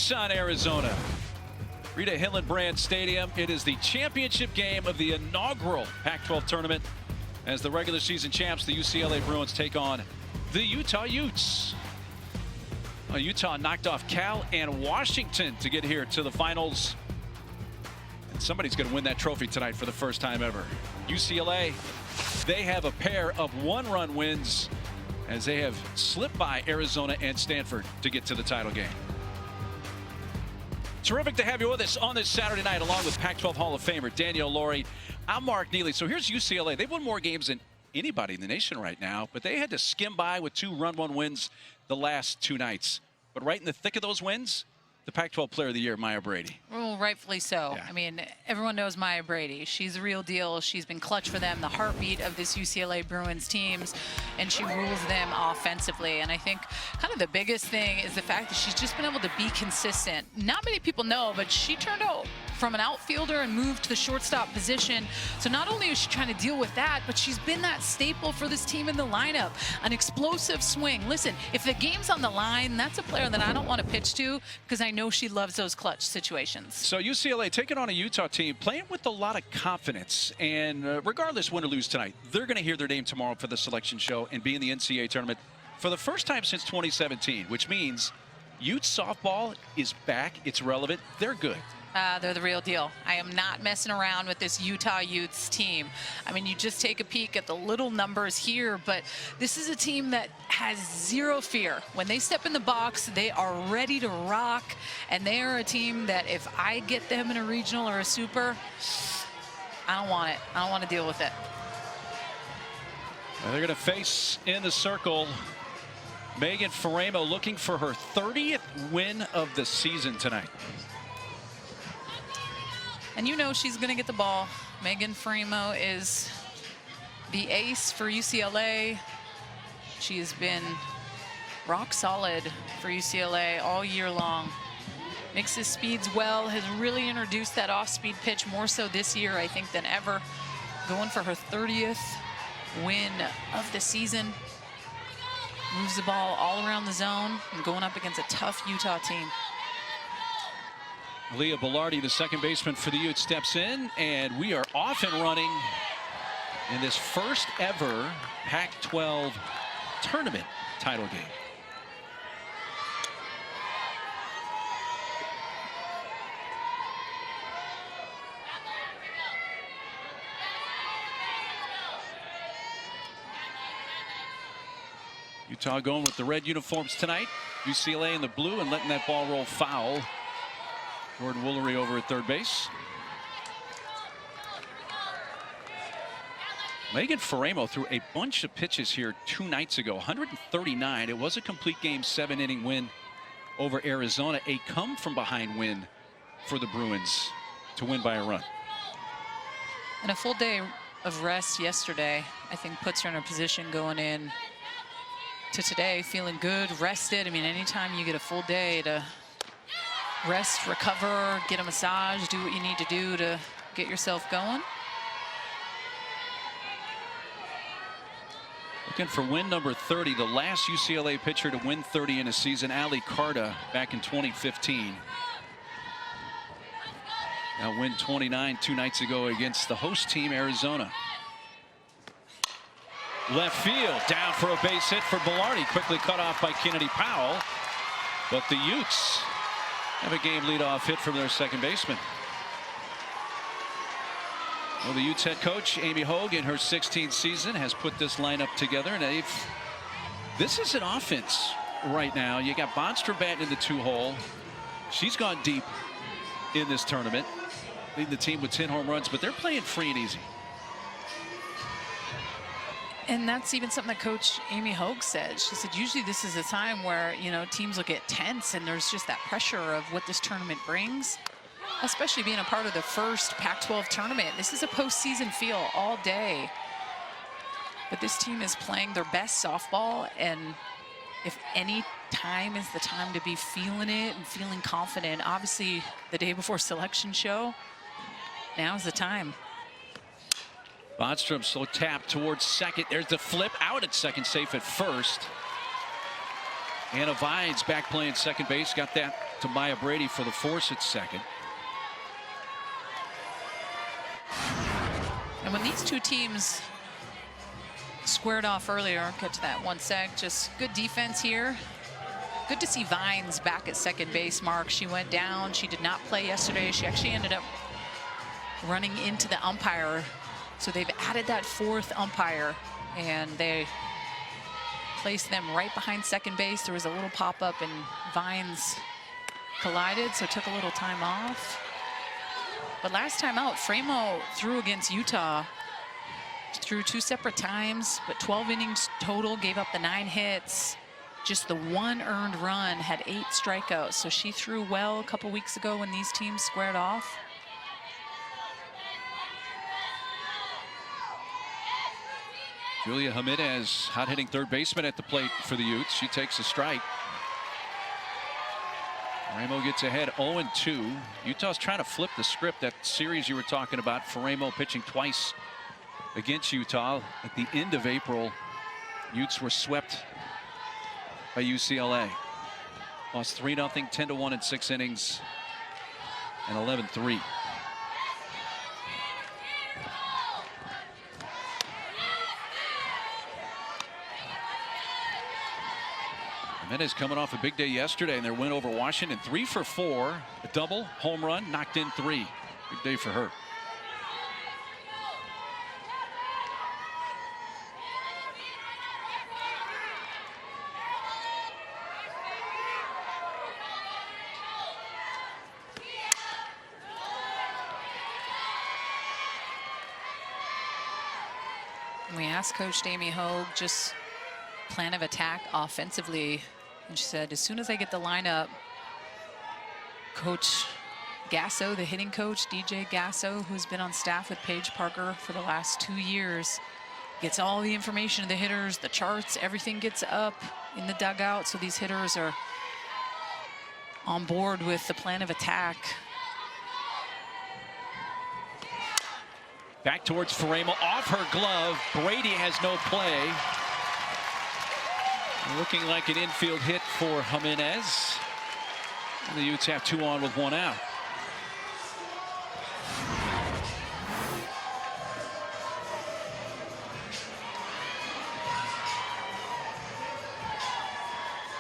Tucson, Arizona. Rita Hillenbrand Stadium. It is the championship game of the inaugural Pac-12 tournament as the regular season champs, the UCLA Bruins, take on the Utah Utes. Utah knocked off Cal and Washington to get here to the finals. And somebody's going to win that trophy tonight for the first time ever. UCLA, they have a pair of one-run wins as they have slipped by Arizona and Stanford to get to the title game. Terrific to have you with us on this Saturday night, along with Pac-12 Hall of Famer Danielle Laurie. I'm Mark Neely. So here's UCLA. They've won more games than anybody in the nation right now, but they had to skim by with 2 run-one wins the last 2 nights. But right in the thick of those wins, the Pac-12 Player of the Year, Maya Brady. Well, rightfully so. Yeah. I mean, everyone knows Maya Brady. She's the real deal. She's been clutch for them, the heartbeat of this UCLA Bruins teams, and she rules them offensively. And I think kind of the biggest thing is the fact that she's just been able to be consistent. Not many people know, but she turned out from an outfielder and moved to the shortstop position. So not only is she trying to deal with that, but she's been that staple for this team in the lineup. An explosive swing. Listen, if the game's on the line, that's a player that I don't want to pitch to because I know she loves those clutch situations. So UCLA taking on a Utah team, playing with a lot of confidence. And regardless win or lose tonight, they're going to hear their name tomorrow for the selection show and be in the NCAA tournament for the first time since 2017, which means Ute softball is back. It's relevant. They're good. They're the real deal. I am not messing around with this Utah Utes team. I mean, you just take a peek at the little numbers here, but this is a team that has zero fear. When they step in the box, they are ready to rock, and they are a team that if I get them in a regional or a super, I don't want it. I don't want to deal with it. Well, they're going to face in the circle Megan Faremo, looking for her 30th win of the season tonight. And you know she's going to get the ball. Megan Faremo is the ace for UCLA. She has been rock solid for UCLA all year long. Mixes speeds well, has really introduced that off-speed pitch more so this year, I think, than ever. Going for her 30th win of the season. Moves the ball all around the zone and going up against a tough Utah team. Leah Bellardi, the second baseman for the Utes, steps in, and we are off and running in this first ever Pac-12 tournament title game. Utah going with the red uniforms tonight. UCLA in the blue and letting that ball roll foul. Jordan Woolery over at third base. Megan Faremo threw a bunch of pitches here 2 nights ago, 139. It was a complete game 7-inning win over Arizona, a come-from-behind win for the Bruins to win by a run. And a full day of rest yesterday, I think, puts her in a position going in to today, feeling good, rested. I mean, anytime you get a full day to rest, recover, get a massage, do what you need to do to get yourself going. Looking for win number 30, the last UCLA pitcher to win 30 in a season, Ali Carta, back in 2015. Now win 29 2 nights ago against the host team, Arizona. Left field, down for a base hit for Bellardi, quickly cut off by Kennedy Powell. But the Utes have a game leadoff hit from their second baseman. Well, the Utes head coach, Amy Hogue, in her 16th season, has put this lineup together, and this is an offense right now. You got Bonster batting in the 2-hole. She's gone deep in this tournament, leading the team with 10 home runs, but they're playing free and easy. And that's even something that Coach Amy Hogue said. She said, usually this is a time where, you know, teams will get tense and there's just that pressure of what this tournament brings, especially being a part of the first Pac-12 tournament. This is a postseason feel all day. But this team is playing their best softball, and if any time is the time to be feeling it and feeling confident, obviously the day before selection show, now's the time. Bodstrom slow tap towards second. There's the flip out at second, safe at first. Anna Vines back playing second base. Got that to Maya Brady for the force at second. And when these two teams squared off earlier, I'll get to that one sec, just good defense here. Good to see Vines back at second base mark. She went down. She did not play yesterday. She actually ended up running into the umpire. So they've added that fourth umpire, and they placed them right behind second base. There was a little pop-up, and Vines collided, so took a little time off. But last time out, Framo threw against Utah. Threw 2 separate times, but 12 innings total, gave up the 9 hits. Just the 1 earned run, had 8 strikeouts. So she threw well a couple weeks ago when these teams squared off. Julia Jimenez, hot-hitting third baseman at the plate for the Utes. She takes a strike. Ramo gets ahead 0-2. Utah's trying to flip the script. That series you were talking about, Ramo pitching twice against Utah. At the end of April, Utes were swept by UCLA. Lost 3-0, 10-1 in 6 innings, and 11-3. Jimenez coming off a big day yesterday in their win over Washington. 3 for 4, a double, home run, knocked in 3. Big day for her. We asked Coach Amy Hogue just plan of attack offensively, and she said, as soon as I get the lineup, Coach Gasso, the hitting coach, DJ Gasso, who's been on staff with Paige Parker for the last 2 years, gets all the information of the hitters, the charts, everything gets up in the dugout, so these hitters are on board with the plan of attack. Back towards Faremo, off her glove. Brady has no play. Looking like an infield hit for Jimenez. And the Utes have 2 on with 1 out.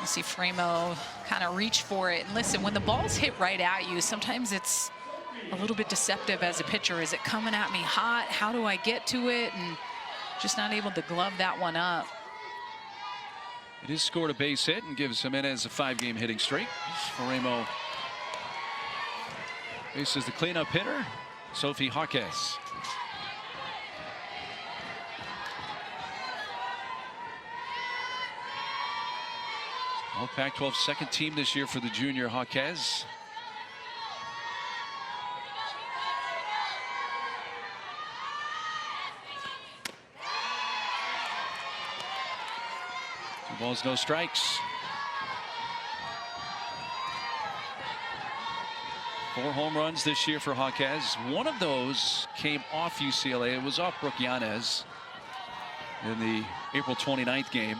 You see Framo kind of reach for it. And listen, when the ball's hit right at you, sometimes it's a little bit deceptive as a pitcher. Is it coming at me hot? How do I get to it? And just not able to glove that one up. It has scored a base hit and gives Jimenez a 5-game hitting streak. Faremo faces the cleanup hitter, Sophie Jaquez. All Pac-12 second team this year for the junior Jaquez. Balls, no strikes. 4 home runs this year for Jaquez. One of those came off UCLA. It was off Brooke Yanez in the April 29th game.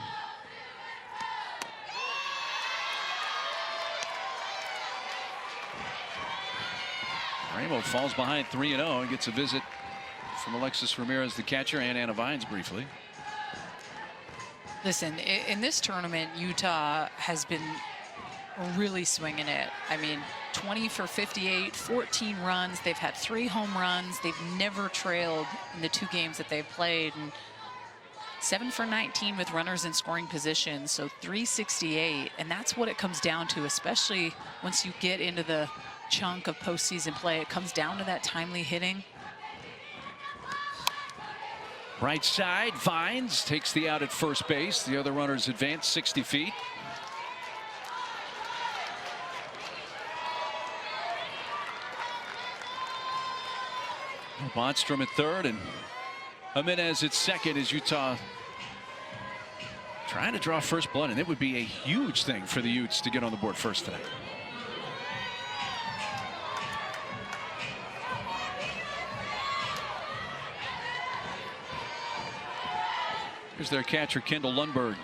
Ramo falls behind 3-0 and gets a visit from Alexis Ramirez, the catcher, and Anna Vines briefly. Listen, in this tournament, Utah has been really swinging it. I mean, 20 for 58, 14 runs. They've had 3 home runs. They've never trailed in the 2 games that they've played. And 7 for 19 with runners in scoring position, so 368. And that's what it comes down to, especially once you get into the chunk of postseason play. It comes down to that timely hitting. Right side, Vines takes the out at first base. The other runners advance 60 feet. Bonstrom at third and Jimenez at second as Utah trying to draw first blood, and it would be a huge thing for the Utes to get on the board first tonight. Here's their catcher, Kendall Lundberg.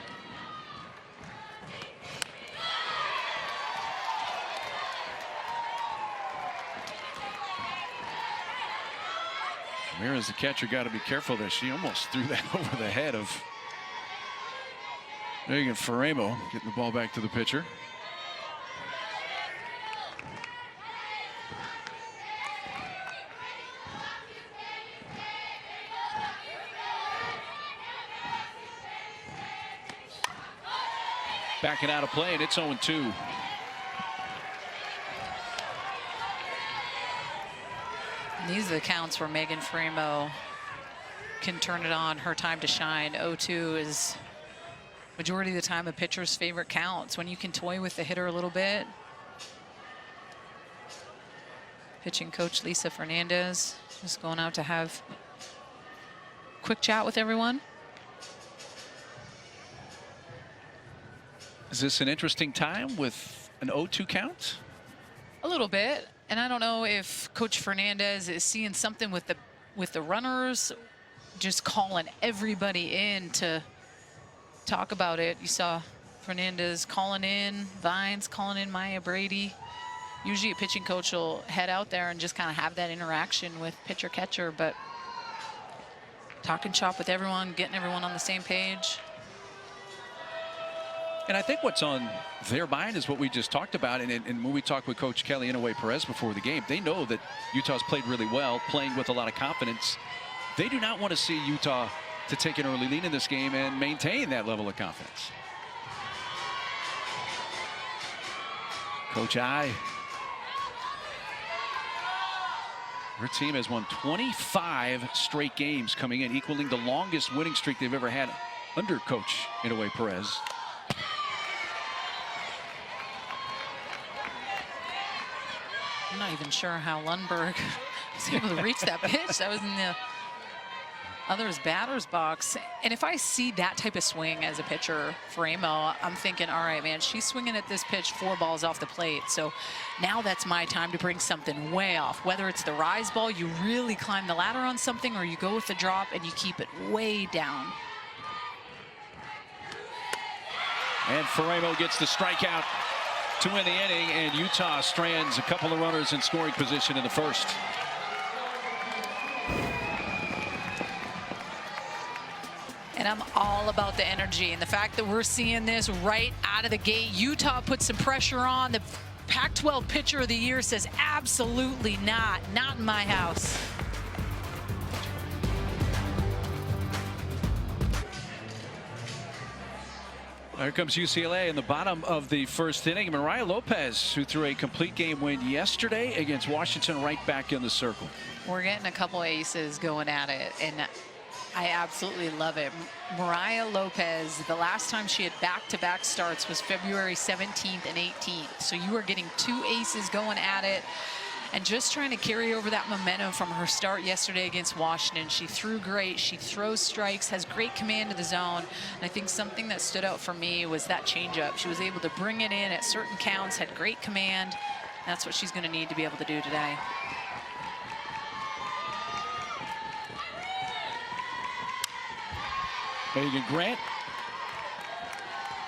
Mira's the catcher, got to be careful there. She almost threw that over the head of Megan Faremo, getting the ball back to the pitcher. Backing out of play, and it's 0-2. These are the counts where Megan Faremo can turn it on, her time to shine. 0-2 is majority of the time a pitcher's favorite counts, when you can toy with the hitter a little bit. Pitching coach Lisa Fernandez just going out to have a quick chat with everyone. Is this an interesting time with an 0-2 count? A little bit, and I don't know if Coach Fernandez is seeing something with the runners, just calling everybody in to talk about it. You saw Fernandez calling in, Vines calling in Maya Brady. Usually a pitching coach will head out there and just kind of have that interaction with pitcher catcher, but talking shop with everyone, getting everyone on the same page. And I think what's on their mind is what we just talked about. And when we talked with Coach Kelly Inouye Perez before the game, they know that Utah's played really well, playing with a lot of confidence. They do not want to see Utah to take an early lead in this game and maintain that level of confidence. Coach I. Her team has won 25 straight games coming in, equaling the longest winning streak they've ever had under Coach Inouye Perez. I'm not even sure how Lundberg was able to reach that pitch. That was in the other's batter's box. And if I see that type of swing as a pitcher, Faremo, I'm thinking, all right, man, she's swinging at this pitch 4 balls off the plate. So now that's my time to bring something way off. Whether it's the rise ball, you really climb the ladder on something, or you go with the drop and you keep it way down. And Faremo gets the strikeout to win the inning, and Utah strands a couple of runners in scoring position in the first. And I'm all about the energy and the fact that we're seeing this right out of the gate. Utah put some pressure on. The Pac-12 Pitcher of the Year says absolutely not in my house. Here comes UCLA in the bottom of the first inning. Mariah Lopez, who threw a complete game win yesterday against Washington, right back in the circle. We're getting a couple aces going at it, and I absolutely love it. Mariah Lopez, the last time she had back-to-back starts was February 17th and 18th. So you are getting 2 aces going at it. And just trying to carry over that momentum from her start yesterday against Washington. She threw great. She throws strikes, has great command of the zone. And I think something that stood out for me was that changeup. She was able to bring it in at certain counts, had great command. That's what she's going to need to be able to do today. Megan Grant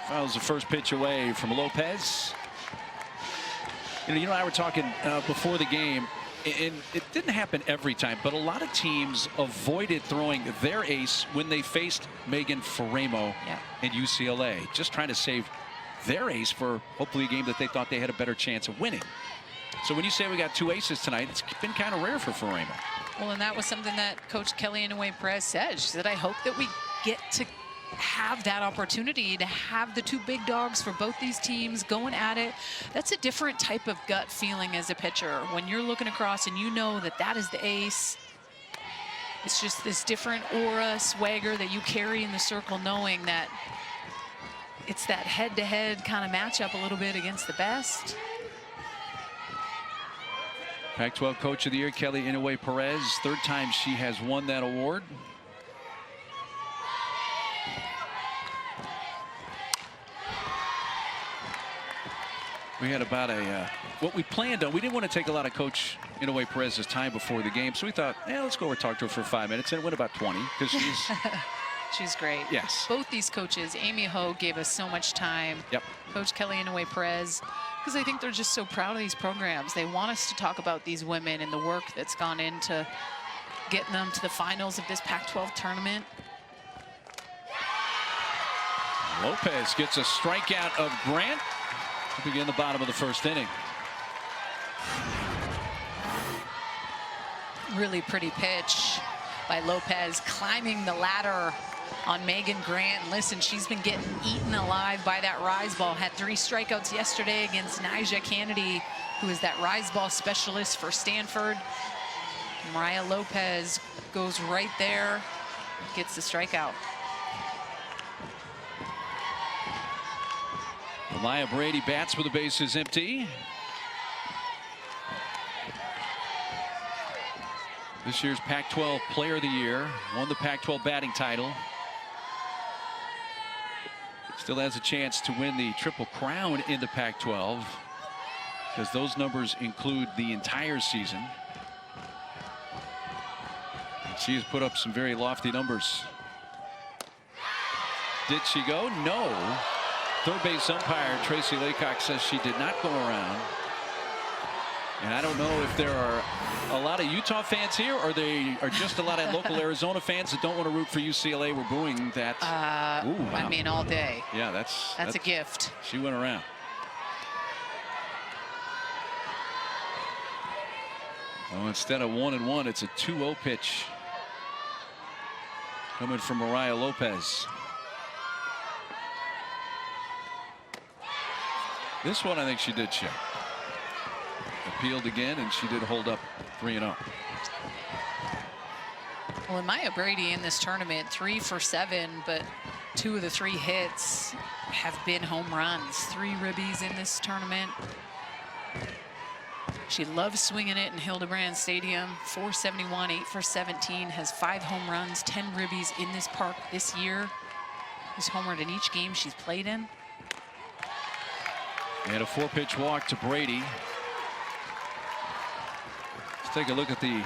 fouls the first pitch away from Lopez. You know, I were talking before the game, and it didn't happen every time, but a lot of teams avoided throwing their ace when they faced Megan Faremo and UCLA, just trying to save their ace for hopefully a game that they thought they had a better chance of winning. So when you say we got 2 aces tonight, it's been kind of rare for Faremo. Well, and that was something that Coach Kelly Inouye Perez said. She said, I hope that we get to have that opportunity to have the 2 big dogs for both these teams going at it. That's a different type of gut feeling as a pitcher. When you're looking across and you know that that is the ace, it's just this different aura, swagger that you carry in the circle, knowing that it's that head-to-head kind of matchup a little bit against the best. Pac-12 Coach of the Year, Kelly Inouye Perez, 3rd time she has won that award. We had about what we planned on. We didn't want to take a lot of Coach Inouye Perez's time before the game, so we thought, let's go over and talk to her for 5 minutes, and it went about 20 because she's she's great. Yes. Both these coaches, Amy Ho gave us so much time. Yep. Coach Kelly Inouye Perez, because I think they're just so proud of these programs. They want us to talk about these women and the work that's gone into getting them to the finals of this Pac-12 tournament. Lopez gets a strikeout of Grant to begin the bottom of the first inning. Really pretty pitch by Lopez, climbing the ladder on Megan Grant. And listen, she's been getting eaten alive by that rise ball. Had 3 strikeouts yesterday against Nyjah Kennedy, who is that rise ball specialist for Stanford. Mariah Lopez goes right there, gets the strikeout. Maya Brady bats with the bases empty. This year's Pac-12 Player of the Year, won the Pac-12 batting title. Still has a chance to win the Triple Crown in the Pac-12, because those numbers include the entire season. And she has put up some very lofty numbers. Did she go? No. Third base umpire Tracy Laycock says she did not go around. And I don't know if there are a lot of Utah fans here, or they are just a lot of local Arizona fans that don't want to root for UCLA. We're booing that. Ooh, wow. I mean, all day. Yeah, that's a gift. She went around. Well, instead of 1-1, it's a 2-0 pitch coming from Mariah Lopez. This one, I think she did show. Appealed again, and she did hold up 3-0. Well, Maya Brady in this tournament, 3 for 7, but 2 of the 3 hits have been home runs. 3 ribbies in this tournament. She loves swinging it in Hildebrand Stadium. 471, 8 for 17, has 5 home runs, 10 ribbies in this park this year. She's homered in each game she's played in. And a 4-pitch walk to Brady. Let's take a look at the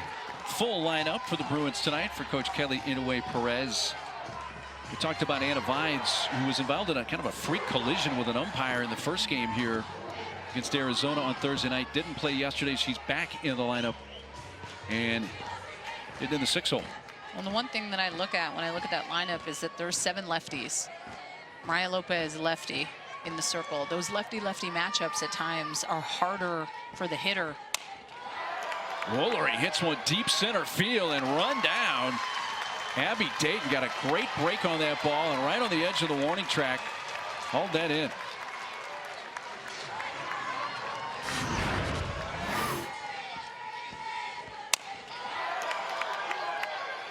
full lineup for the Bruins tonight for Coach Kelly Inouye Perez. We talked about Anna Vines, who was involved in a kind of a freak collision with an umpire in the first game here against Arizona on Thursday night. Didn't play yesterday. She's back in the lineup and hit in the 6-hole. Well, the one thing that I look at when I look at that lineup is that there's 7 lefties. Mariah Lopez, lefty in the circle. Those lefty-lefty matchups at times are harder for the hitter. Woolery hits one deep center field and run down. Abby Dayton got a great break on that ball and right on the edge of the warning track. Hauled that in.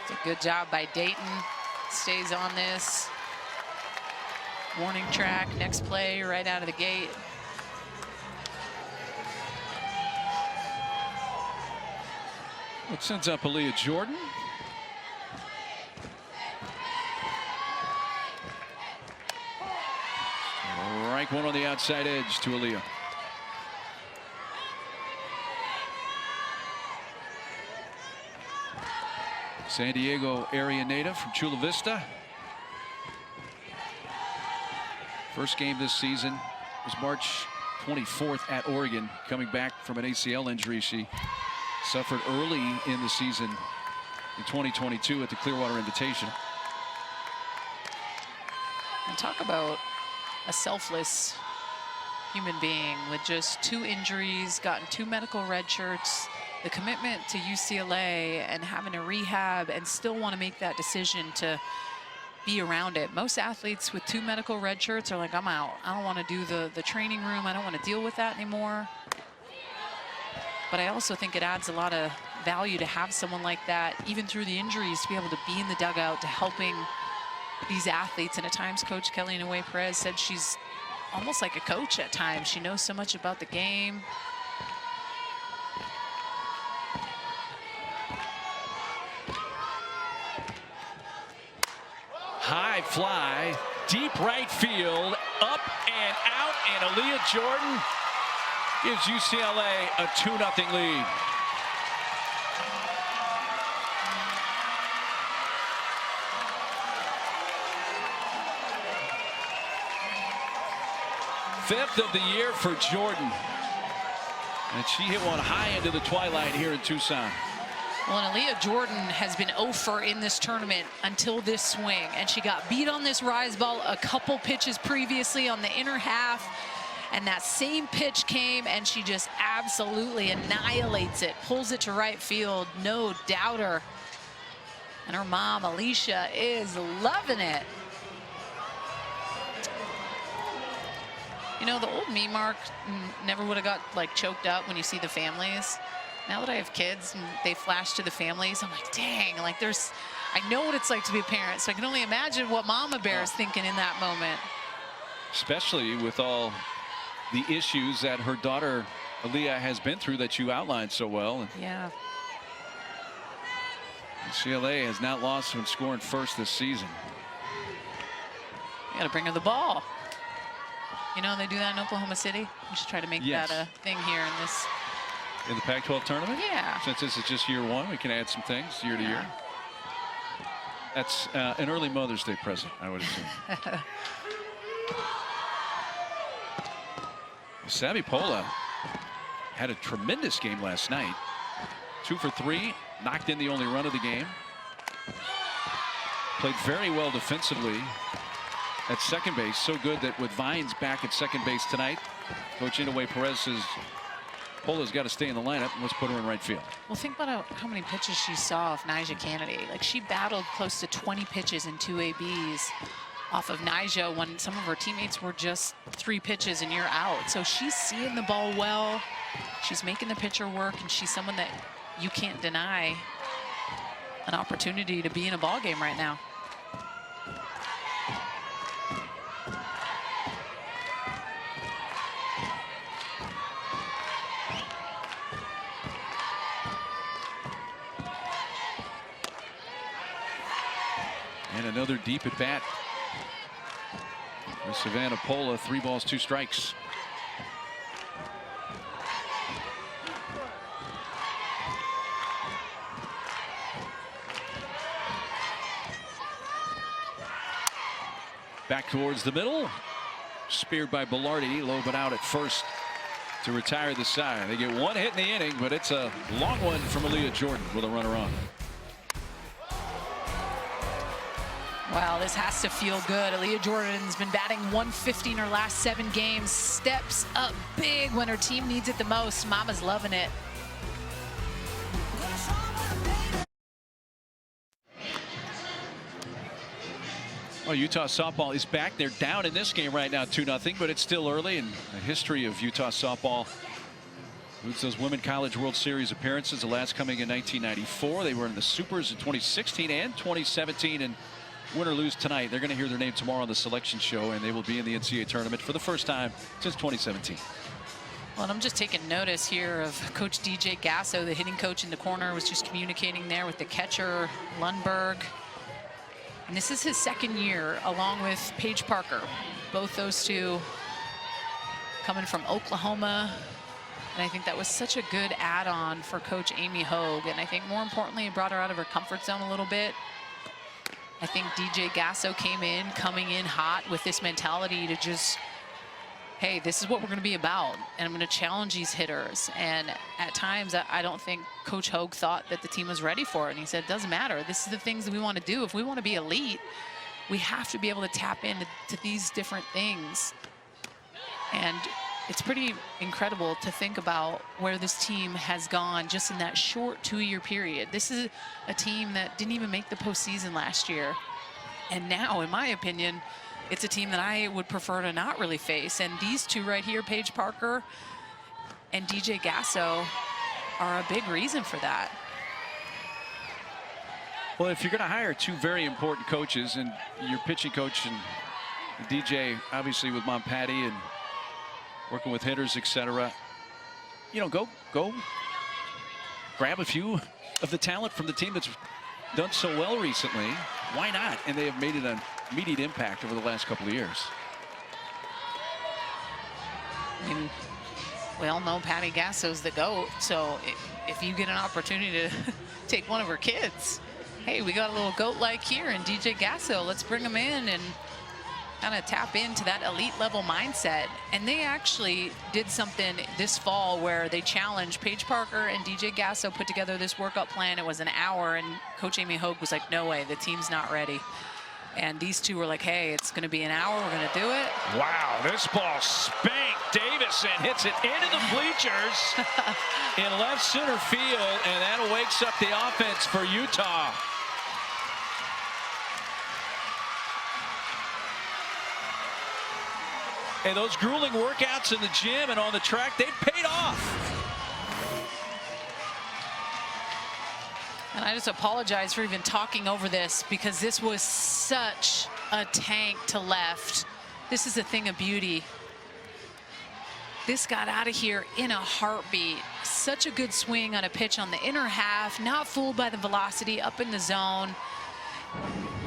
It's a good job by Dayton. Stays on this warning track. Next play right out of the gate. It sends up Aaliyah Jordan. Strike one on the outside edge to Aaliyah. San Diego area native from Chula Vista. First game this season was March 24th at Oregon, coming back from an ACL injury she suffered early in the season in 2022 at the Clearwater Invitational. And talk about a selfless human being with just 2 injuries, gotten 2 medical red shirts, the commitment to UCLA and having a rehab and still want to make that decision to be around it. Most athletes with 2 medical red shirts are like, I'm out. I don't want to do the training room. I don't want to deal with that anymore. But I also think it adds a lot of value to have someone like that, even through the injuries, to be able to be in the dugout, to helping these athletes. And at times, Coach Kelly Inouye Perez said she's almost like a coach at times. She knows so much about the game. High fly, deep right field, up and out, and Aaliyah Jordan gives UCLA a 2-0 lead. Fifth of the year for Jordan. And she hit one high into the twilight here in Tucson. Well, and Aaliyah Jordan has been 0 in this tournament until this swing, and she got beat on this rise ball a couple pitches previously on the inner half, and that same pitch came, and she just absolutely annihilates it, pulls it to right field, no doubter. And her mom, Alicia, is loving it. You know, the old me, Mark, never would have got like choked up when you see the families. Now that I have kids and they flash to the families, I'm like, dang, like I know what it's like to be a parent, so I can only imagine what Mama Bear is thinking in that moment. Especially with all the issues that her daughter, Aaliyah, has been through that you outlined so well. Yeah. UCLA has not lost when scoring first this season. You got to bring her the ball. You know, they do that in Oklahoma City. We should try to make that a thing here in this. In the Pac-12 tournament? Yeah. Since this is just year one, we can add some things year to year. That's an early Mother's Day present, I would assume. Savvy Pola had a tremendous game last night. 2 for 3, knocked in the only run of the game. Played very well defensively at second base. So good that with Vines back at second base tonight, Coach Inouye Perez says Pola's got to stay in the lineup, and let's put her in right field. Well, think about how many pitches she saw off Nyjah Kennedy. Like, she battled close to 20 pitches in 2 ABs off of Nyjah when some of her teammates were just 3 pitches and you're out. So she's seeing the ball well. She's making the pitcher work, and she's someone that you can't deny an opportunity to be in a ball game right now. And another deep at bat with Savannah Pola. 3 balls, 2 strikes. Back towards the middle. Speared by Belardi. Low but out at first to retire the side. They get 1 hit in the inning, but it's a long one from Aaliyah Jordan with a runner on. Wow, this has to feel good. Aaliyah Jordan's been batting 150 in her last 7 games. Steps up big when her team needs it the most. Mama's loving it. Well, Utah softball is back. They're down in this game right now, 2-0, but it's still early. And the history of Utah softball includes those Women College World Series appearances, the last coming in 1994. They were in the Supers in 2016 and 2017. And win or lose tonight, they're going to hear their name tomorrow on the selection show, and they will be in the NCAA tournament for the first time since 2017. Well, and I'm just taking notice here of Coach DJ Gasso, the hitting coach in the corner, was just communicating there with the catcher, Lundberg. And this is his 2nd year along with Paige Parker. Both those two coming from Oklahoma. And I think that was such a good add-on for Coach Amy Hogue. And I think more importantly, it brought her out of her comfort zone a little bit. I think DJ Gasso coming in hot with this mentality to just, hey, this is what we're going to be about, and I'm going to challenge these hitters. And at times, I don't think Coach Hogue thought that the team was ready for it. And he said, it doesn't matter. This is the things that we want to do. If we want to be elite, we have to be able to tap into these different things. And it's pretty incredible to think about where this team has gone just in that short 2-year period. This is a team that didn't even make the postseason last year. And now, in my opinion, it's a team that I would prefer to not really face. And these two right here, Paige Parker and DJ Gasso, are a big reason for that. Well, if you're going to hire 2 very important coaches, and your pitching coach and DJ, obviously with Mom Patty and working with hitters, etc., you know, go grab a few of the talent from the team that's done so well recently. Why not? And they have made it an immediate impact over the last couple of years. I mean, we all know Patty Gasso's the GOAT, so if you get an opportunity to take one of her kids, hey, we got a little GOAT like here, and DJ Gasso, let's bring him in and kind of tap into that elite level mindset. And they actually did something this fall where they challenged Paige Parker and DJ Gasso, put together this workout plan. It was an hour, and Coach Amy Hogue was like, no way, the team's not ready. And these two were like, hey, it's going to be an hour, we're going to do it. Wow, this ball spanked. Davison hits it into the bleachers in left center field, and that wakes up the offense for Utah. And those grueling workouts in the gym and on the track, they've paid off. And I just apologize for even talking over this, because this was such a tank to left. This is a thing of beauty. This got out of here in a heartbeat. Such a good swing on a pitch on the inner half, not fooled by the velocity, up in the zone.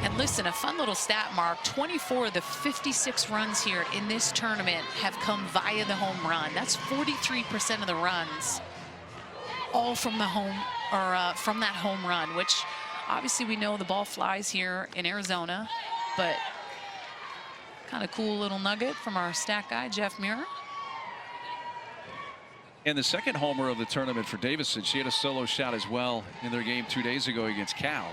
And listen, a fun little stat, Mark, 24 of the 56 runs here in this tournament have come via the home run. That's 43% of the runs, all from the home, or from that home run, which obviously we know the ball flies here in Arizona, but kind of cool little nugget from our stat guy, Jeff Muir. And the second homer of the tournament for Davison. She had a solo shot as well in their game 2 days ago against Cal.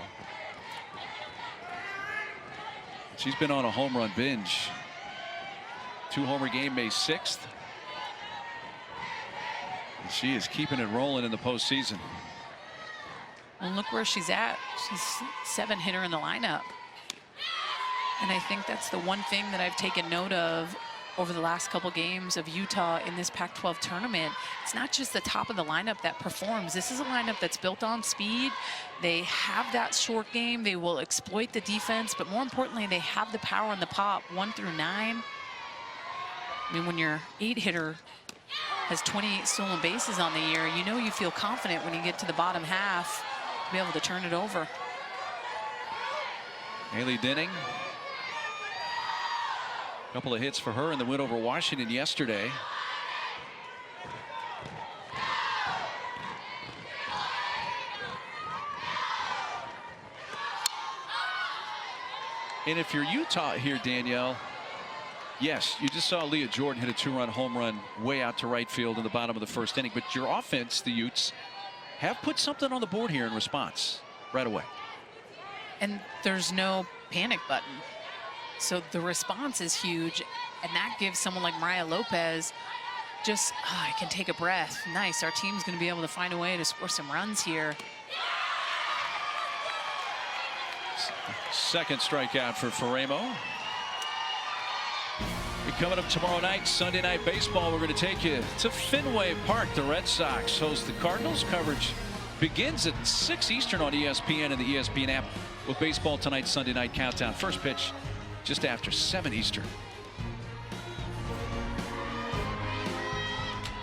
She's been on a home run binge. 2-homer game May 6th. And she is keeping it rolling in the postseason. And look where she's at. She's 7th hitter in the lineup. And I think that's the one thing that I've taken note of over the last couple games of Utah in this Pac-12 tournament. It's not just the top of the lineup that performs. This is a lineup that's built on speed. They have that short game. They will exploit the defense, but more importantly, they have the power in the pop, 1 through 9. I mean, when your 8-hitter has 28 stolen bases on the year, you know you feel confident when you get to the bottom half to be able to turn it over. Haley Denning. Couple of hits for her in the win over Washington yesterday. And if you're Utah here, Danielle, yes, you just saw Leah Jordan hit a 2-run home run way out to right field in the bottom of the first inning. But your offense, the Utes, have put something on the board here in response right away. And there's no panic button. So the response is huge, and that gives someone like Mariah Lopez just, I can take a breath. Nice, our team's going to be able to find a way to score some runs here. Second strikeout for Faremo. Coming up tomorrow night, Sunday Night Baseball, we're going to take you to Fenway Park. The Red Sox host the Cardinals. Coverage begins at 6 Eastern on ESPN and the ESPN app with Baseball Tonight Sunday Night Countdown. First pitch just after 7 Eastern.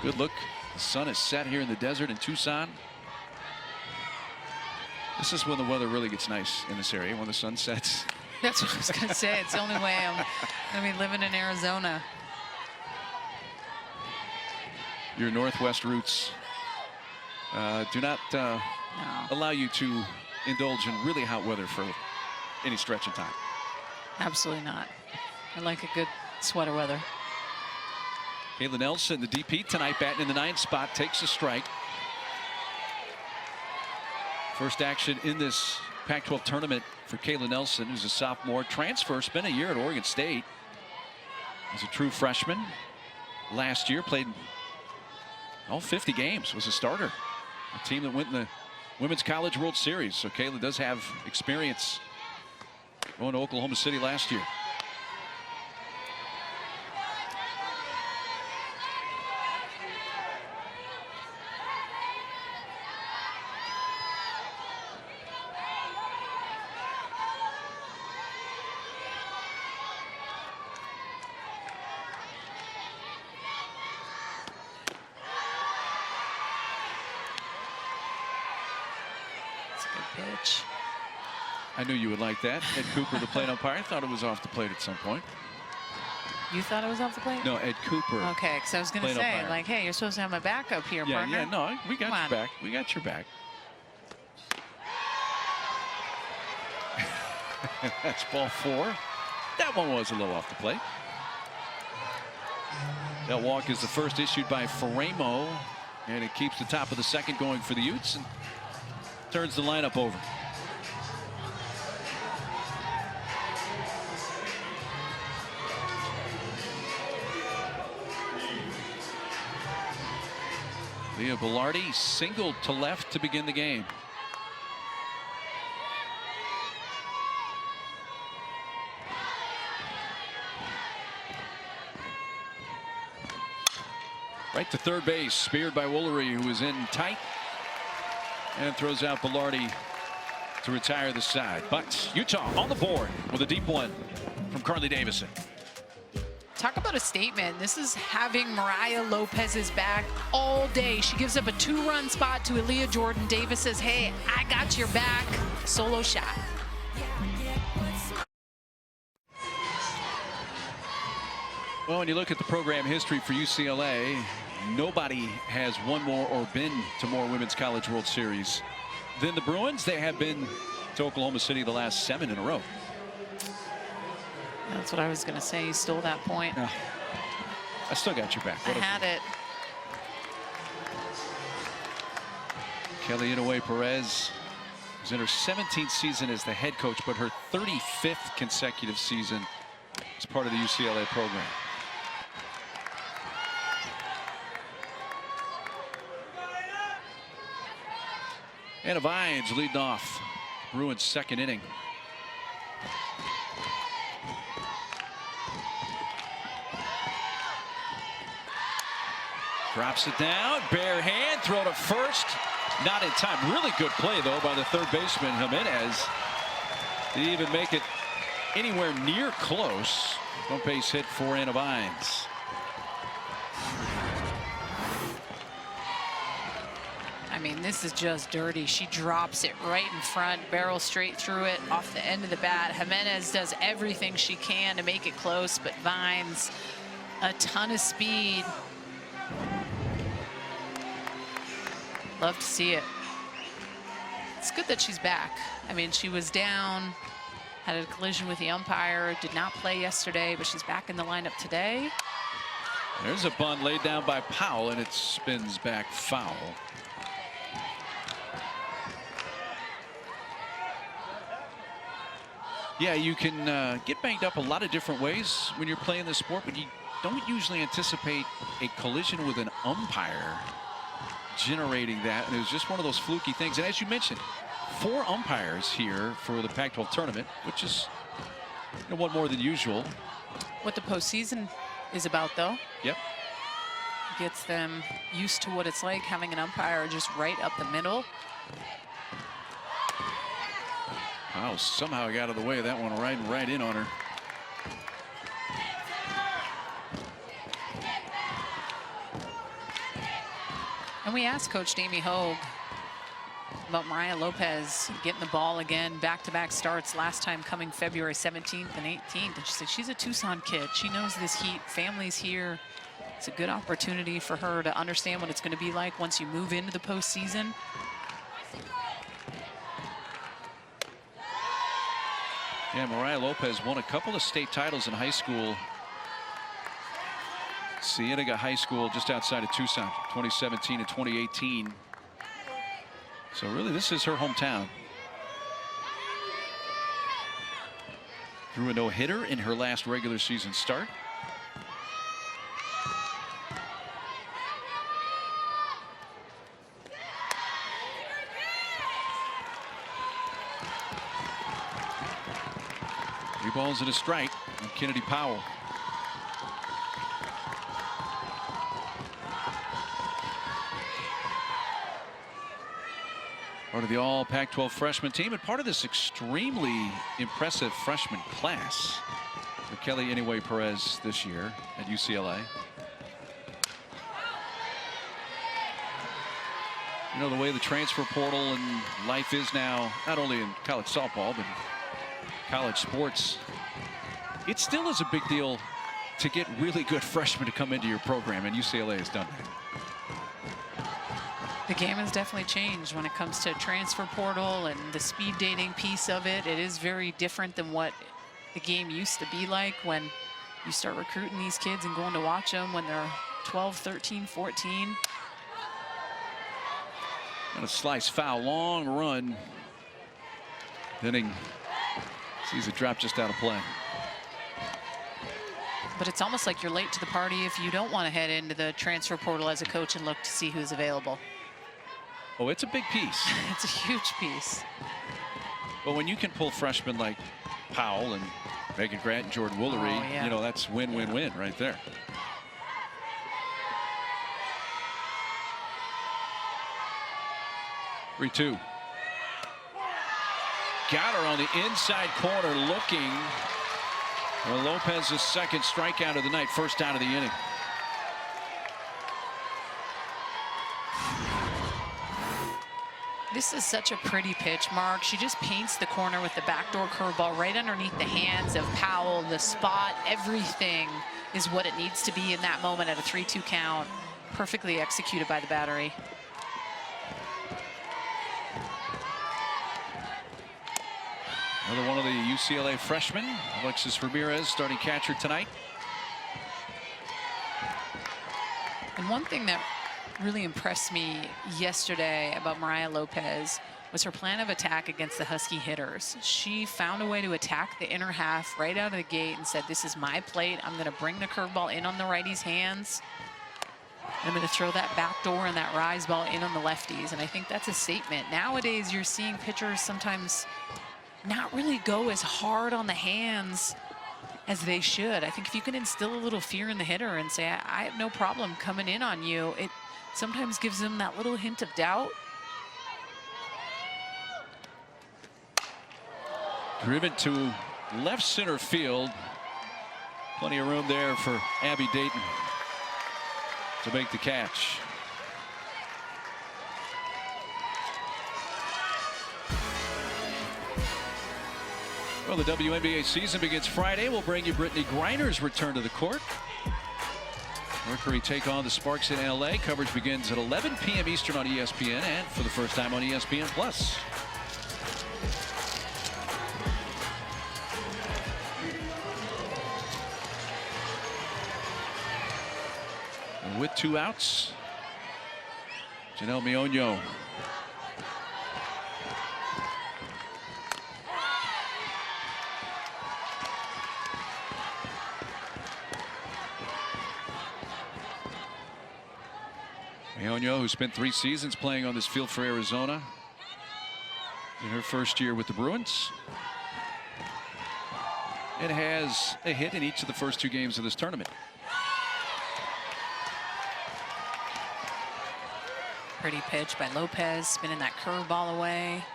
Good look. The sun is set here in the desert in Tucson. This is when the weather really gets nice in this area, when the sun sets. That's what I was going to say. It's the only way I'm going to be living in Arizona. Your Northwest roots do not allow you to indulge in really hot weather for any stretch of time. Absolutely not. I like a good sweater weather. Kayla Nelson, the DP tonight, batting in the 9th spot, takes a strike. First action in this Pac-12 tournament for Kayla Nelson, who's a sophomore transfer, spent a year at Oregon State as a true freshman. Last year played all 50 games, was a starter. A team that went in the Women's College World Series. So Kayla does have experience going to Oklahoma City last year. Pitch. I knew you would like that. Ed Cooper, the plate umpire, I thought it was off the plate at some point. You thought it was off the plate? No, Ed Cooper. Okay, because I was going to say, umpire. like, hey, you're supposed to have my backup here, Yeah, partner. yeah, no, we got your back. We got your back. That's ball 4. That one was a little off the plate. That walk is the first issued by Faremo, and it keeps the top of the second going for the Utes and turns the lineup over. Leah Bellardi singled to left to begin the game. Right to third base, speared by Woolery, who is in tight, and throws out Bellardi to retire the side. But Utah on the board with a deep one from Carly Davison. Talk about a statement. This is having Mariah Lopez's back all day. She gives up a 2-run spot to Aaliyah Jordan. Davis says, hey, I got your back. Solo shot. Well, when you look at the program history for UCLA, nobody has won more or been to more Women's College World Series than the Bruins. They have been to Oklahoma City the last 7 in a row. That's what I was going to say. You stole that point. I still got your back. I had it. Kelly Inouye Perez is in her 17th season as the head coach, but her 35th consecutive season as part of the UCLA program. Anna Vines leading off Bruins' second inning. Drops it down, bare hand, throw to first. Not in time. Really good play, though, by the third baseman, Jimenez. Didn't even make it anywhere near close. No base hit for Anna Vines. I mean, this is just dirty. She drops it right in front, barrel straight through it, off the end of the bat. Jimenez does everything she can to make it close, but Vines, a ton of speed. Love to see it. It's good that she's back. I mean, she was down, had a collision with the umpire, did not play yesterday, but she's back in the lineup today. There's a bunt laid down by Powell, and it spins back foul. Yeah, you can get banged up a lot of different ways when you're playing this sport, but you don't usually anticipate a collision with an umpire generating that, and it was just one of those fluky things. And as you mentioned, 4 umpires here for the Pac-12 tournament, which is one more than usual. What the postseason is about, though. Yep. Gets them used to what it's like having an umpire just right up the middle. Oh, somehow got out of the way of that one, riding right in on her. And we asked Coach Damie Hogue about Mariah Lopez getting the ball again, back-to-back starts, last time coming February 17th and 18th. And she said she's a Tucson kid. She knows this heat. Family's here. It's a good opportunity for her to understand what it's going to be like once you move into the postseason. Yeah, Mariah Lopez won a couple of state titles in high school. Cienega High School just outside of Tucson, 2017 and 2018. So really, this is her hometown. Threw a no-hitter in her last regular season start. Three balls and a strike from Kennedy Powell. Part of the all Pac-12 freshman team and part of this extremely impressive freshman class for Kelly Inouye Perez this year at UCLA. You know, the way the transfer portal and life is now, not only in college softball, but college sports, it still is a big deal to get really good freshmen to come into your program, and UCLA has done that. The game has definitely changed when it comes to transfer portal and the speed dating piece of it. It is very different than what the game used to be like when you start recruiting these kids and going to watch them when they're 12, 13, 14. And a slice foul, long run. Henning sees it drop just out of play. But it's almost like you're late to the party if you don't want to head into the transfer portal as a coach and look to see who's available. Oh, it's a big piece. It's a huge piece. But when you can pull freshmen like Powell and Megan Grant and Jordan Woolery, you know, that's win-win-win right there. Three-two. Got her on the inside corner looking. Well, Lopez's second strikeout of the night, first out of the inning. This is such a pretty pitch, Mark. She just paints the corner with the backdoor curveball right underneath the hands of Powell. The spot, everything is what it needs to be in that moment at a 3-2 count. Perfectly executed by the battery. Another one of the UCLA freshmen, Alexis Ramirez, starting catcher tonight. And one thing that really impressed me yesterday about Mariah Lopez was her plan of attack against the Husky hitters. She found a way to attack the inner half right out of the gate and said, this is my plate. I'm going to bring the curveball in on the righties' hands. I'm going to throw that back door and that rise ball in on the lefties. And I think that's a statement. Nowadays, you're seeing pitchers sometimes not really go as hard on the hands as they should. I think if you can instill a little fear in the hitter and say, I have no problem coming in on you, it sometimes gives them that little hint of doubt. Driven to left center field. Plenty of room there for Abby Dayton to make the catch. Well, the WNBA season begins Friday. We'll bring you Brittany Griner's return to the court. Mercury take on the Sparks in LA. Coverage begins at 11 p.m. Eastern on ESPN and for the first time on ESPN Plus. And with 2 outs, Janelle Mionho. Mionho, who spent 3 seasons playing on this field for Arizona in her first year with the Bruins, and has a hit in each of the first 2 games of this tournament. Pretty pitch by Lopez, spinning that curveball away.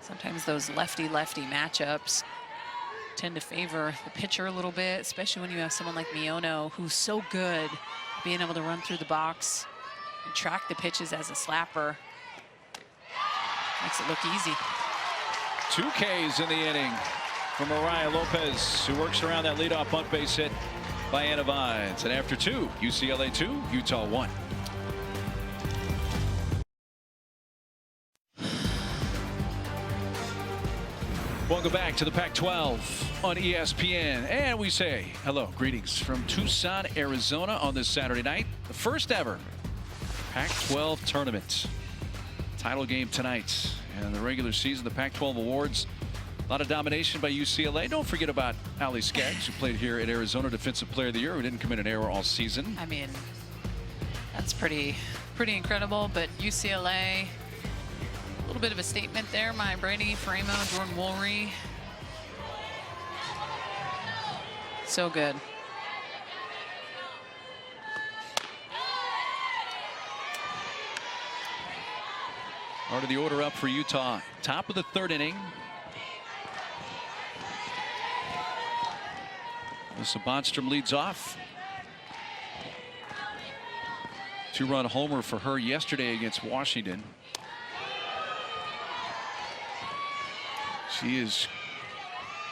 Sometimes those lefty-lefty matchups tend to favor the pitcher a little bit, especially when you have someone like Mionho, who's so good at being able to run through the box and track the pitches as a slapper. Makes it look easy. 2 Ks in the inning for Mariah Lopez, who works around that leadoff bunt base hit by Anna Vines. And after 2, UCLA 2, Utah 1. Welcome back to the Pac-12 on ESPN. And we say hello, greetings from Tucson, Arizona on this Saturday night. The first ever Pac-12 tournament. Title game tonight. And the regular season, the Pac-12 awards. A lot of domination by UCLA. Don't forget about Allie Skaggs, who played here at Arizona, Defensive Player of the Year, who didn't commit an error all season. I mean, that's pretty incredible. But UCLA, a little bit of a statement there. Maya Brady, Framo, Jordan Woolery. So good. Part of the order up for Utah. Top of the 3rd inning. Alyssa Bonstrom leads off. 2-run homer for her yesterday against Washington. She is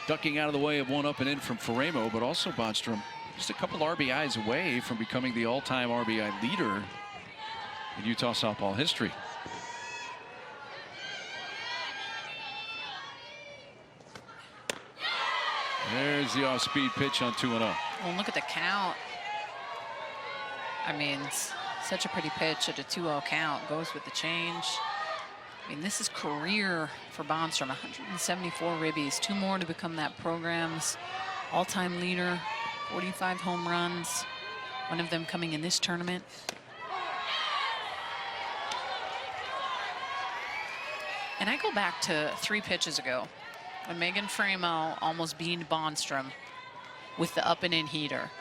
ducking out of the way of one up and in from Framo, but also Bonstrom just a couple RBIs away from becoming the all-time RBI leader in Utah softball history. There's the off-speed pitch on 2-0. Well, look at the count. I mean, such a pretty pitch at a 2-0 count. Goes with the change. I mean, this is career for Bonstrom. 174 ribbies. 2 more to become that program's all-time leader. 45 home runs. One of them coming in this tournament. And I go back to 3 pitches ago when Megan Framo almost beamed Bonstrom with the up and in heater.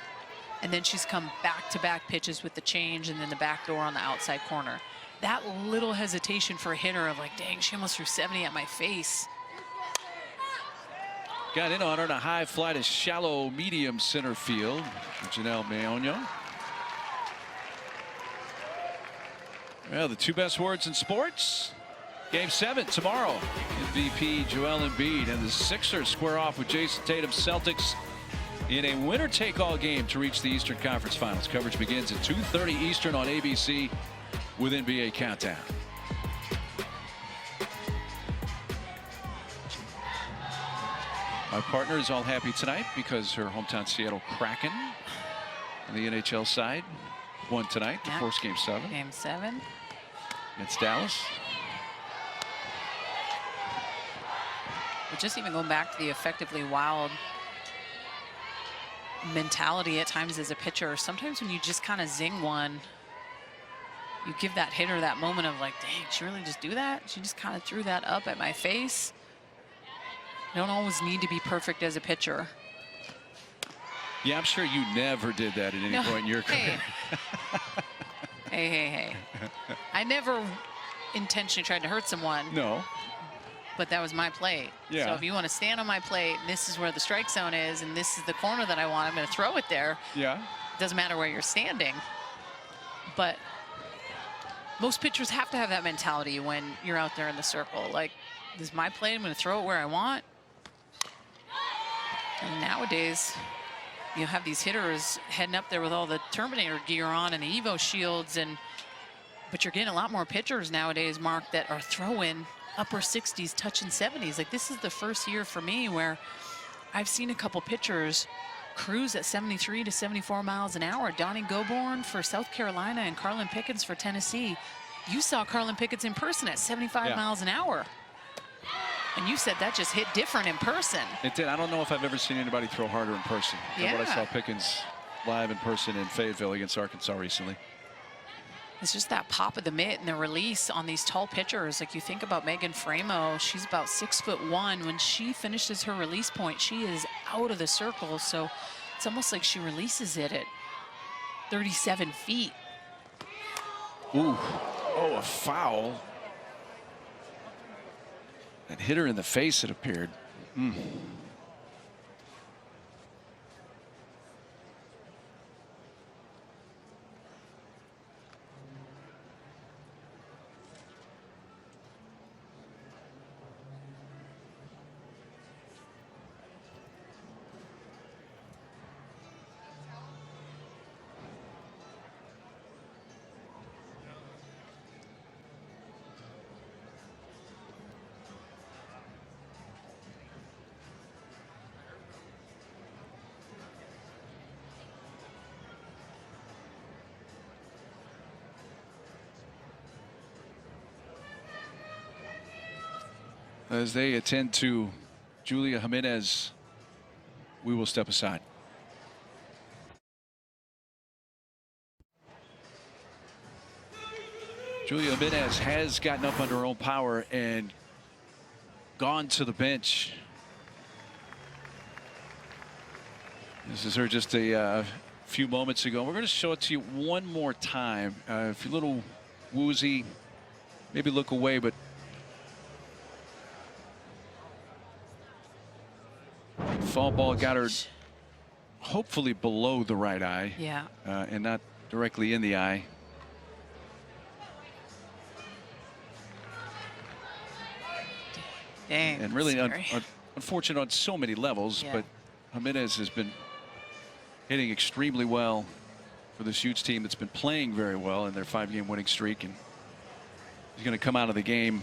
And then she's come back-to-back pitches with the change and then the back door on the outside corner. That little hesitation for a hitter of like, dang, she almost threw 70 at my face. Got in on her, and a high fly to shallow medium center field. Janelle Meoño. Well, the 2 best words in sports. Game 7 tomorrow. MVP Joel Embiid and the Sixers square off with Jason Tatum. Celtics in a winner-take-all game to reach the Eastern Conference Finals. Coverage begins at 2:30 Eastern on ABC with NBA Countdown. My partner is all happy tonight because her hometown Seattle Kraken on the NHL side won tonight to force Game 7. Game 7 against Dallas. But just even going back to the effectively wild mentality at times as a pitcher, sometimes when you just kind of zing one, you give that hitter that moment of like, dang, she really just do that? She just kind of threw that up at my face. You don't always need to be perfect as a pitcher. Yeah, I'm sure you never did that at any point in your career. Hey. I never intentionally tried to hurt someone. No. But that was my plate. Yeah. So if you want to stand on my plate, and this is where the strike zone is, and this is the corner that I want, I'm going to throw it there. Yeah. It doesn't matter where you're standing. But most pitchers have to have that mentality when you're out there in the circle. Like, this is my plate. I'm going to throw it where I want. And nowadays, you have these hitters heading up there with all the Terminator gear on and the Evo shields, but you're getting a lot more pitchers nowadays, Mark, that are throwing upper 60s, touching 70s. Like, this is the first year for me where I've seen a couple pitchers cruise at 73 to 74 miles an hour. Donnie Goborn for South Carolina and Carlin Pickens for Tennessee. You saw Carlin Pickens in person at 75 miles an hour. And you said that just hit different in person. It did. I don't know if I've ever seen anybody throw harder in person than what I saw Pickens live in person in Fayetteville against Arkansas recently. It's just that pop of the mitt and the release on these tall pitchers. Like, you think about Megan Framo, she's about 6'1". When she finishes her release point, she is out of the circle. So it's almost like she releases it at 37 feet. Ooh, oh, a foul. That hit her in the face, it appeared. As they attend to Julia Jimenez, we will step aside. Julia Jimenez has gotten up under her own power and gone to the bench. This is her just a few moments ago. We're going to show it to you one more time. If you're a little woozy, maybe look away, but foul ball got her hopefully below the right eye. Yeah. And not directly in the eye. Dang, and really unfortunate on so many levels, but Jimenez has been hitting extremely well for this huge team that's been playing very well in their 5-game winning streak, and he's going to come out of the game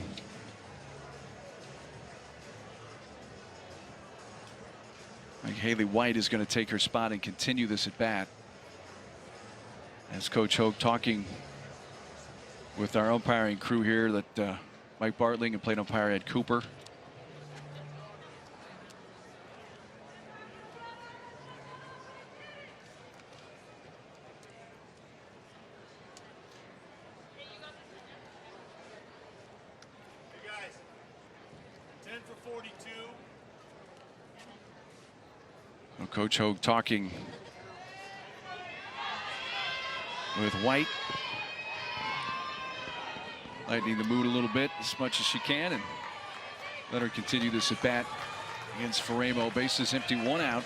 Like Haley White is going to take her spot and continue this at bat. As Coach Hogue talking with our umpiring crew here, that Mike Bartling and plate umpire Ed Cooper. Hey guys, 10 for 42. So Coach Hogue talking with White, lightening the mood a little bit as much as she can, and let her continue this at bat against Faremo. Bases empty, 1 out,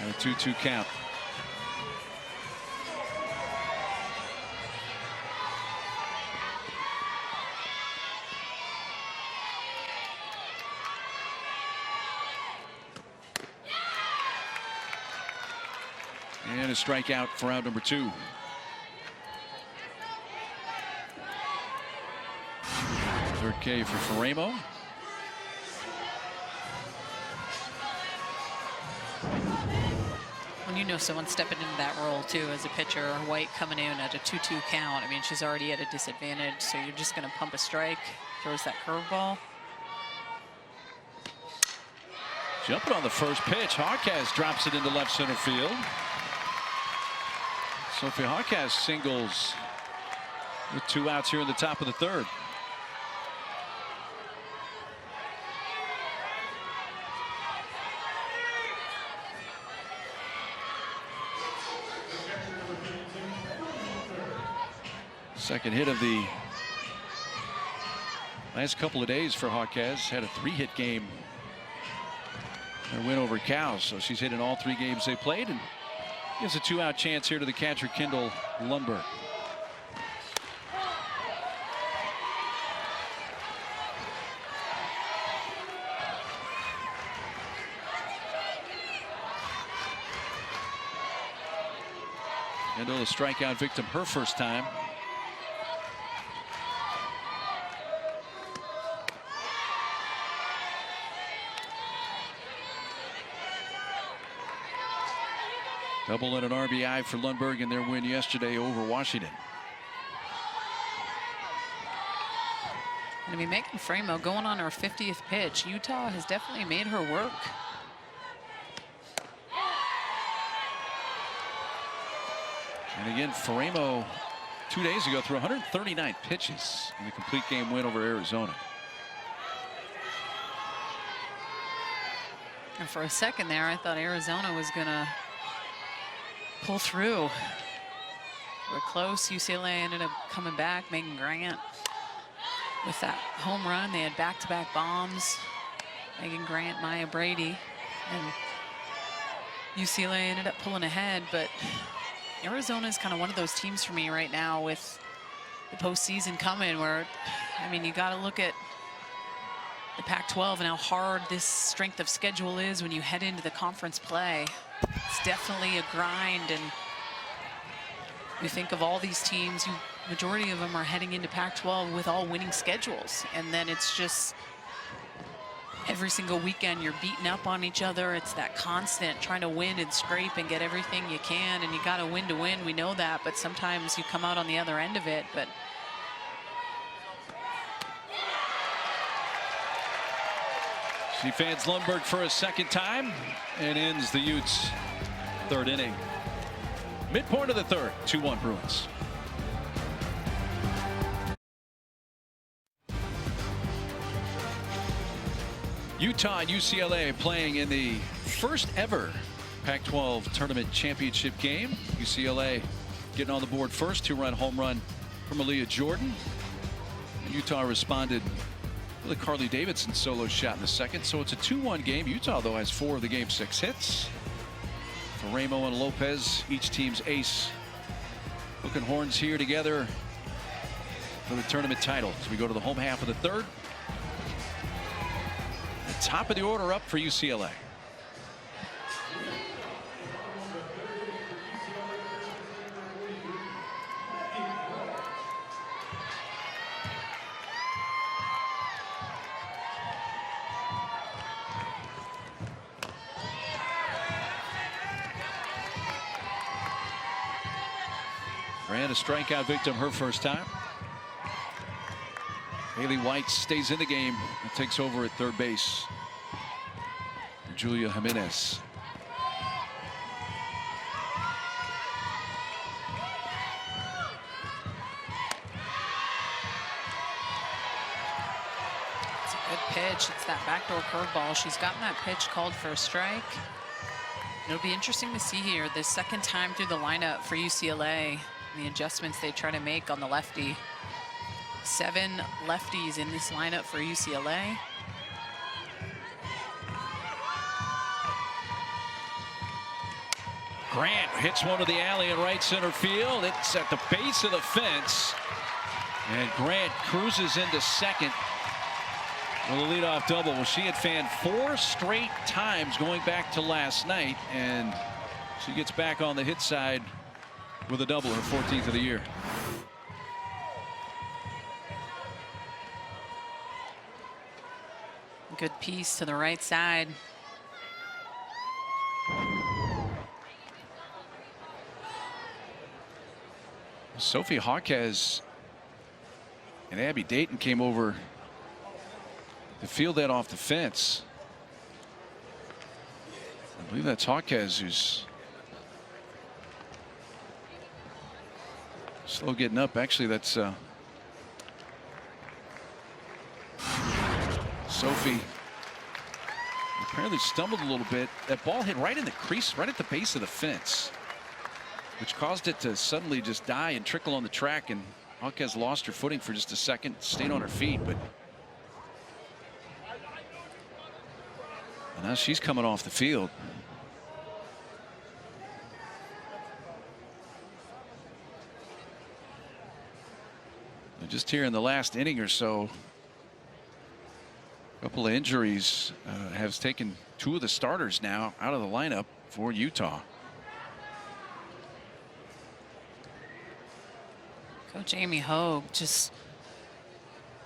and a 2-2 count. And a strikeout for out number 2. Third K for Faremo. When you know someone's stepping into that role too as a pitcher, White coming in at a 2-2 count, I mean, she's already at a disadvantage, so you're just going to pump a strike, throws that curveball. Jumping on the first pitch, Hawkes drops it into left center field. Sophie Hawkes singles with 2 outs here in the top of the 3rd. Second hit of the last couple of days for Hawkes. Had a 3-hit game. Their win over Cows, so she's hit in all 3 games they played, and gives a 2-out chance here to the catcher Kendall Lundberg. Kendall, a strikeout victim her first time. Double and an RBI for Lundberg in their win yesterday over Washington. Going to be making Faremo going on her 50th pitch. Utah has definitely made her work. And again, Faremo 2 days ago threw 139 pitches in the complete game win over Arizona. And for a second there, I thought Arizona was going to pull through. We're close. UCLA ended up coming back. Megan Grant with that home run. They had back-to-back bombs. Megan Grant, Maya Brady, and UCLA ended up pulling ahead. But Arizona is kind of one of those teams for me right now with the postseason coming, where, I mean, you got to look at the Pac-12 and how hard this strength of schedule is when you head into the conference play. It's definitely a grind, and you think of all these teams, majority of them are heading into Pac-12 with all winning schedules, and then it's just every single weekend you're beating up on each other. It's that constant trying to win and scrape and get everything you can, and you got to win to win. We know that, but sometimes you come out on the other end of it. But she fans Lundberg for a second time and ends the Utes' 3rd inning. Midpoint of the 3rd, 2-1 Bruins. Utah and UCLA playing in the first ever Pac-12 tournament championship game. UCLA getting on the board first, 2-run home run from Aaliyah Jordan. And Utah responded with a Carly Davidson solo shot in the 2nd, so it's a 2-1 game. Utah, though, has 4 of the game's 6 hits. Faremo and Lopez, each team's ace, hooking horns here together for the tournament title. So we go to the home half of the 3rd. The top of the order up for UCLA. Grant, a strikeout victim her first time. Haley White stays in the game and takes over at third base. Julia Jimenez. It's a good pitch. It's that backdoor curveball. She's gotten that pitch called for a strike. It'll be interesting to see here the second time through the lineup for UCLA, the adjustments they try to make on the lefty. 7 lefties in this lineup for UCLA. Grant hits one to the alley in right center field. It's at the base of the fence. And Grant cruises into second with a leadoff double. Well, she had fanned 4 straight times going back to last night, and she gets back on the hit side with a double, her 14th of the year. Good piece to the right side. Sophie Hawkes and Abby Dayton came over to field that off the fence. I believe that's Hawkes who's slow getting up. Actually, that's Sophie. Apparently stumbled a little bit. That ball hit right in the crease, right at the base of the fence, which caused it to suddenly just die and trickle on the track, and Hawkes lost her footing for just a second, stayed on her feet, but now she's coming off the field. And just here in the last inning or so, a couple of injuries has taken 2 of the starters now out of the lineup for Utah. Coach Amy Hogue just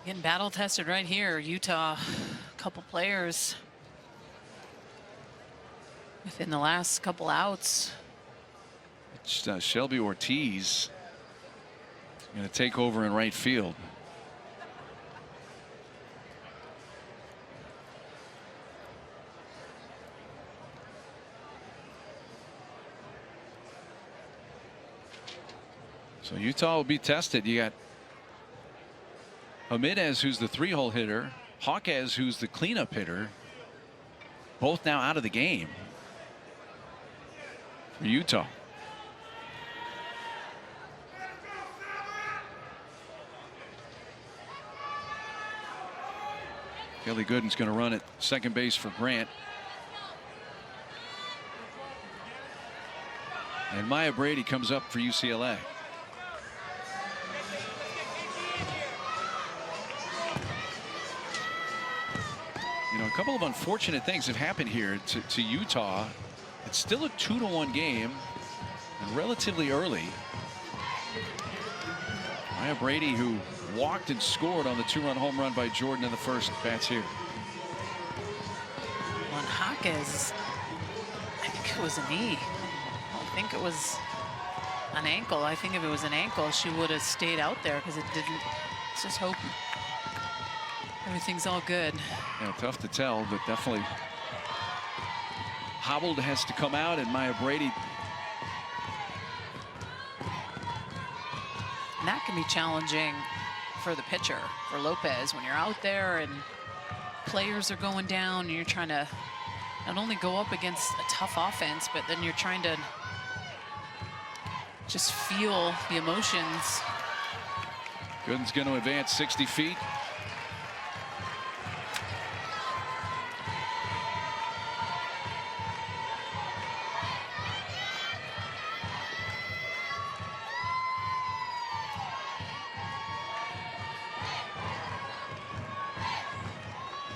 getting battle tested right here. Utah, a couple players within the last couple outs. It's, Shelby Ortiz going to take over in right field. So Utah will be tested. You got Jimenez, who's the 3-hole hitter, Hawkes, who's the cleanup hitter, both now out of the game for Utah. Kelly Gooden's going to run at second base for Grant. And Maya Brady comes up for UCLA. You know, a couple of unfortunate things have happened here to Utah. It's still a 2-1 game and relatively early. Maya Brady, who walked and scored on the 2-run home run by Jordan in the first, bats here. On Hawkes, I think it was a knee. I don't think it was an ankle. I think if it was an ankle, she would have stayed out there because it didn't. Let's just hope everything's all good. Yeah, tough to tell, but definitely hobbled, has to come out, and Maya Brady. And that can be challenging for the pitcher, for Lopez, when you're out there and players are going down and you're trying to not only go up against a tough offense, but then you're trying to just feel the emotions. Gooden's going to advance 60 feet.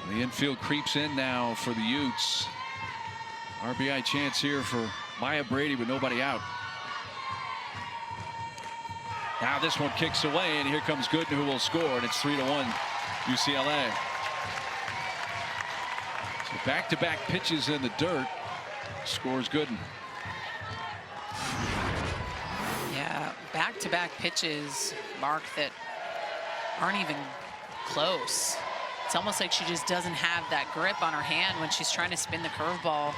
The infield creeps in now for the Utes. RBI chance here for Maya Brady with nobody out. Now this one kicks away, and here comes Gooden, who will score, and it's 3-1 UCLA. So back-to-back pitches in the dirt. Scores Gooden. Yeah, back back-to-back pitches, Mark, that aren't even close. It's almost like she just doesn't have that grip on her hand when she's trying to spin the curveball.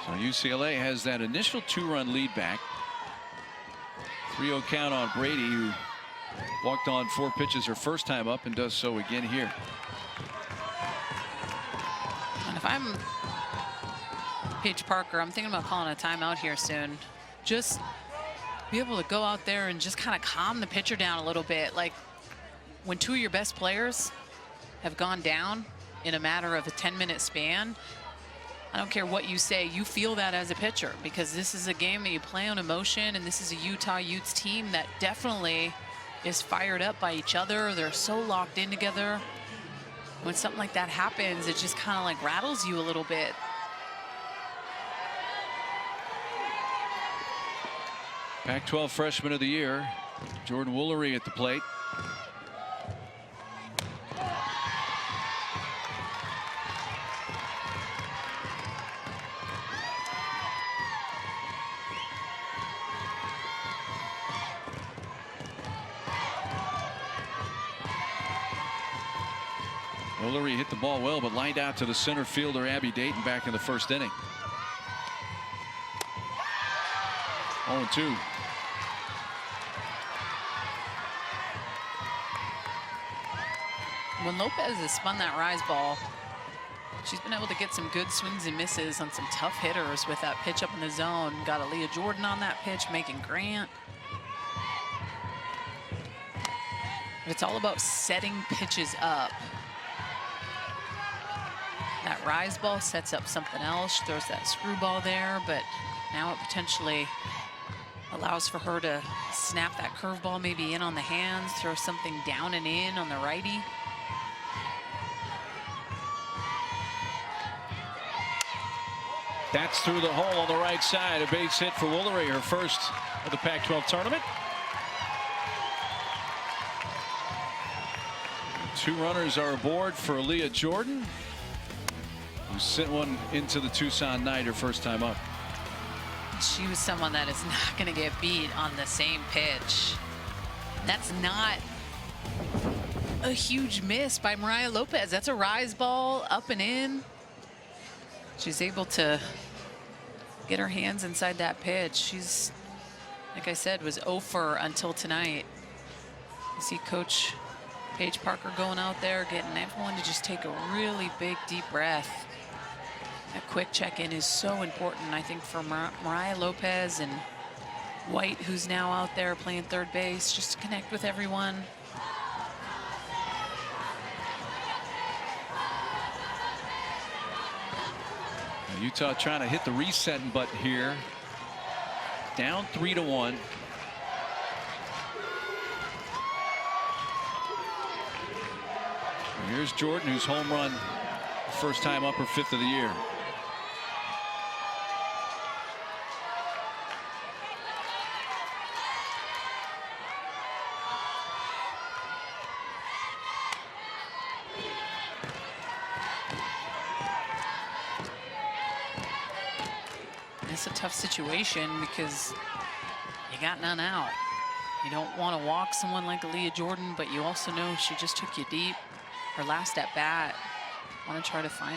So UCLA has that initial 2-run lead back. 3-0 count on Brady, who walked on 4 pitches her first time up and does so again here. And if I'm Paige Parker, I'm thinking about calling a timeout here soon. Just be able to go out there and just kind of calm the pitcher down a little bit. Like when 2 of your best players have gone down in a matter of a 10-minute span, I don't care what you say, you feel that as a pitcher, because this is a game that you play on emotion, and this is a Utah Utes team that definitely is fired up by each other. They're so locked in together. When something like that happens, it just kind of like rattles you a little bit. Pac-12 Freshman of the Year, Jordan Woolery at the plate. Woolery hit the ball well, but lined out to the center fielder, Abby Dayton, back in the first inning. 0-2. When Lopez has spun that rise ball, she's been able to get some good swings and misses on some tough hitters with that pitch up in the zone. Got Aaliyah Jordan on that pitch, making Grant. But it's all about setting pitches up. That rise ball sets up something else. She throws that screwball there, but now it potentially allows for her to snap that curveball maybe in on the hands, throw something down and in on the righty. That's through the hole on the right side. A base hit for Woolery, her first of the Pac-12 tournament. 2 runners are aboard for Aaliyah Jordan, who sent one into the Tucson Knight her first time up. She was someone that is not going to get beat on the same pitch. That's not a huge miss by Mariah Lopez. That's a rise ball up and in. She's able to get her hands inside that pitch. She's, like I said, was 0 for until tonight. You see Coach Paige Parker going out there, getting everyone to just take a really big, deep breath. That quick check-in is so important, I think, for Mariah Lopez and White, who's now out there playing third base, just to connect with everyone. Utah trying to hit the reset button here. Down 3-1. Here's Jordan, who's home run first time up, her 5th of the year. It's a tough situation because you got none out. You don't want to walk someone like Aaliyah Jordan, but you also know she just took you deep. Her last at bat, want to try to find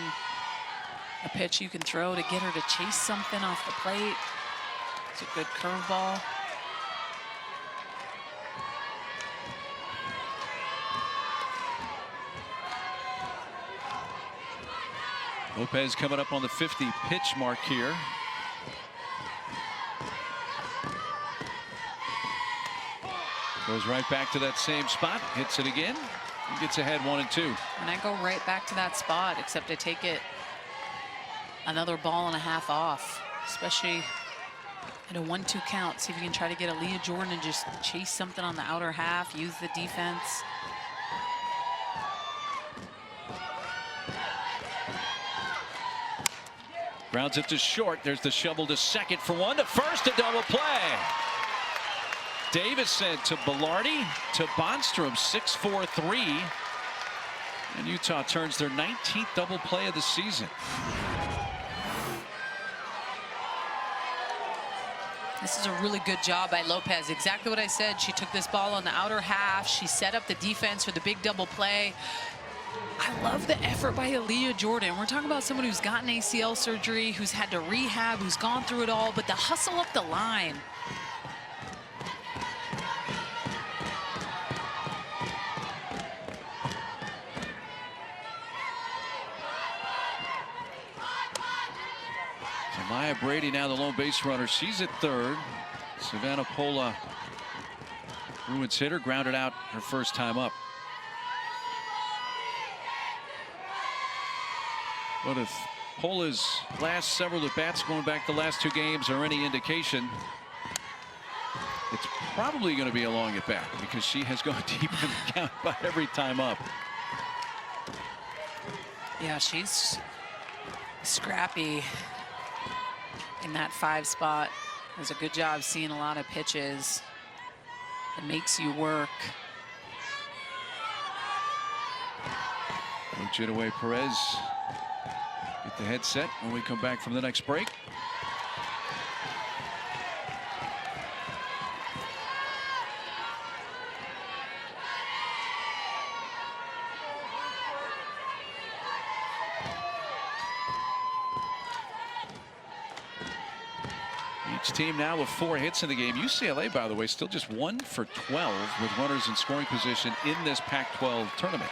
a pitch you can throw to get her to chase something off the plate. It's a good curveball. Lopez coming up on the 50 pitch mark here. Goes right back to that same spot, hits it again, and gets ahead 1-2. And I go right back to that spot, except I take it another ball and a half off, especially in a 1-2 count. See if you can try to get Aaliyah Jordan and just chase something on the outer half, use the defense. Grounds it to short. There's the shovel to second for 1, to first, a double play. Davison to Belardi to Bonstrom, 6-4-3. And Utah turns their 19th double play of the season. This is a really good job by Lopez. Exactly what I said. She took this ball on the outer half. She set up the defense for the big double play. I love the effort by Aaliyah Jordan. We're talking about someone who's gotten ACL surgery, who's had to rehab, who's gone through it all, but the hustle up the line. Maya Brady now the lone base runner. She's at third. Savannah Pola, Bruins hitter, grounded out her first time up. But if Pola's last several at-bats going back the last 2 games are any indication, it's probably going to be a long at-bat because she has gone deep in the count by every time up. Yeah, she's scrappy in that 5 spot. Does a good job seeing a lot of pitches. It makes you work. Jitaway Perez get the headset when we come back from the next break. Each team now with 4 hits in the game. UCLA, by the way, still just 1 for 12 with runners in scoring position in this Pac-12 tournament.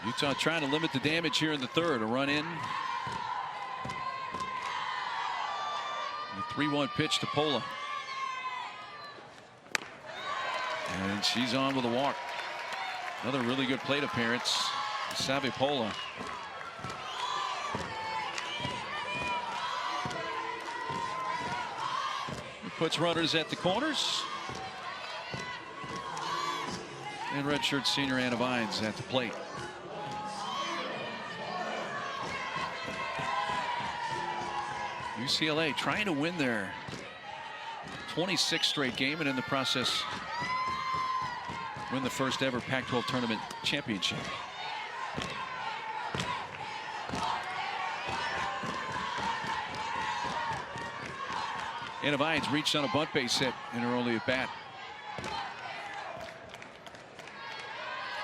Utah trying to limit the damage here in the third. A run in. A 3-1 pitch to Pola. And she's on with a walk. Another really good plate appearance. Savvy Pola. Puts runners at the corners. And redshirt senior Anna Vines at the plate. UCLA trying to win their 26th straight game and in the process win the first ever Pac-12 tournament championship. Anna Vines reached on a bunt base hit in her only at bat.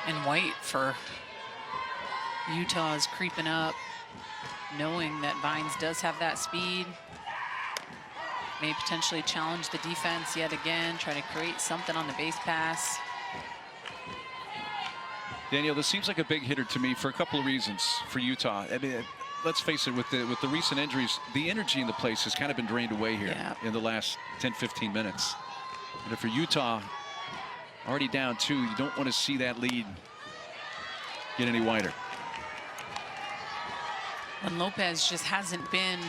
And White for Utah is creeping up, knowing that Vines does have that speed. May potentially challenge the defense yet again, try to create something on the base pass. Danielle, this seems like a big hitter to me for a couple of reasons for Utah. I mean, let's face it, with the recent injuries, the energy in the place has kind of been drained away here in the last 10-15 minutes. And if for Utah, already down 2, you don't want to see that lead get any wider. And Lopez just hasn't been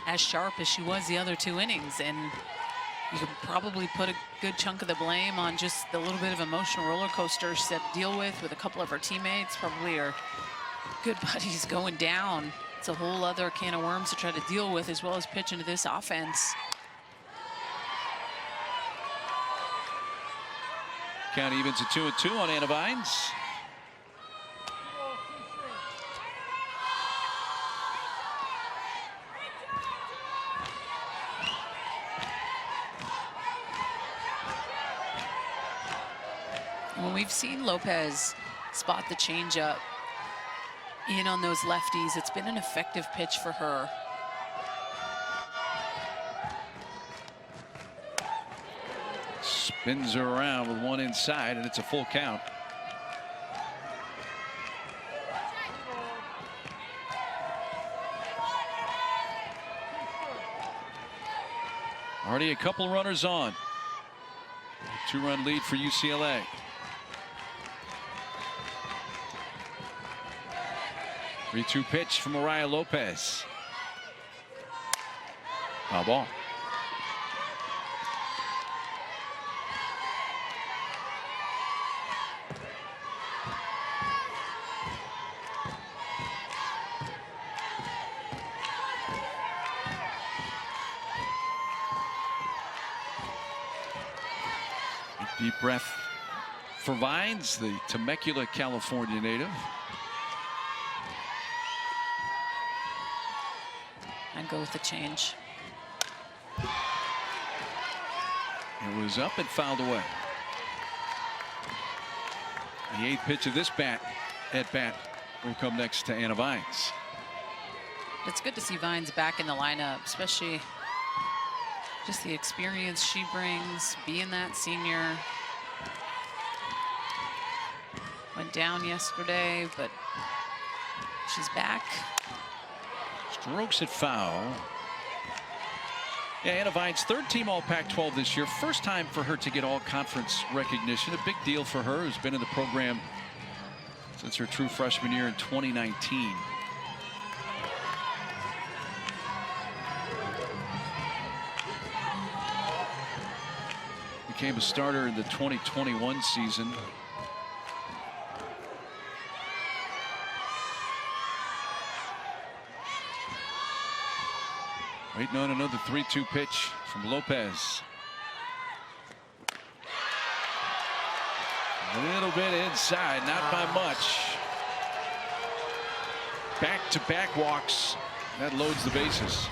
as sharp as she was the other 2 innings, and you could probably put a good chunk of the blame on just the little bit of emotional roller coaster she had to deal with a couple of her teammates. Probably her good buddies going down. It's a whole other can of worms to try to deal with, as well as pitch into this offense. Count evens at 2-2 on Anna Vines. When we've seen Lopez spot the changeup in on those lefties, it's been an effective pitch for her. Spins her around with one inside, and it's a full count. Already a couple runners on. 2-run lead for UCLA. Three-2 pitch from Mariah Lopez. Foul ball. A deep breath for Vines, the Temecula, California native. I'd go with the change. It was up and fouled away. The 8th pitch of this at bat will come next to Anna Vines. It's good to see Vines back in the lineup, especially just the experience she brings, being that senior. Went down yesterday, but she's back. Strokes it foul. Yeah, Anna Vines, 3rd team all Pac-12 this year. First time for her to get all conference recognition. A big deal for her, who's been in the program since her true freshman year in 2019. Became a starter in the 2021 season. Waiting on another 3-2 pitch from Lopez. A little bit inside, not by much. Back-to-back walks. That loads the bases.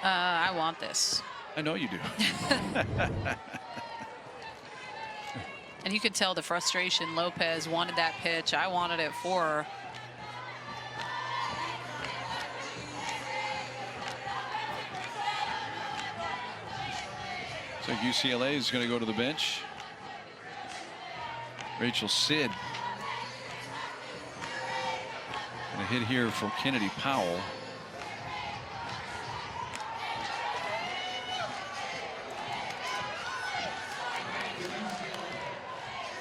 I want this. I know you do. And you could tell the frustration. Lopez wanted that pitch. I wanted it for her. So UCLA is going to go to the bench. Rachel Sid. And a hit here for Kennedy Powell.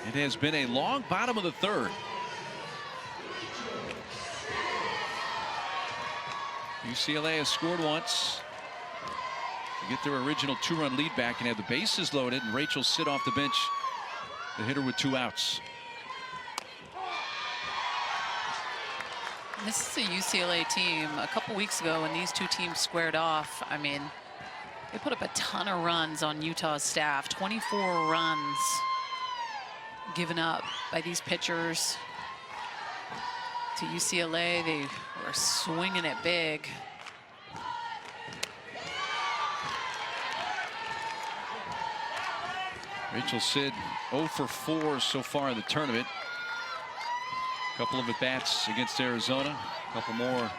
It has been a long bottom of the 3rd. UCLA has scored once. To get their original 2-run lead back and have the bases loaded, and Rachel Sid off the bench, the hitter with 2 outs. This is a UCLA team. A couple weeks ago when these two teams squared off, I mean, they put up a ton of runs on Utah's staff. 24 runs given up by these pitchers to UCLA. They were swinging it big. Rachel Sid 0 for 4 so far in the tournament. A couple of at-bats against Arizona, a couple more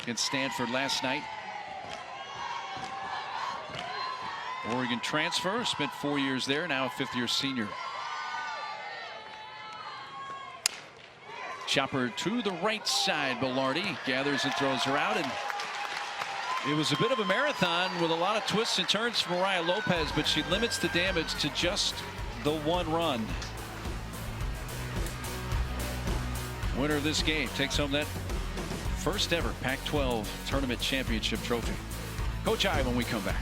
against Stanford last night. Oregon transfer, spent 4 years there, now a 5th-year senior. Chopper to the right side. Belardi gathers and throws her out, and it was a bit of a marathon with a lot of twists and turns for Mariah Lopez, but she limits the damage to just the 1 run. Winner of this game takes home that first ever Pac-12 tournament championship trophy. Coach I when we come back.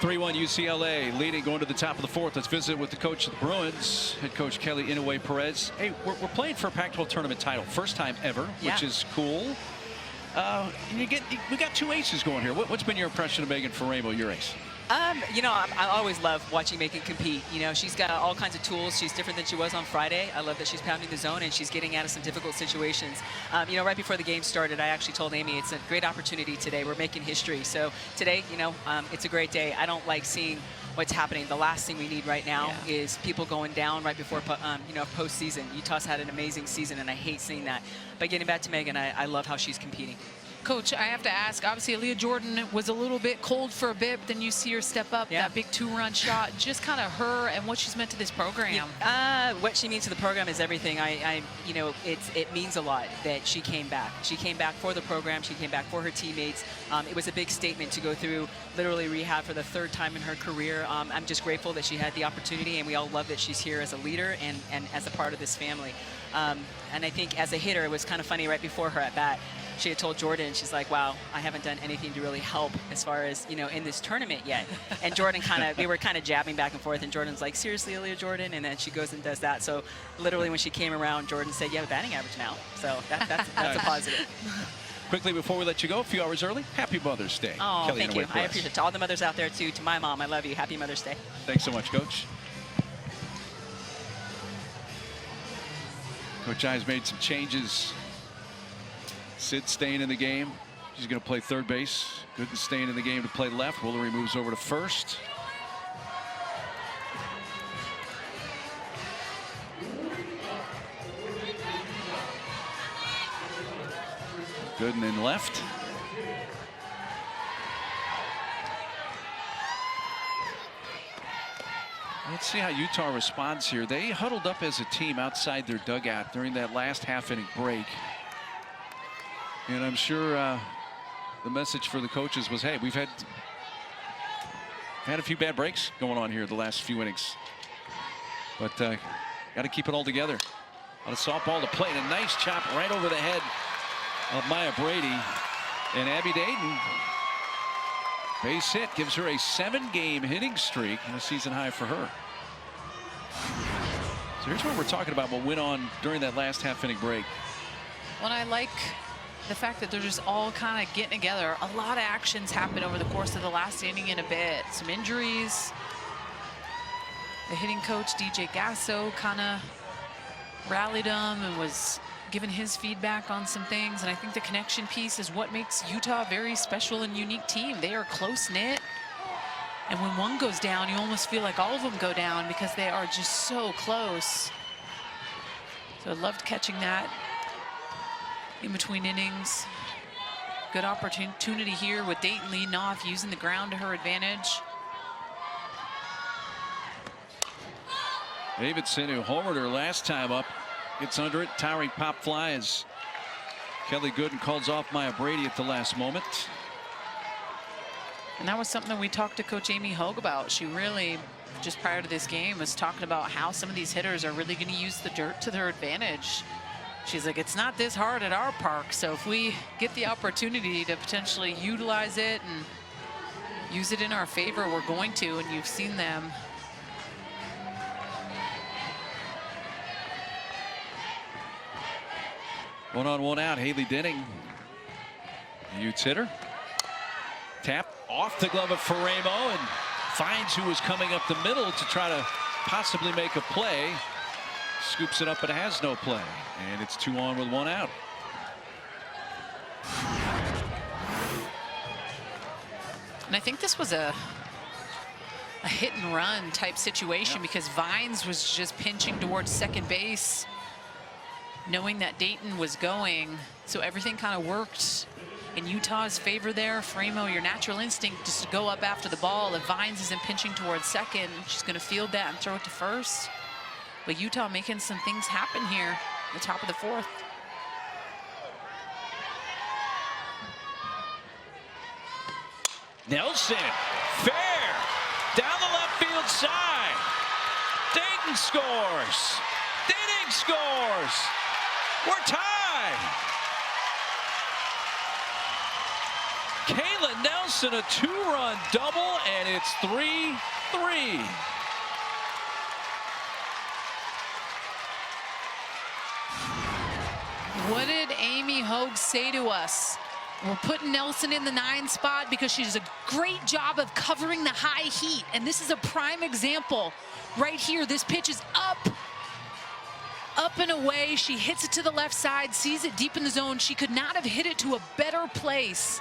(3-1) UCLA leading, going to the top of the 4th. Let's visit with the coach of the Bruins, head coach Kelly Inouye Perez. Hey, we're playing for a Pac-12 tournament title, first time ever, which is cool. We got 2 aces going here. What's been your impression of Megan Faramo, your ace? You know, I always love watching Megan compete. You know, she's got all kinds of tools. She's different than she was on Friday. I love that she's pounding the zone and she's getting out of some difficult situations. You know, right before the game started, I actually told Amy it's a great opportunity today. We're making history. So today, you know, it's a great day. I don't like seeing what's happening. The last thing we need right now is people going down right before, you know, postseason. Utah's had an amazing season, and I hate seeing that. But getting back to Megan, I love how she's competing. Coach, I have to ask, obviously Aaliyah Jordan was a little bit cold for a bit, but then you see her step up, that big 2-run shot. Just kind of her and what she's meant to this program. What she means to the program is everything. You know, it means a lot that she came back. She came back for the program. She came back for her teammates. It was a big statement to go through literally rehab for the 3rd time in her career. I'm just grateful that she had the opportunity, and we all love that she's here as a leader and as a part of this family. And I think as a hitter, it was kind of funny right before her at bat. she had told Jordan, she's like, wow, I haven't done anything to really help as far as, you know, in this tournament yet. And Jordan they were kind of jabbing back and forth, and Jordan's like, seriously, Aaliyah Jordan? And then she goes and does that. So literally when she came around, Jordan said, you have a batting average now. So that's a positive. Quickly, before we let you go, a few hours early, happy Mother's Day. Oh, Kelly thank you. I appreciate it. To all the mothers out there, too. To my mom, I love you. Happy Mother's Day. Thanks so much, Coach. Coach I's made some changes. Sid staying in the game. She's going to play third base. Gooden staying in the game to play left. Woolery moves over to first. Gooden in left. Let's see how Utah responds here. They huddled up as a team outside their dugout during that last half-inning break. And I'm sure the message for the coaches was, hey, we've had a few bad breaks going on here the last few innings. But got to keep it all together. On a softball to play, and a nice chop right over the head of Maya Brady. And Abby Dayton, base hit, gives her a 7-game hitting streak and a season high for her. So here's what we're talking about, what went on during that last half-inning break. Well, I like the fact that they're just all kind of getting together. A lot of actions happened over the course of the last inning in a bit. Some injuries. The hitting coach, DJ Gasso, kind of rallied them and was giving his feedback on some things. And I think the connection piece is what makes Utah a very special and unique team. They are close-knit. And when one goes down, you almost feel like all of them go down because they are just so close. So I loved catching that in between innings. Good opportunity here with Dayton leading off, using the ground to her advantage. Davidson, who homered her last time up, gets under it. Towering pop fly as Kelly Gooden calls off Maya Brady at the last moment. And that was something that we talked to Coach Amy Hogue about. She really, just prior to this game, was talking about how some of these hitters are really going to use the dirt to their advantage. She's like, it's not this hard at our park, so if we get the opportunity to potentially utilize it and use it in our favor, we're going to, and you've seen them. One on, one out. Haley Denning, Utes hitter. Tap off the glove of Faremo and finds who was coming up the middle to try to possibly make a play. Scoops it up but has no play. And it's 2 on with 1 out. And I think this was a hit and run type situation because Vines was just pinching towards second base, knowing that Dayton was going. So everything kind of worked in Utah's favor there. Faremo, your natural instinct just to go up after the ball. If Vines isn't pinching towards second, she's going to field that and throw it to first. But Utah making some things happen here at the top of the 4th. Nelson, fair, down the left field side. Dayton scores. Denning scores. We're tied. Kayla Nelson, a 2-run double, and it's 3-3. What did Amy Hogue say to us? We're putting Nelson in the 9 spot because she does a great job of covering the high heat. And this is a prime example right here. This pitch is up and away. She hits it to the left side, sees it deep in the zone. She could not have hit it to a better place.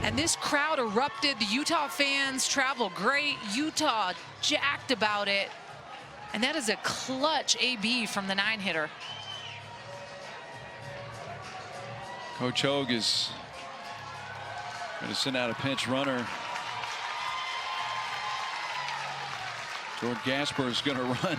And this crowd erupted. The Utah fans travel great. Utah jacked about it. And that is a clutch AB from the 9-hitter. Coach Hogue is going to send out a pinch runner. Jordan Gasper is going to run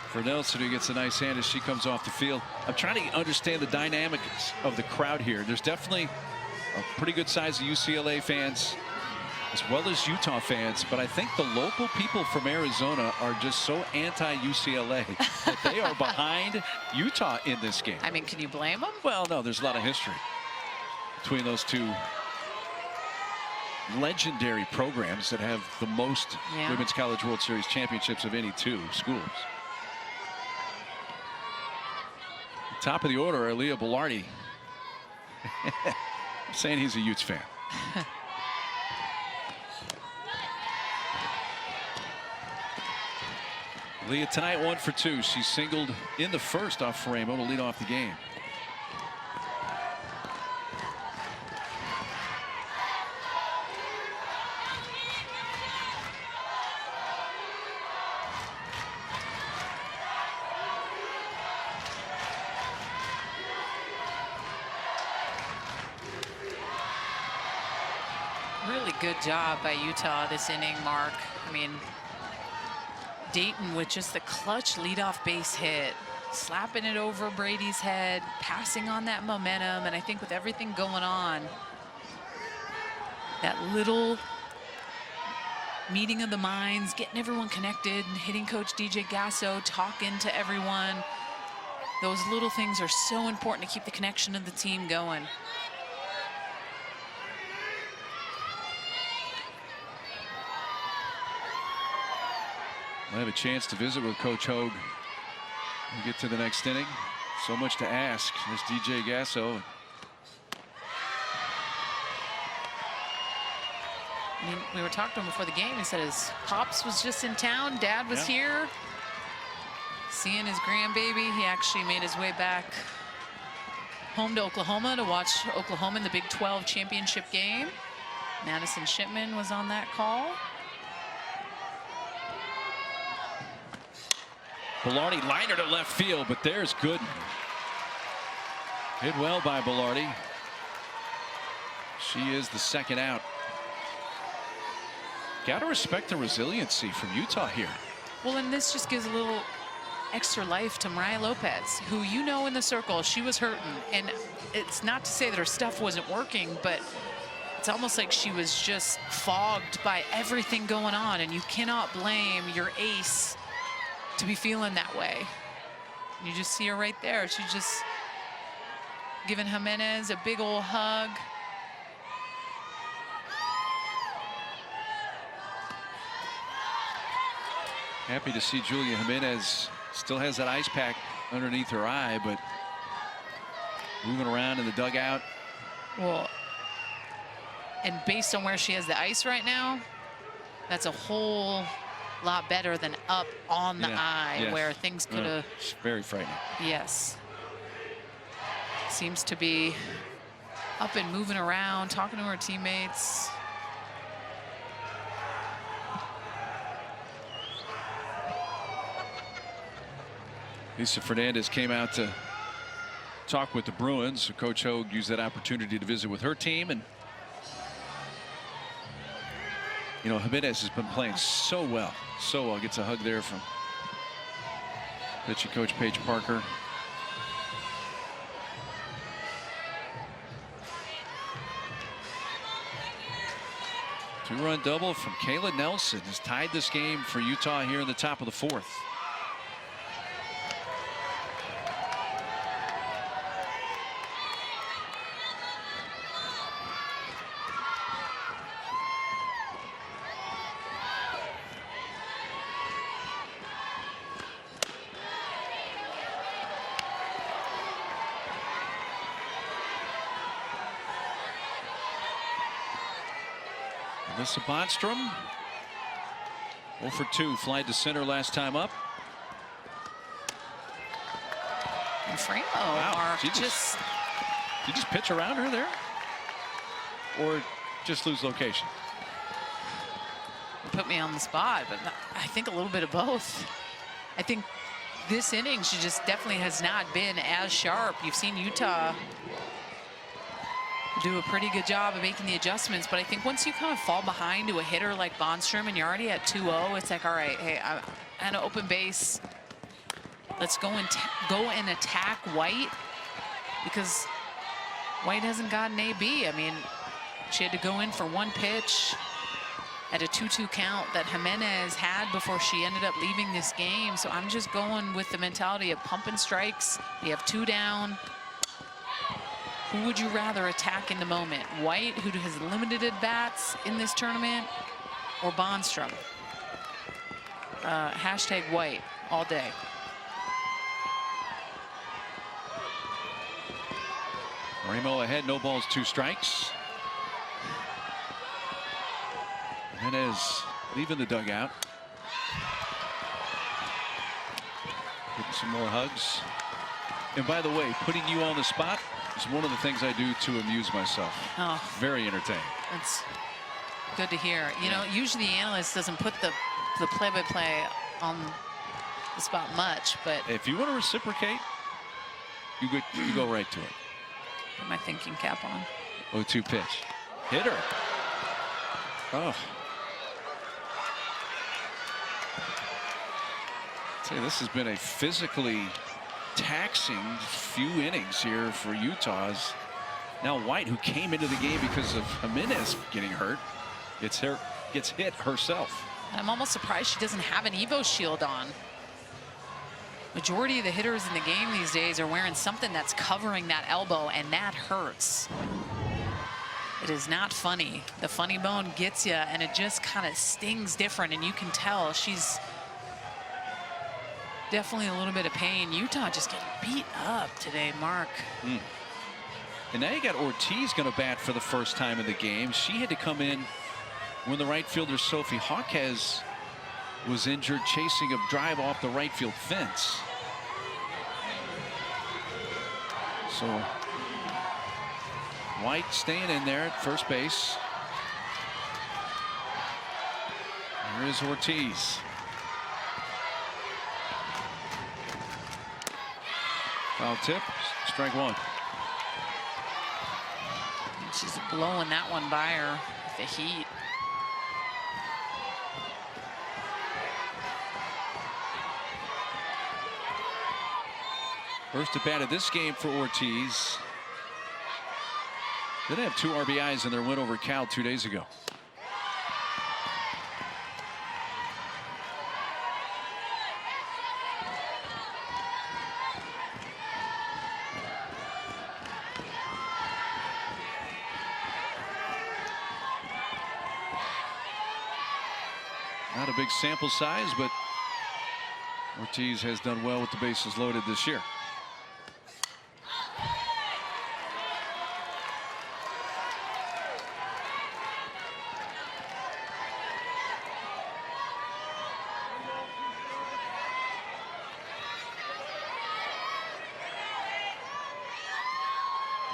for Nelson, who gets a nice hand as she comes off the field. I'm trying to understand the dynamics of the crowd here. There's definitely a pretty good size of UCLA fans as well as Utah fans, but I think the local people from Arizona are just so anti-UCLA that they are behind Utah in this game. I mean, can you blame them? Well, no, there's a lot of history between those two legendary programs that have the most Women's College World Series championships of any two schools. Top of the order, Aaliyah Belardi. I'm saying he's a Utes fan. Leah tonight 1 for 2. She singled in the first off Faremo to lead off the game. Really good job by Utah this inning, Mark. I mean, Dayton with just the clutch leadoff base hit, slapping it over Brady's head, passing on that momentum, and I think with everything going on, that little meeting of the minds, getting everyone connected, and hitting Coach DJ Gasso, talking to everyone, those little things are so important to keep the connection of the team going. We'll have a chance to visit with Coach Hogue and get to the next inning. So much to ask. There's DJ Gasso. I mean, we were talking to him before the game. He said his pops was just in town. Dad was here seeing his grandbaby. He actually made his way back home to Oklahoma to watch Oklahoma in the Big 12 championship game. Madison Shipman was on that call. Belardi liner to left field, but there's Gooden. Hit well by Belardi. She is the second out. Got to respect the resiliency from Utah here. Well, and this just gives a little extra life to Mariah Lopez, who, you know, in the circle, she was hurting. And it's not to say that her stuff wasn't working, but it's almost like she was just fogged by everything going on. And you cannot blame your ace to be feeling that way. You just see her right there. She's just giving Jimenez a big old hug. Happy to see Julia Jimenez still has that ice pack underneath her eye, but moving around in the dugout. Well, and based on where she has the ice right now, that's a whole lot better than up on the eye, where things could have. Very frightening. Yes. Seems to be up and moving around, talking to her teammates. Lisa Fernandez came out to talk with the Bruins. Coach Hogue used that opportunity to visit with her team, and you know, Jimenez has been playing so well. Gets a hug there from pitching coach Paige Parker. Two-run double from Kayla Nelson has tied this game for Utah here in the top of the fourth. Alyssa Bonstrom, 0 for 2, flied to center last time up. And Faremo, wow. Did you just pitch around her there? Or just lose location? Put me on the spot, but I think a little bit of both. I think this inning, she just definitely has not been as sharp. You've seen Utah do a pretty good job of making the adjustments, but I think once you kind of fall behind to a hitter like Bonstrom and you're already at 2-0, it's like, all right, hey, I'm at an open base. Let's go and attack White, because White hasn't gotten AB. I mean, she had to go in for one pitch, at a 2-2 count that Jimenez had before she ended up leaving this game. So I'm just going with the mentality of pumping strikes. You have 2 down. Who would you rather attack in the moment? White, who has limited at-bats in this tournament, or Bondstrom? Hashtag White all day. Ramo ahead, no balls, 2 strikes. Jimenez leaving the dugout. Getting some more hugs. And by the way, putting you on the spot is one of the things I do to amuse myself. Oh, very entertaining. That's good to hear. You know, usually the analyst doesn't put the play-by-play on the spot much, but if you want to reciprocate, you go right to it. Put my thinking cap on. 0-2 pitch. Hitter. Oh. Say, this has been a physically taxing few innings here for Utah's. Now White, who came into the game because of Jimenez getting hurt, gets hit herself. I'm almost surprised she doesn't have an Evo shield on. Majority of the hitters in the game these days are wearing something that's covering that elbow, and that hurts. It is not funny. The funny bone gets you, and it just kind of stings different, and you can tell she's definitely a little bit of pain. Utah just getting beat up today, Mark. And now you got Ortiz going to bat for the first time in the game. She had to come in when the right fielder Sophie Hawkes was injured chasing a drive off the right field fence. So White staying in there at first base. Here is Ortiz. Foul tip, strike 1. She's blowing that one by her with the heat. First at bat of this game for Ortiz. They have 2 RBIs in their win over Cal 2 days ago. Not a big sample size, but Ortiz has done well with the bases loaded this year.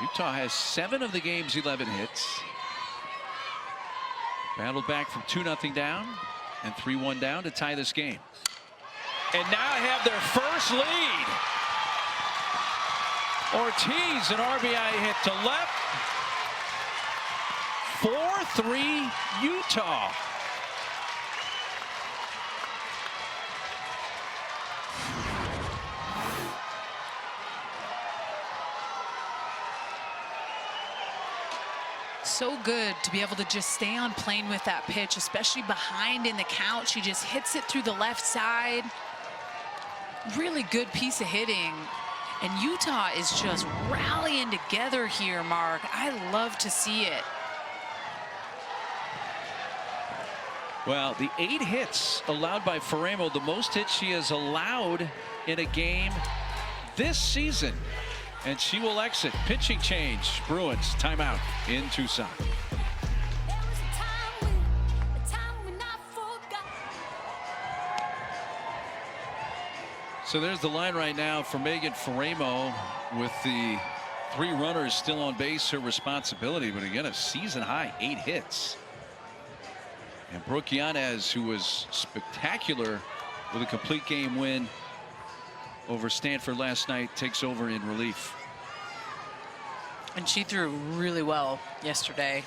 Utah has 7 of the game's 11 hits. Battled back from 2-0 down and 3-1 down to tie this game. And now have their first lead. Ortiz, an RBI hit to left. 4-3 Utah. So good to be able to just stay on plane with that pitch, especially behind in the count. She just hits it through the left side. Really good piece of hitting. And Utah is just rallying together here, Mark. I love to see it. Well, the 8 hits allowed by Faremo, the most hits she has allowed in a game this season. And she will exit. Pitching change. Bruins timeout in Tucson. So there's the line right now for Megan Faremo with the 3 runners still on base, her responsibility. But again, a season high 8 hits. And Brooke Yanez, who was spectacular with a complete game win over Stanford last night, takes over in relief. And she threw really well yesterday.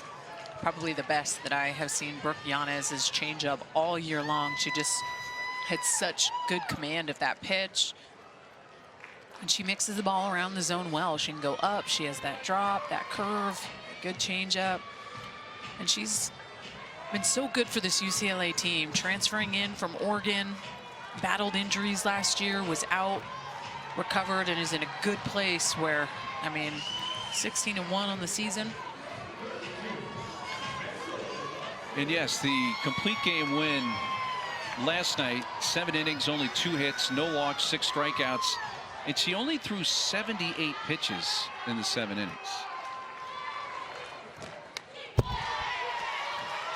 Probably the best that I have seen Brooke Yanez's changeup all year long. She just had such good command of that pitch. And she mixes the ball around the zone well. She can go up. She has that drop, that curve, a good changeup. And she's Been so good for this UCLA team, transferring in from Oregon, battled injuries last year, was out, recovered, and is in a good place where, I mean, 16-1 on the season. And yes, the complete game win last night, 7 innings, only 2 hits, no walks, 6 strikeouts, and she only threw 78 pitches in the 7 innings.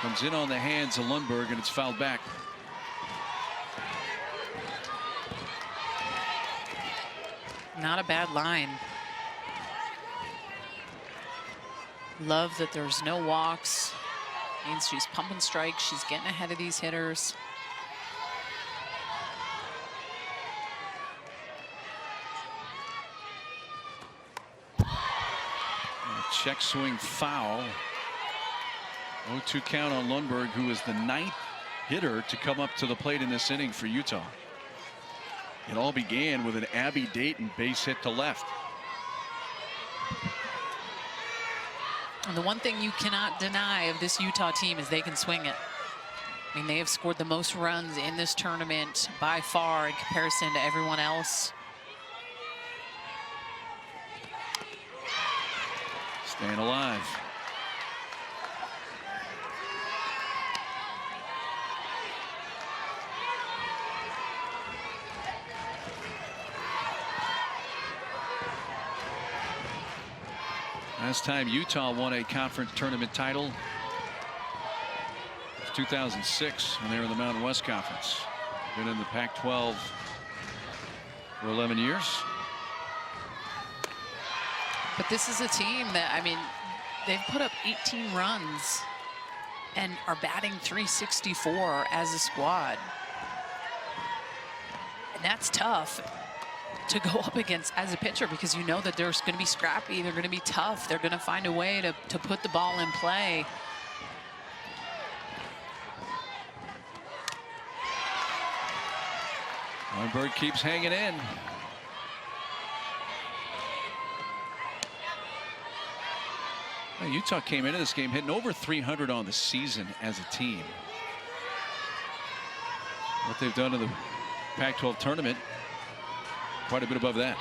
Comes in on the hands of Lundberg, and it's fouled back. Not a bad line. Love that there's no walks. Means she's pumping strikes. She's getting ahead of these hitters. Check swing foul. 0-2 count on Lundberg, who is the 9th hitter to come up to the plate in this inning for Utah. It all began with an Abby Dayton base hit to left. And the one thing you cannot deny of this Utah team is they can swing it. I mean, they have scored the most runs in this tournament by far in comparison to everyone else. Staying alive. Last time Utah won a conference tournament title was 2006 when they were in the Mountain West Conference. Been in the PAC12 for 11 years. But this is a team that, I mean, they've put up 18 runs and are batting .364 as a squad. And that's tough to go up against as a pitcher, because you know that they're going to be scrappy, they're going to be tough, they're going to find a way to put the ball in play. Lundberg keeps hanging in. Well, Utah came into this game hitting over 300 on the season as a team. What they've done in the Pac-12 tournament, quite a bit above that.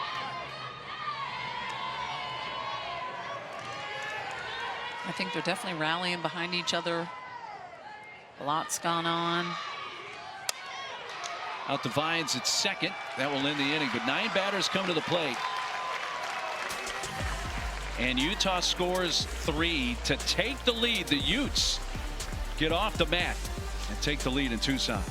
I think they're definitely rallying behind each other. A lot's gone on. Out to Vines at second. That will end the inning, but 9 batters come to the plate. And Utah scores 3 to take the lead. The Utes get off the mat and take the lead in Tucson.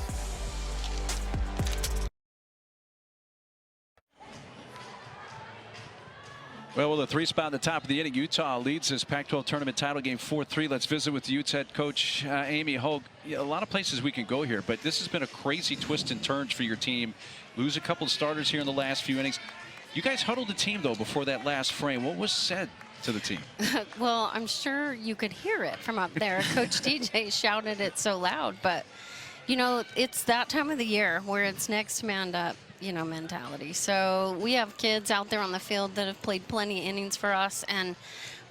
Well, with a 3 spot at the top of the inning, Utah leads this Pac-12 tournament title game 4-3. Let's visit with the Utes head coach, Amy Hogue. A lot of places we can go here, but this has been a crazy twist and turns for your team. Lose a couple of starters here in the last few innings. You guys huddled the team, though, before that last frame. What was said to the team? Well, I'm sure you could hear it from up there. Coach DJ shouted it so loud, but, you know, it's that time of the year where it's next man up, you know, mentality. So we have kids out there on the field that have played plenty of innings for us, and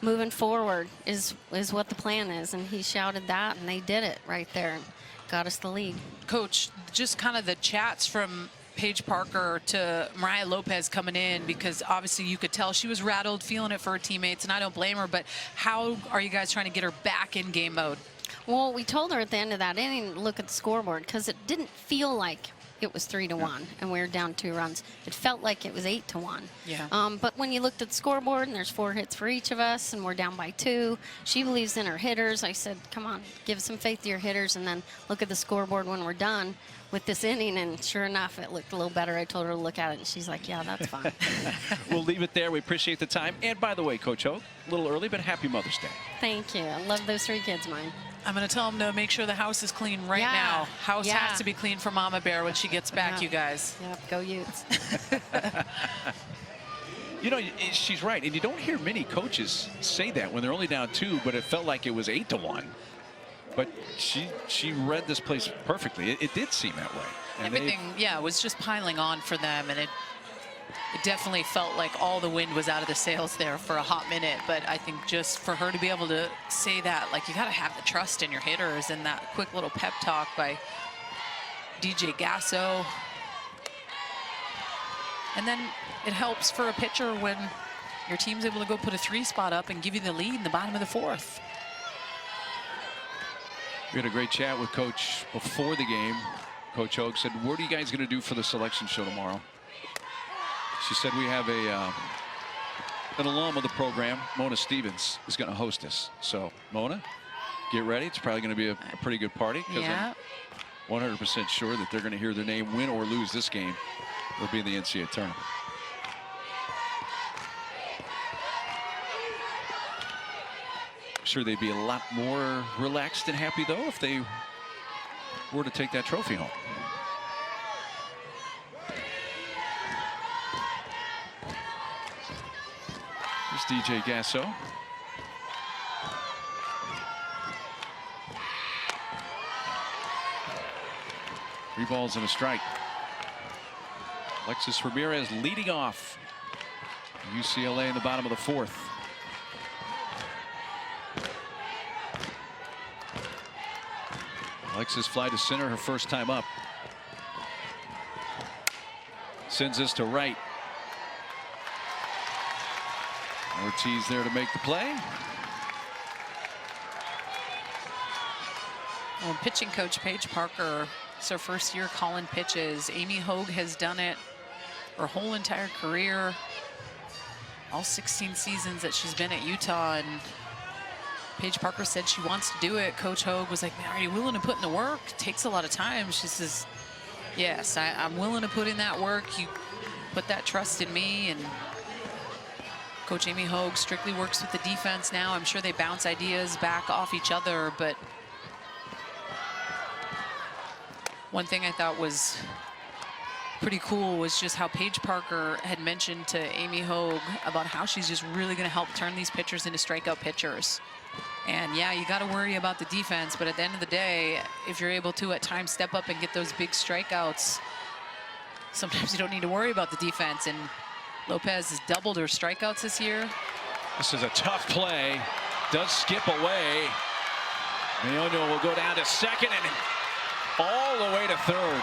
moving forward is what the plan is. And he shouted that, and they did it right there and got us the lead. Coach, just kind of the chats from Paige Parker to Mariah Lopez coming in, because obviously you could tell she was rattled, feeling it for her teammates, and I don't blame her, but how are you guys trying to get her back in game mode? Well, we told her at the end of that inning, look at the scoreboard, because it didn't feel like it was 3-1 and we were down 2 runs. It felt like it was 8-1. Yeah. But when you looked at the scoreboard and there's 4 hits for each of us and we're down by 2, she believes in her hitters. I said, come on, give some faith to your hitters, and then look at the scoreboard when we're done with this inning. And sure enough, it looked a little better. I told her to look at it, and she's like, yeah, that's fine. We'll leave it there. We appreciate the time. And by the way, Coach Hogue, a little early, but happy Mother's Day. Thank you. I love those 3 kids, mine. I'm going to tell them to make sure the house is clean right now. House has to be clean for Mama Bear when she gets back, you guys. Yep, go Utes. You know, she's right. And you don't hear many coaches say that when they're only down 2, but it felt like it was 8-1. But she read this place perfectly. It did seem that way. And everything, was just piling on for them. And it definitely felt like all the wind was out of the sails there for a hot minute. But I think just for her to be able to say that, like, you got to have the trust in your hitters, and that quick little pep talk by DJ Gasso. And then it helps for a pitcher when your team's able to go put a 3 spot up and give you the lead in the bottom of the 4th. We had a great chat with Coach before the game. Coach Hogue said, what are you guys going to do for the selection show tomorrow? She said, we have an alum of the program, Mona Stevens, is going to host us. So, Mona, get ready. It's probably going to be a pretty good party. Yeah. I'm 100% sure that they're going to hear their name win or lose this game. They'll be in the NCAA tournament. I'm sure they'd be a lot more relaxed and happy, though, if they were to take that trophy home. Here's DJ Gasso. Three balls and a strike. Alexis Ramirez leading off UCLA in the bottom of the 4th. Alexis fly to center, her first time up. Sends this to right. Ortiz there to make the play. Well, pitching coach Paige Parker, it's her first year calling pitches. Amy Hogue has done it her whole entire career, all 16 seasons that she's been at Utah, and Paige Parker said she wants to do it. Coach Hogue was like, man, are you willing to put in the work? It takes a lot of time. She says, yes, I'm willing to put in that work. You put that trust in me. And Coach Amy Hogue strictly works with the defense now. I'm sure they bounce ideas back off each other, but one thing I thought was pretty cool was just how Paige Parker had mentioned to Amy Hogue about how she's just really going to help turn these pitchers into strikeout pitchers. And yeah, you got to worry about the defense, but at the end of the day, if you're able to at times step up and get those big strikeouts, sometimes you don't need to worry about the defense. And Lopez has doubled her strikeouts this year. This is a tough play. Does skip away. Meoño will go down to second and all the way to third.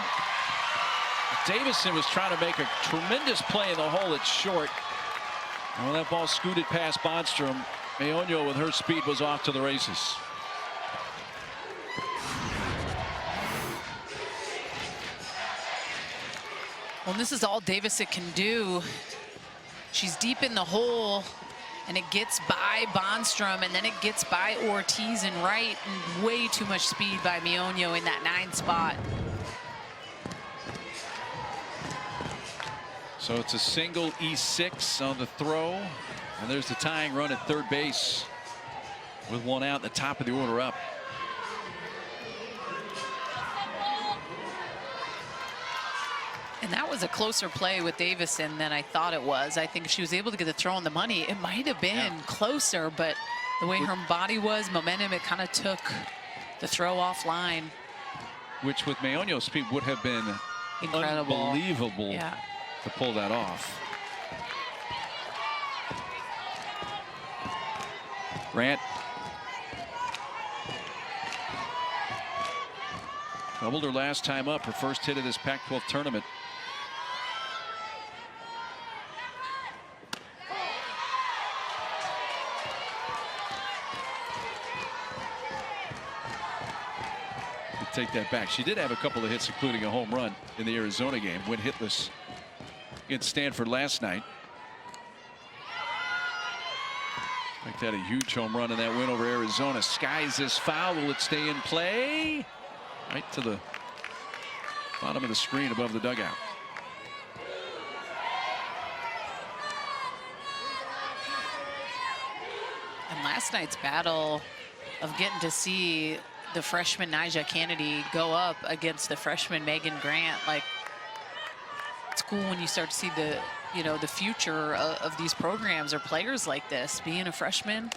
Davison was trying to make a tremendous play in the hole. It's short. And when that ball scooted past Bondstrom, Meoño with her speed was off to the races. Well, this is all Davison can do. She's deep in the hole, and it gets by Bondstrom, and then it gets by Ortiz and right, and way too much speed by Meoño in that 9 spot. So it's a single E6 on the throw, and there's the tying run at third base with one out, the top of the order up. And that was a closer play with Davison than I thought it was. I think if she was able to get the throw on the money, it might have been closer, but the way her body was, momentum, it kind of took the throw offline. Which with Meoño's speed would have been incredible, unbelievable to pull that off. Grant. Doubled her last time up, her first hit of this Pac-12 tournament. Take that back. She did have a couple of hits, including a home run in the Arizona game, went hitless against Stanford last night. Like that, a huge home run in that win over Arizona. Skies this foul. Will it stay in play? Right to the bottom of the screen above the dugout. And last night's battle of getting to see the freshman Nyjah Kennedy go up against the freshman Megan Grant, like, it's cool when you start to see the, you know, the future of these programs or players like this. Being a freshman.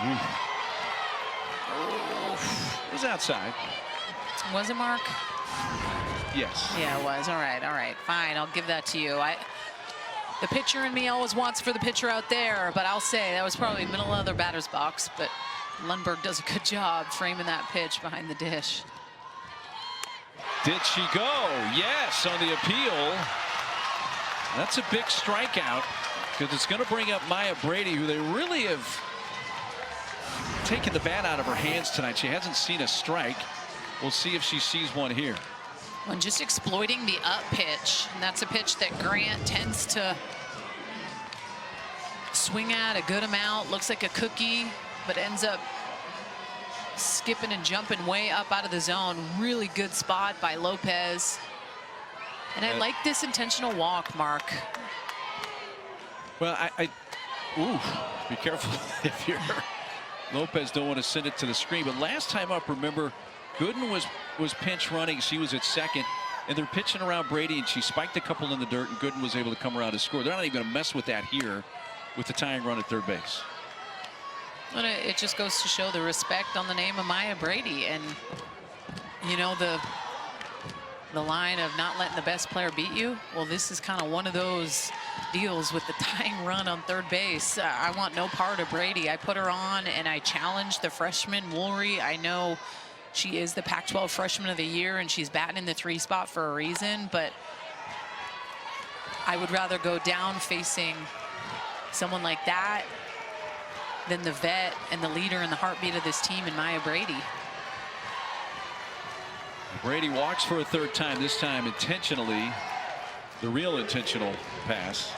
It was outside. Was it, Mark? Yes. Yeah, it was. All right, fine. I'll give that to you. The pitcher in me always wants for the pitcher out there, but I'll say that was probably middle of their batter's box. But Lundberg does a good job framing that pitch behind the dish. Did she go? Yes, on the appeal. That's a big strikeout because it's going to bring up Maya Brady, who they really have taken the bat out of her hands tonight. She hasn't seen a strike. We'll see if she sees one here. And just exploiting the up pitch. And that's a pitch that Grant tends to swing at a good amount. Looks like a cookie, but ends up skipping and jumping way up out of the zone. Really good spot by Lopez. And I like this intentional walk, Mark. Well, ooh, be careful if you're Lopez. Don't want to send it to the screen. But last time up, remember, Gooden was pinch running. She was at second, and they're pitching around Brady, and she spiked a couple in the dirt, and Gooden was able to come around and score. They're not even going to mess with that here with the tying run at third base. And it just goes to show the respect on the name of Maya Brady. And, you know, the line of not letting the best player beat you. Well, this is kind of one of those deals with the tying run on third base. I want no part of Brady. I put her on, and I challenged the freshman, Woolry. I know she is the Pac-12 Freshman of the Year, and she's batting in the 3 spot for a reason, but I would rather go down facing someone like that than the vet and the leader and the heartbeat of this team in Maya Brady. Brady walks for a third time, this time intentionally, the real intentional pass.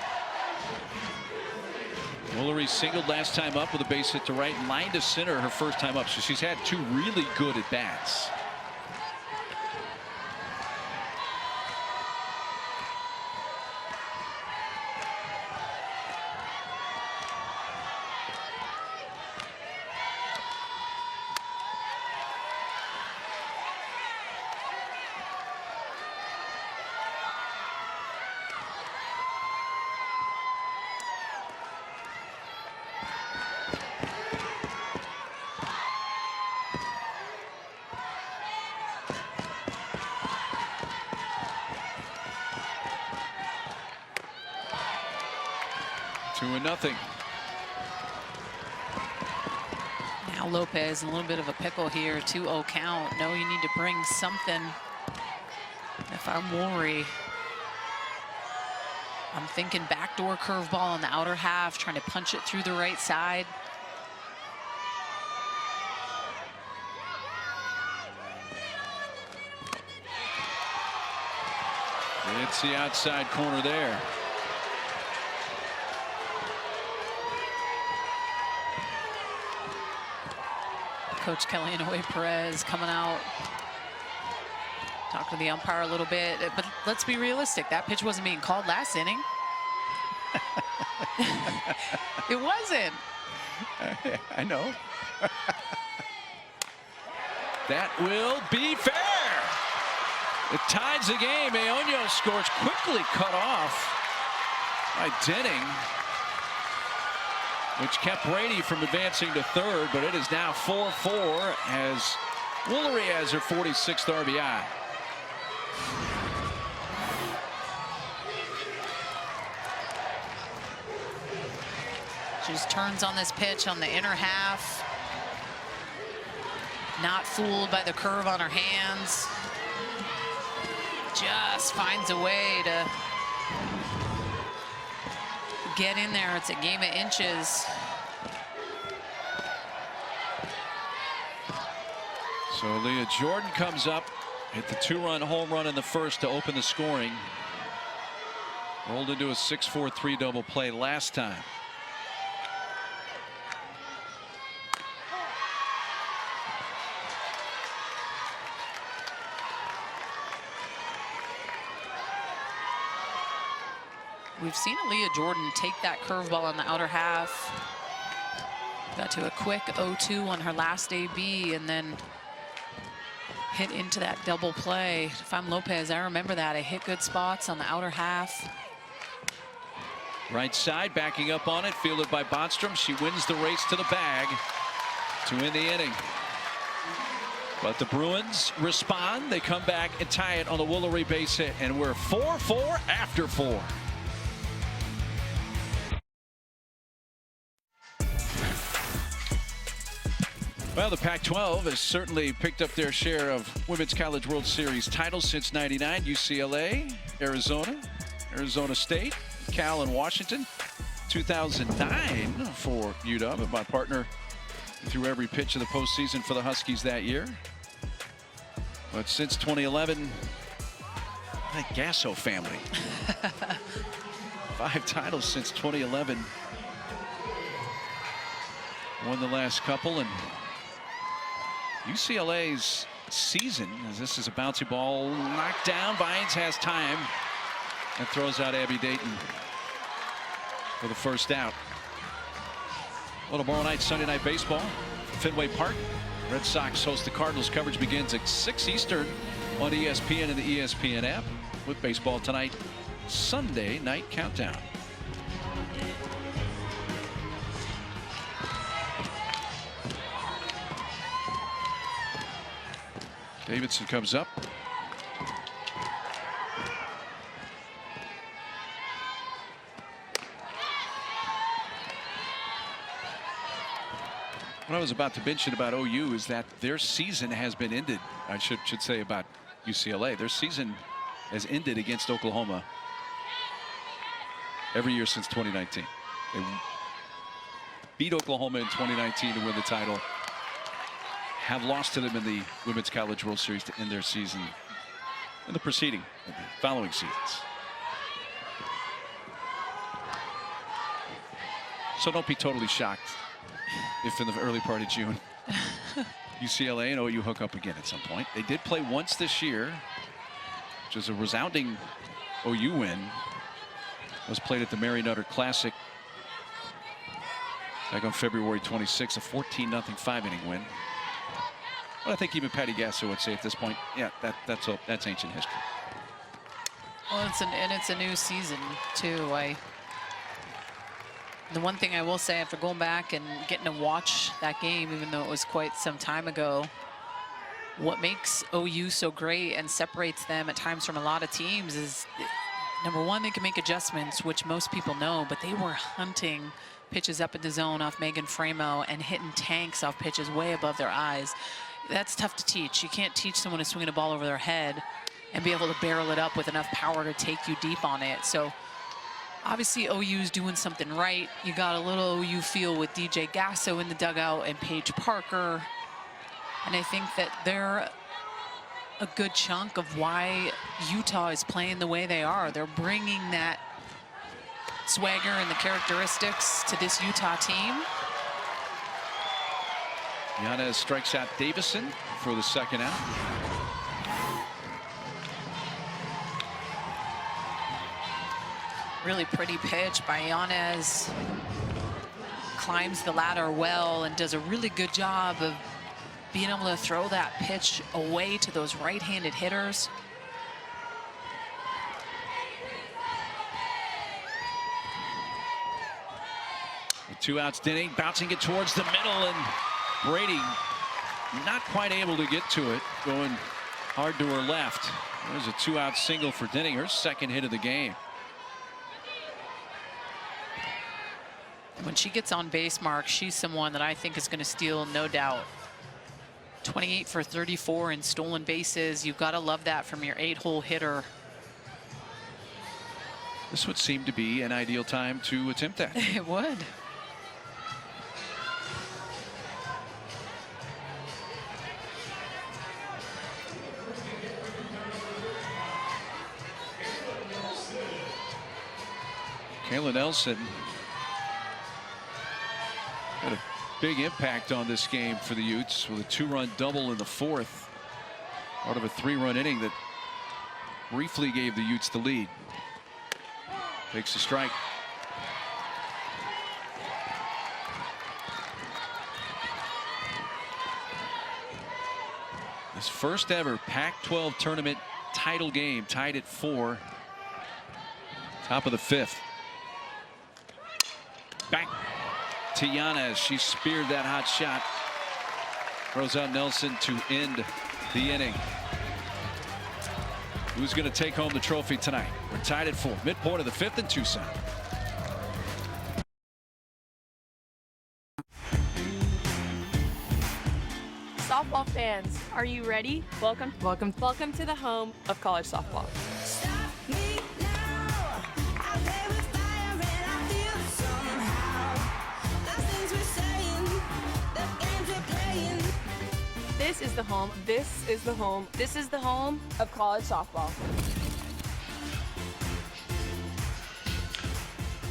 Woolery singled last time up with a base hit to right, line to center her first time up, so she's had 2 really good at bats. Two and nothing. Now Lopez in a little bit of a pickle here. 2-0 count. No, you need to bring something. If I'm Woolry, I'm thinking backdoor curveball on the outer half, trying to punch it through the right side. It's the outside corner there. Coach Kellyanne Perez coming out, talk to the umpire a little bit, but let's be realistic. That pitch wasn't being called last inning. It wasn't. I know. That will be fair. It ties the game. Aoño scores, quickly cut off by Denning, which kept Brady from advancing to third, but it is now 4-4 as Woolery has her 46th RBI. She just turns on this pitch on the inner half. Not fooled by the curve on her hands. Just finds a way to get in there. It's a game of inches. So Leah Jordan comes up, hit the 2-run home run in the first to open the scoring. Rolled into a 6-4-3 double play last time. We've seen Aaliyah Jordan take that curveball on the outer half. Got to a quick 0-2 on her last AB and then hit into that double play. If I'm Lopez, I remember that. I hit good spots on the outer half. Right side, backing up on it, fielded by Botstrom. She wins the race to the bag to win the inning. But the Bruins respond. They come back and tie it on the Woolery base hit, and we're 4-4 after 4. Well, the Pac-12 has certainly picked up their share of Women's College World Series titles since '99. UCLA, Arizona, Arizona State, Cal, and Washington. 2009 for UW, and my partner threw every pitch of the postseason for the Huskies that year. But since 2011, the Gasso family. 5 titles since 2011. Won the last couple, and UCLA's season, as this is a bouncy ball knocked down. Vines has time and throws out Abby Dayton for the first out. Well, tomorrow night, Sunday Night Baseball, Fenway Park. Red Sox host the Cardinals. Coverage begins at 6 Eastern on ESPN and the ESPN app. With baseball tonight, Sunday Night Countdown. Davidson comes up. What I was about to mention about OU is that their season has been ended. I should say about UCLA. Their season has ended against Oklahoma every year since 2019. They beat Oklahoma in 2019 to win the title. Have lost to them in the Women's College World Series to end their season in the following seasons. So don't be totally shocked if in the early part of June UCLA and OU hook up again at some point. They did play once this year, which is a resounding OU win. It was played at the Mary Nutter Classic back on February 26th, a 14-0 5-inning win. But I think even Patty Gasso would say at this point, yeah, that's ancient history. Well, it's a new season too. The one thing I will say after going back and getting to watch that game, even though it was quite some time ago, what makes OU so great and separates them at times from a lot of teams is, number one, they can make adjustments, which most people know, but they were hunting pitches up in the zone off Megan Framo and hitting tanks off pitches way above their eyes. That's tough to teach. You can't teach someone to swing a ball over their head and be able to barrel it up with enough power to take you deep on it. So obviously OU's doing something right. You got a little OU feel with DJ Gasso in the dugout and Paige Parker. And I think that they're a good chunk of why Utah is playing the way they are. They're bringing that swagger and the characteristics to this Utah team. Yanez strikes out Davison for the second out. Really pretty pitch by Yanez. Climbs the ladder well and does a really good job of being able to throw that pitch away to those right-handed hitters. With 2 outs, Denning bouncing it towards the middle, and Brady not quite able to get to it, going hard to her left. There's a 2-out single for Denning, her second hit of the game. When she gets on base, Mark, she's someone that I think is going to steal, no doubt. 28 for 34 in stolen bases. You've got to love that from your 8-hole hitter. This would seem to be an ideal time to attempt that. It would. Kayla Nelson had a big impact on this game for the Utes with a 2-run double in the 4th. Part of a 3-run inning that briefly gave the Utes the lead. Takes a strike. This first ever Pac-12 tournament title game, tied at 4. Top of the 5th. Back to Yanez. She speared that hot shot Throws out Nelson to end the inning. Who's going to take home the trophy tonight? We're tied at 4. Midpoint of the 5th in Tucson. Softball fans, are you ready? Welcome to the home of college softball. This is the home. This is the home. This is the home of college softball.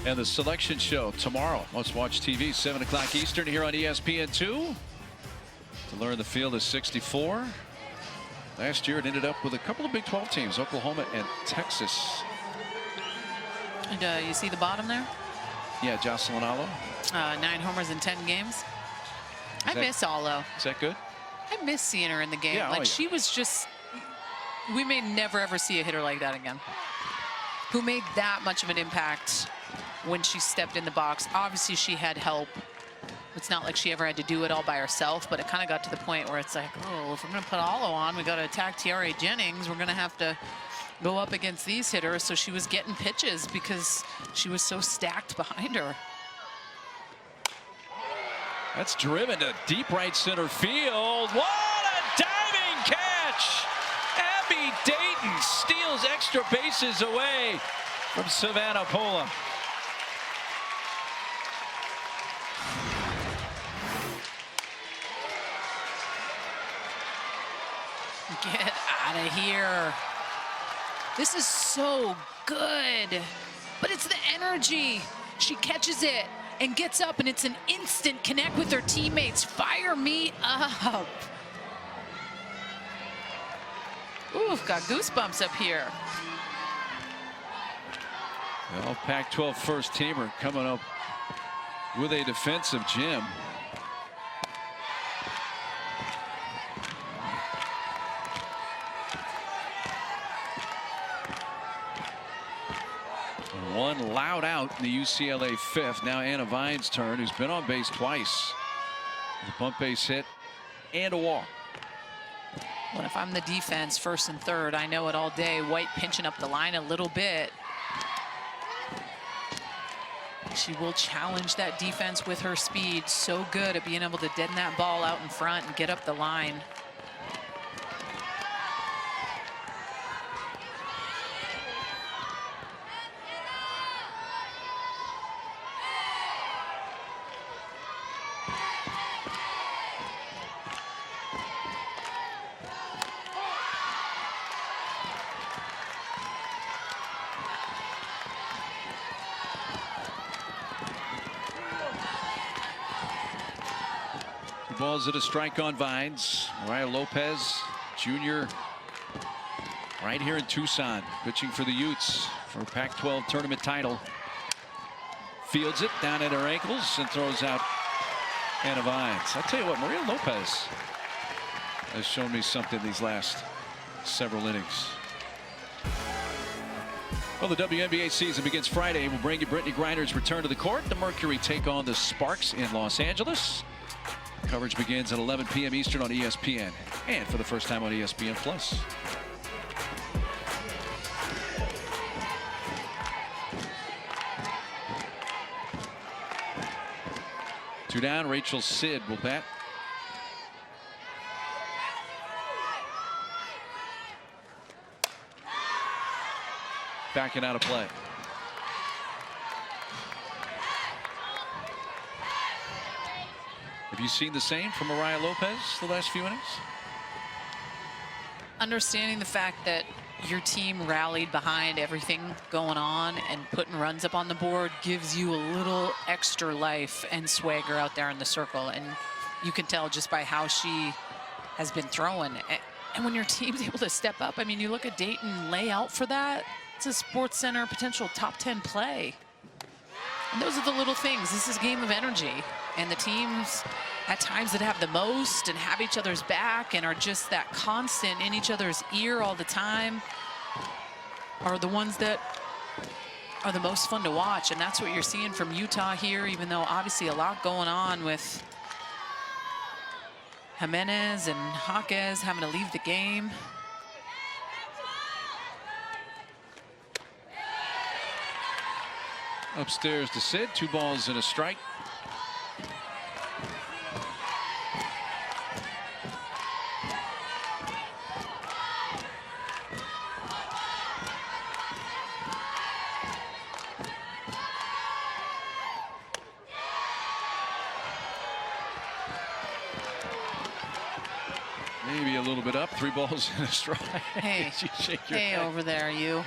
And the selection show tomorrow. Let's watch TV, 7 o'clock Eastern here on ESPN2. To learn the field is 64. Last year it ended up with a couple of Big 12 teams, Oklahoma and Texas. And you see the bottom there? Yeah, Jocelyn Allo. 9 homers in 10 games. I miss Allo. Is that good? I miss seeing her in the game. Yeah, She was just, we may never ever see a hitter like that again. Who made that much of an impact when she stepped in the box. Obviously she had help. It's not like she ever had to do it all by herself, but it kind of got to the point where it's like, oh, if we're going to put Allo on, we got to attack Tiare Jennings. We're going to have to go up against these hitters. So she was getting pitches because she was so stacked behind her. That's driven to deep right center field. What a diving catch! Abby Dayton steals extra bases away from Savannah Pola. Get out of here. This is so good, but it's the energy. She catches it and gets up, and it's an instant connect with her teammates. Fire me up. Ooh, got goosebumps up here. Well, Pac-12 first teamer coming up with a defensive gem. One loud out in the UCLA 5th. Now Anna Vine's turn, who's been on base twice. A bump base hit and a walk. Well, if I'm the defense, first and third, I know it all day. White pinching up the line a little bit. She will challenge that defense with her speed. So good at being able to deaden that ball out in front and get up the line. Balls at a strike on Vines. Mariah Lopez Jr. right here in Tucson, pitching for the Utes for Pac-12 tournament title. Fields it down at her ankles and throws out Anna Vines. I'll tell you what, Maria Lopez has shown me something these last several innings. Well, the WNBA season begins Friday. We'll bring you Brittany Griner's return to the court. The Mercury take on the Sparks in Los Angeles. Coverage begins at 11 p.m. Eastern on ESPN, and for the first time on ESPN+. Two down, Rachel Sid will bat. Backing out of play. Have you seen the same from Mariah Lopez the last few innings? Understanding the fact that your team rallied behind everything going on and putting runs up on the board gives you a little extra life and swagger out there in the circle. And you can tell just by how she has been throwing. And when your team's able to step up, I mean, you look at Dayton lay out for that. It's a Sports Center potential top 10 play. And those are the little things. This is a game of energy. And the teams at times that have the most and have each other's back and are just that constant in each other's ear all the time are the ones that are the most fun to watch. And that's what you're seeing from Utah here, even though obviously a lot going on with Jimenez and Jaquez having to leave the game. Upstairs to Sid, 2 balls and a strike. Maybe a little bit up, 3 balls and a strike. Hey, You shake your hey, head. over there, you.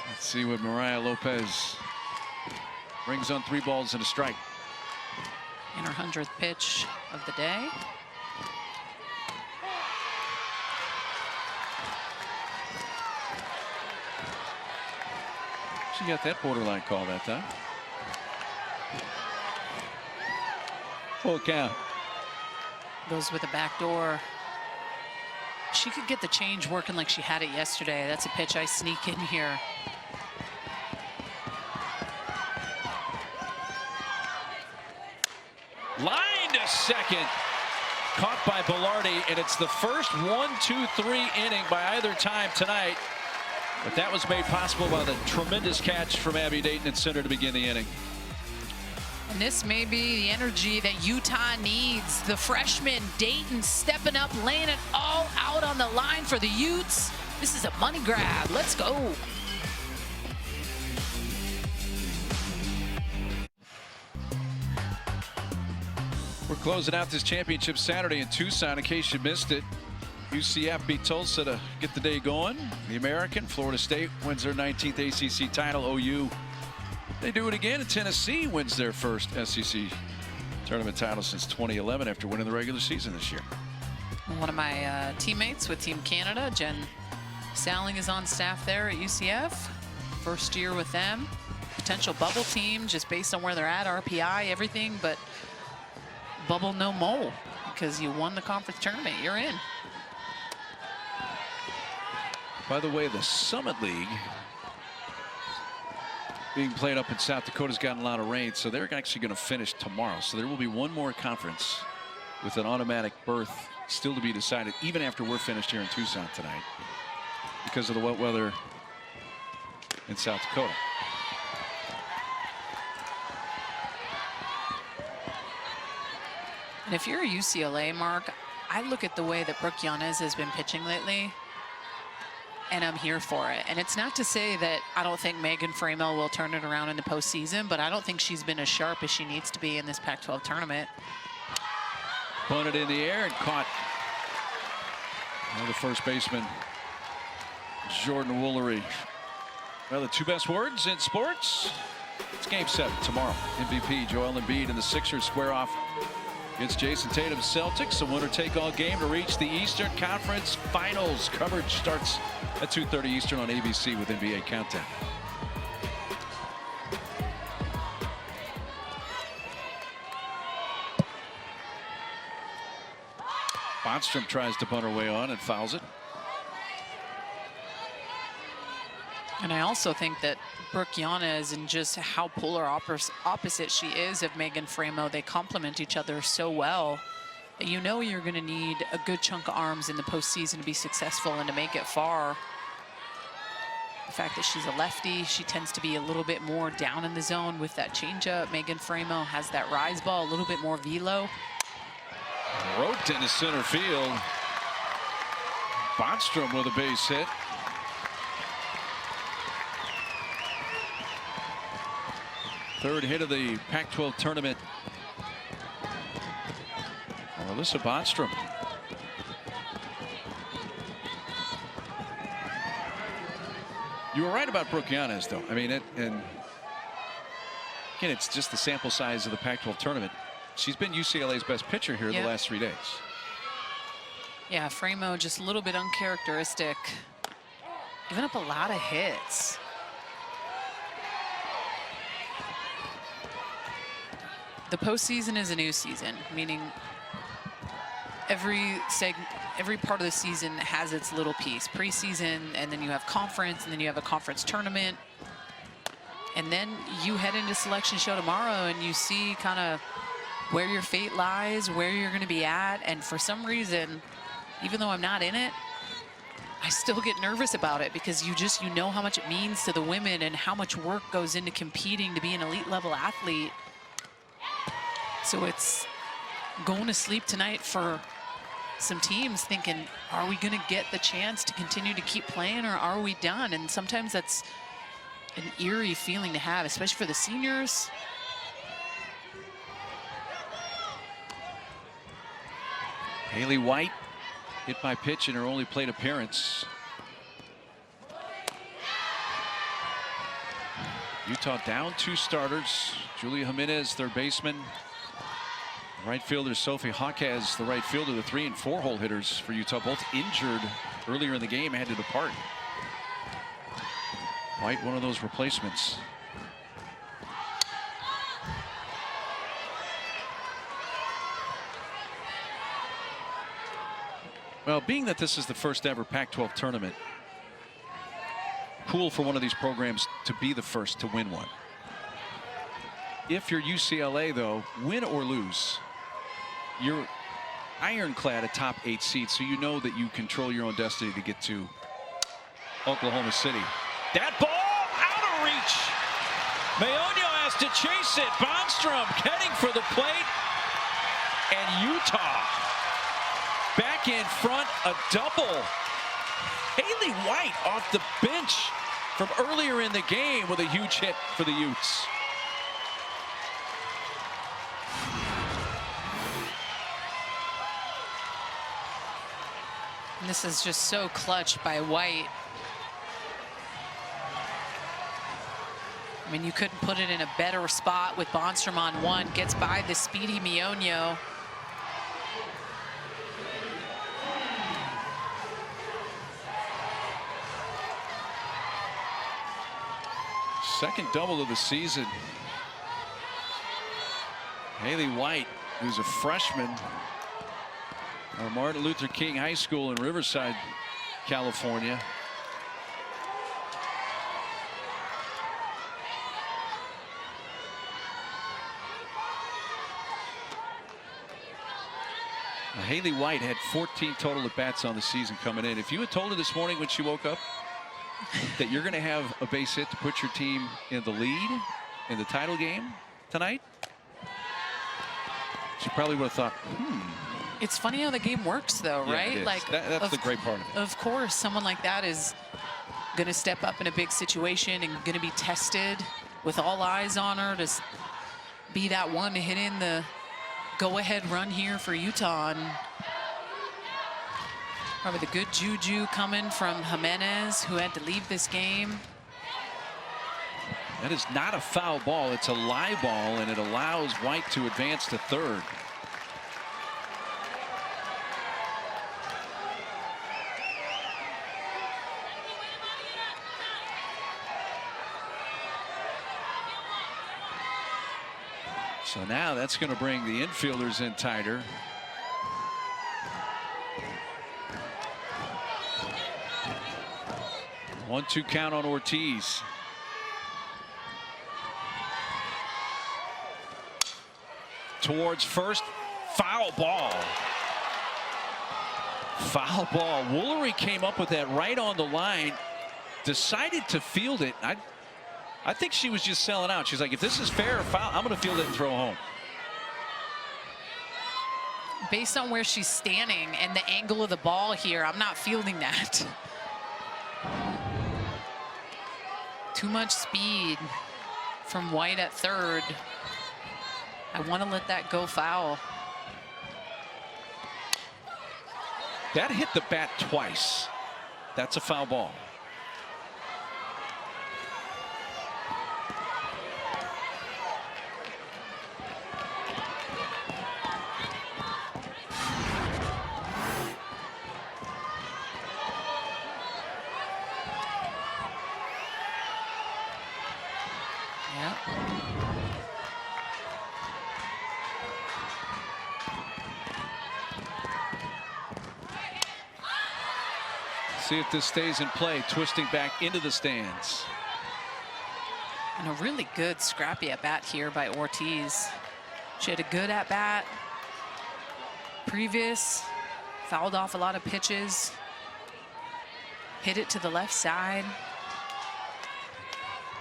Let's see what Mariah Lopez brings on 3 balls and a strike. In her 100th pitch of the day. She got that borderline call that time. Full count. Goes with a back door. She could get the change working like she had it yesterday. That's a pitch I sneak in here. Line to second. Caught by Velarde, and it's the first 1-2-3 inning by either time tonight. But that was made possible by the tremendous catch from Abby Dayton at center to begin the inning. And this may be the energy that Utah needs. The freshman Dayton stepping up, laying it all out on the line for the Utes. This is a money grab. Let's go. We're closing out this championship Saturday in Tucson in case you missed it. UCF beat Tulsa to get the day going. The American, Florida State wins their 19th ACC title. OU, they do it again, and Tennessee wins their first SEC tournament title since 2011 after winning the regular season this year. One of my teammates with Team Canada, Jen Salling, is on staff there at UCF. First year with them. Potential bubble team just based on where they're at, RPI, everything, but bubble no mole because you won the conference tournament. You're in. By the way, the Summit League being played up in South Dakota has gotten a lot of rain, so they're actually going to finish tomorrow. So there will be one more conference with an automatic berth still to be decided, even after we're finished here in Tucson tonight, because of the wet weather in South Dakota. And if you're a UCLA, Mark, I look at the way that Brooke Yanez has been pitching lately, and I'm here for it. And it's not to say that I don't think Megan Framel will turn it around in the postseason, but I don't think she's been as sharp as she needs to be in this Pac-12 tournament. Bunted in the air and caught by the first baseman, Jordan Woolery. Well, the 2 best words in sports. It's Game 7 tomorrow. MVP Joel Embiid and the Sixers square off against Jason Tatum's Celtics. A winner-take-all game to reach the Eastern Conference Finals. Coverage starts at 2:30 Eastern on ABC with NBA Countdown. Bonstrom tries to bunt her way on and fouls it. And I also think that Brooke Yanez and just how polar opposite she is of Megan Framel, they complement each other so well that you know you're going to need a good chunk of arms in the postseason to be successful and to make it far. The fact that she's a lefty, she tends to be a little bit more down in the zone with that changeup. Megan Framel has that rise ball, a little bit more velo. Roped into center field. Bonstrom with a base hit. Third hit of the Pac-12 tournament. Alyssa Bonstrom. You were right about Brooke Yanez, though. I mean, and again, it's just the sample size of the Pac-12 tournament. She's been UCLA's best pitcher here the last 3 days. Yeah, Framo just a little bit uncharacteristic. Giving up a lot of hits. The postseason is a new season, meaning every part of the season has its little piece. Preseason, and then you have conference, and then you have a conference tournament. And then you head into selection show tomorrow and you see kind of where your fate lies, where you're going to be at. And for some reason, even though I'm not in it, I still get nervous about it because you know how much it means to the women and how much work goes into competing to be an elite level athlete. So it's going to sleep tonight for some teams thinking, are we going to get the chance to continue to keep playing or are we done? And sometimes that's an eerie feeling to have, especially for the seniors. Haley White hit by pitch in her only plate appearance. Utah down 2 starters. Julia Jimenez, third baseman. Right fielder Sophie Hawkes, the right fielder. The 3- and 4-hole hitters for Utah, both injured earlier in the game, had to depart. White, one of those replacements. Well, being that this is the first ever Pac-12 tournament, cool for one of these programs to be the first to win one. If you're UCLA, though, win or lose, you're ironclad a top 8 seed, so you know that you control your own destiny to get to Oklahoma City. That ball out of reach. Meonio has to chase it. Bonstrom heading for the plate. And Utah back in front, a double. Haley White off the bench from earlier in the game with a huge hit for the Utes. And this is just so clutch by White. I mean, you couldn't put it in a better spot with Bonstrom on one. Gets by the speedy Meonio. Second double of the season. Haley White, who's a freshman at Martin Luther King High School in Riverside, California. Now, Haley White had 14 total at-bats on the season coming in. If you had told her this morning when she woke up that you're going to have a base hit to put your team in the lead in the title game tonight, she probably would have thought, It's funny how the game works, though, yeah, right? Like that's the great part of it. Of course, someone like that is going to step up in a big situation and going to be tested with all eyes on her to be that one to hit in the go-ahead run here for Utah. And probably the good juju coming from Jimenez, who had to leave this game. That is not a foul ball. It's a live ball, and it allows White to advance to third. So now that's going to bring the infielders in tighter. One-two count on Ortiz. Towards first, foul ball. Foul ball. Woolery came up with that right on the line, decided to field it. I think she was just selling out. She's like, if this is fair or foul, I'm going to field it and throw home. Based on where she's standing and the angle of the ball here, I'm not fielding that. Too much speed from White at third. I want to let that go foul. That hit the bat twice. That's a foul ball. See if this stays in play, twisting back into the stands. And a really good scrappy at bat here by Ortiz. She had a good at bat previous, fouled off a lot of pitches, hit it to the left side.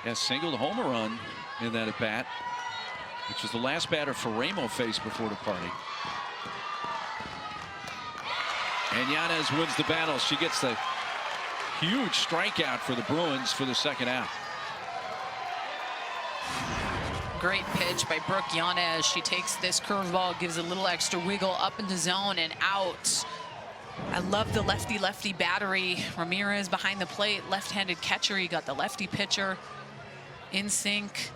Yeah, singled home run in that at bat, which was the last batter Ferramo faced before departing. And Yanez wins the battle. She gets the huge strikeout for the Bruins for the second out. Great pitch by Brooke Yanez. She takes this curveball, gives a little extra wiggle up in the zone and out. I love the lefty-lefty battery. Ramirez behind the plate, left-handed catcher. You got the lefty pitcher in sync.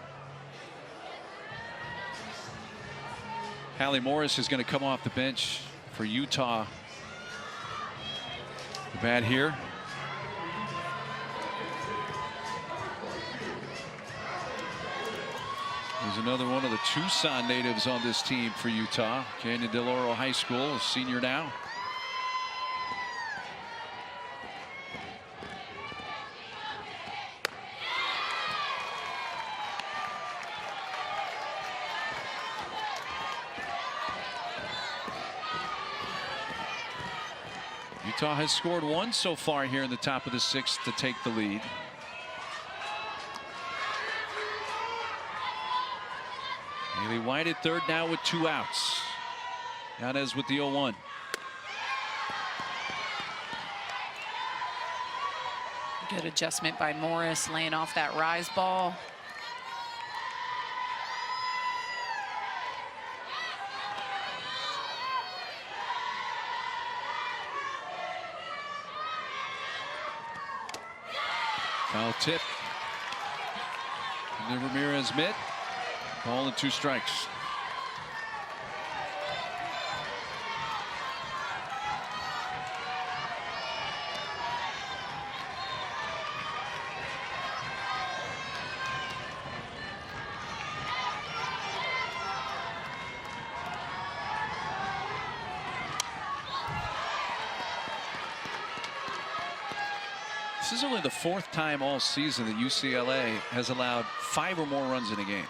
Hallie Morris is going to come off the bench for Utah. The bat here. There's another one of the Tucson natives on this team for Utah. Canyon Del Oro High School, a senior now. Utah has scored one so far here in the top of the sixth to take the lead. Haley White at third now with 2 outs. Yanez with the 0-1. Good adjustment by Morris, laying off that rise ball. Foul tip. And then Ramirez mitt. Ball and 2 strikes. This is only the 4th time all season that UCLA has allowed 5 or more runs in a game.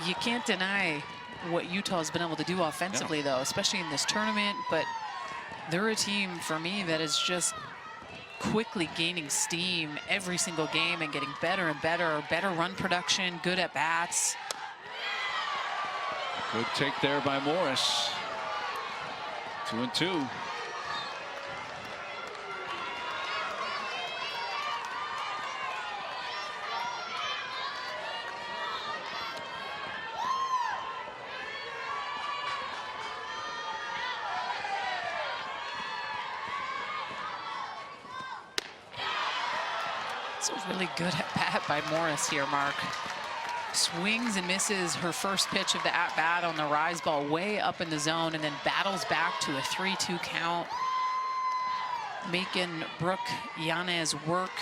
You can't deny what Utah's been able to do offensively, though, especially in this tournament. But they're a team, for me, that is just quickly gaining steam every single game and getting better and better. Better run production, good at bats. Good take there by Morris. 2-2. It's a really good at bat by Morris here, Mark. Swings and misses her first pitch of the at bat on the rise ball way up in the zone, and then battles back to a 3-2 count, making Brooke Yanez work.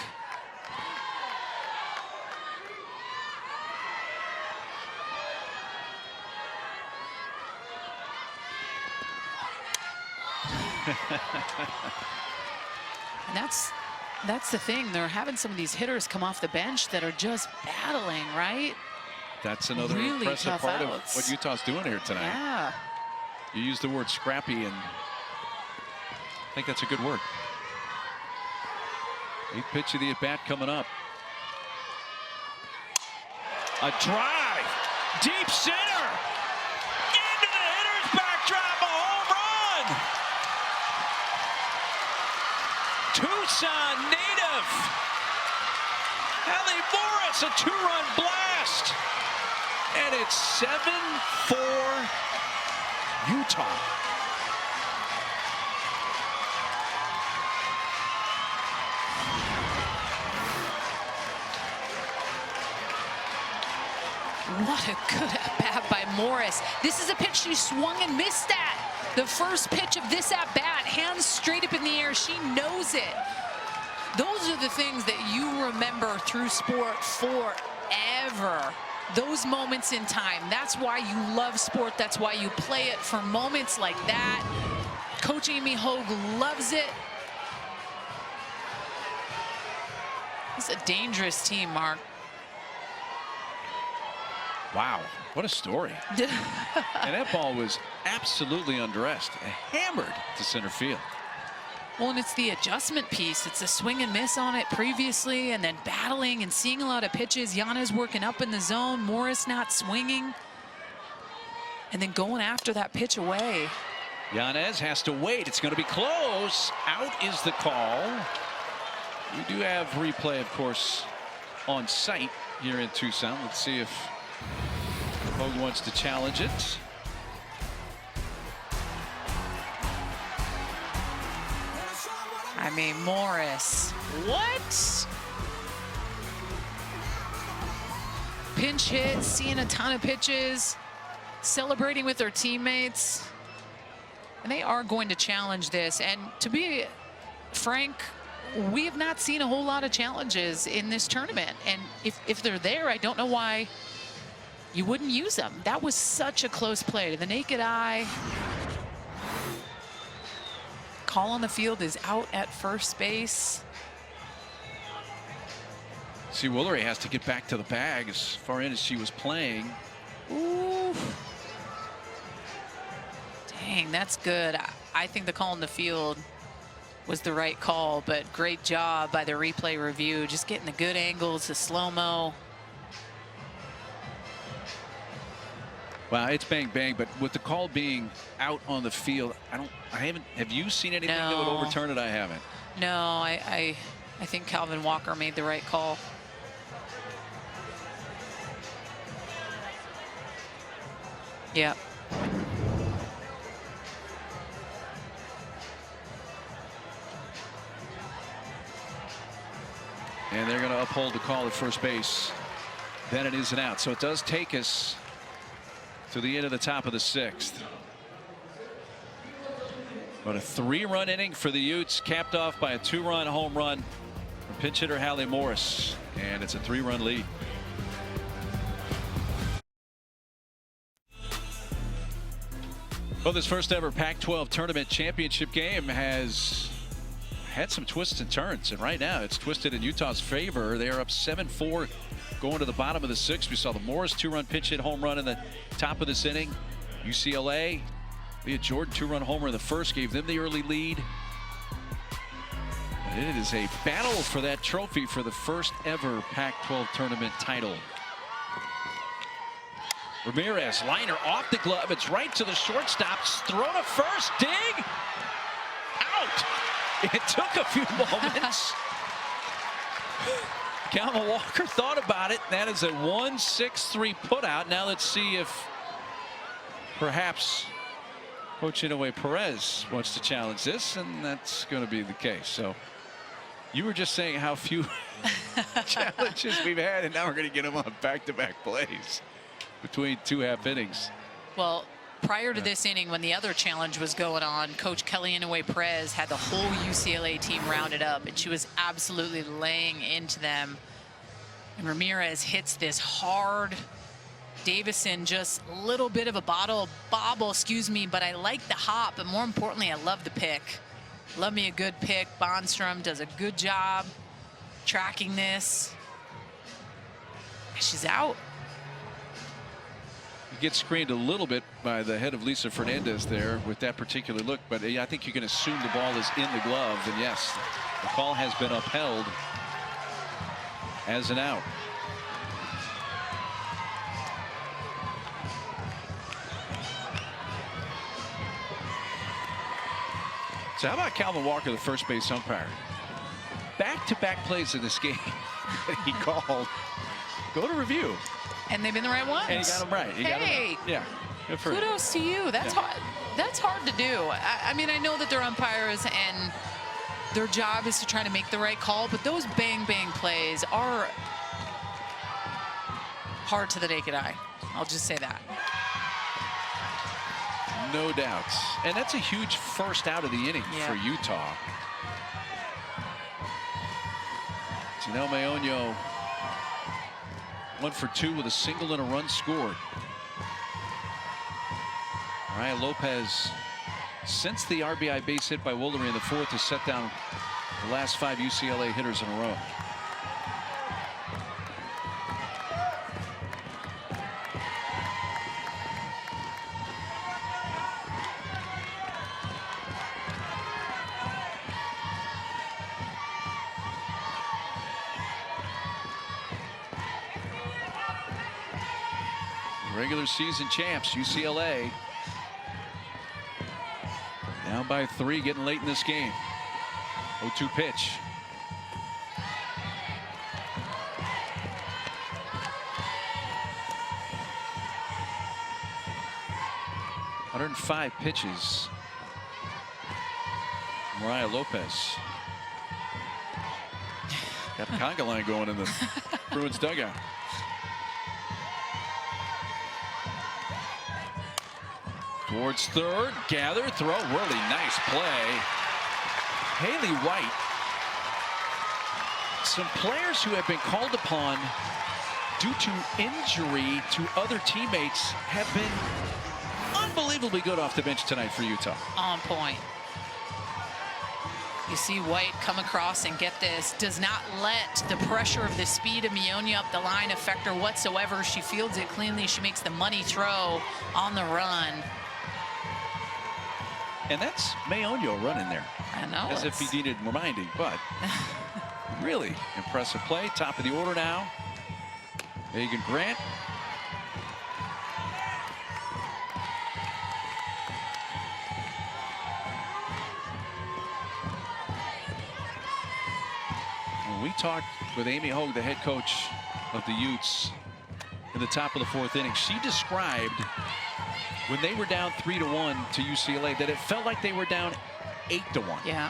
And that's the thing. They're having some of these hitters come off the bench that are just battling, right? That's another really impressive part outs. of what Utah's doing here tonight. Yeah. You used the word scrappy, and I think that's a good word. 8th pitch of the at-bat coming up. A drive, deep center, into the hitter's backdrop, a home run. Tucson native Hallie Morris, a 2-run blast, and it's 7-4 Utah. What a good at-bat by Morris. This is a pitch she swung and missed at. The first pitch of this at-bat, hands straight up in the air. She knows it. Those are the things that you remember through sport forever. Those moments in time. That's why you love sport. That's why you play it, for moments like that. Coach Amy Hogue loves it. It's a dangerous team, Mark. Wow, what a story. And that ball was absolutely undressed, hammered to center field. Well, and it's the adjustment piece. It's a swing and miss on it previously, and then battling and seeing a lot of pitches. Yanez working up in the zone, Morris not swinging, and then going after that pitch away. Yanez has to wait. It's going to be close. Out is the call. We do have replay, of course, on site here in Tucson. Let's see if Hogue wants to challenge it. I mean, Morris, what? Pinch hit, seeing a ton of pitches, celebrating with their teammates. And they are going to challenge this. And to be frank, we have not seen a whole lot of challenges in this tournament. And if they're there, I don't know why you wouldn't use them. That was such a close play. To the naked eye, call on the field is out at first base. See, Woolery has to get back to the bag as far in as she was playing. Ooh. Dang, that's good. I think the call on the field was the right call, but great job by the replay review, just getting the good angles, the slow-mo. Wow, it's bang bang, but with the call being out on the field, have you seen anything that would overturn it? I haven't. No, I think Calvin Walker made the right call. Yep. And they're going to uphold the call at first base. Then it is an out. So it does take us to the end of the top of the 6th. But a 3-run inning for the Utes, capped off by a 2-run home run from pinch hitter Hallie Morris. And it's a 3-run lead. Well, this first ever Pac12 tournament championship game has had some twists and turns, and right now it's twisted in Utah's favor. They are up 7-4 going to the bottom of the 6th. We saw the Morris 2-run pinch hit home run in the top of this inning. UCLA, Leah Jordan 2-run homer in the first, gave them the early lead. And it is a battle for that trophy for the first ever Pac12 tournament title. Ramirez, liner off the glove. It's right to the shortstop. Throw to first. Dig. Out. It took a few moments. Calvin Walker thought about it. That is a 1-6-3 putout. Now let's see if perhaps Coach Inoue Perez wants to challenge this, and that's going to be the case. So you were just saying how few challenges we've had, and now we're going to get them on back-to-back plays between 2 half innings. Well, prior to this inning, when the other challenge was going on, Coach Kelly Inoue Perez had the whole UCLA team rounded up, and she was absolutely laying into them. And Ramirez hits this hard. Davison just a little bit of a bobble, excuse me, but I like the hop, but more importantly, I love the pick. Love me a good pick. Bondstrom does a good job tracking this. She's out. You get screened a little bit by the head of Lisa Fernandez there with that particular look, but I think you can assume the ball is in the glove, and yes, the call has been upheld as an out. So how about Calvin Walker, the first base umpire? Back-to-back plays in this game that he called. Go to review. And they've been the right ones. And he got them right. He got them right. Yeah. Good for kudos to you. That's hard. That's hard to do. I mean, I know that they're umpires and their job is to try to make the right call, but those bang plays are hard to the naked eye. I'll just say that. No doubts. And that's a huge first out of the inning for Utah. Janelle Mayoño 1 for 2 with a single and a run scored. Ryan Lopez, since the RBI base hit by Woolery in the 4th, has set down the last 5 UCLA hitters in a row. Regular season champs, UCLA. Down by 3, getting late in this game. 0-2 pitch. "105 pitches." Mariah Lopez. Got a conga line going in the Bruins dugout. Towards third, gather, throw, really nice play. Haley White. Some players who have been called upon due to injury to other teammates have been unbelievably good off the bench tonight for Utah. On point. You see White come across and get this. Does not let the pressure of the speed of Mionia up the line affect her whatsoever. She fields it cleanly. She makes the money throw on the run. And that's Mionia running there. I know. As if he needed reminding, but really impressive play. Top of the order now. Megan Grant. We talked with Amy Hogue, the head coach of the Utes, in the top of the 4th inning. She described when they were down 3-1 to UCLA that it felt like they were down 8-1. Yeah.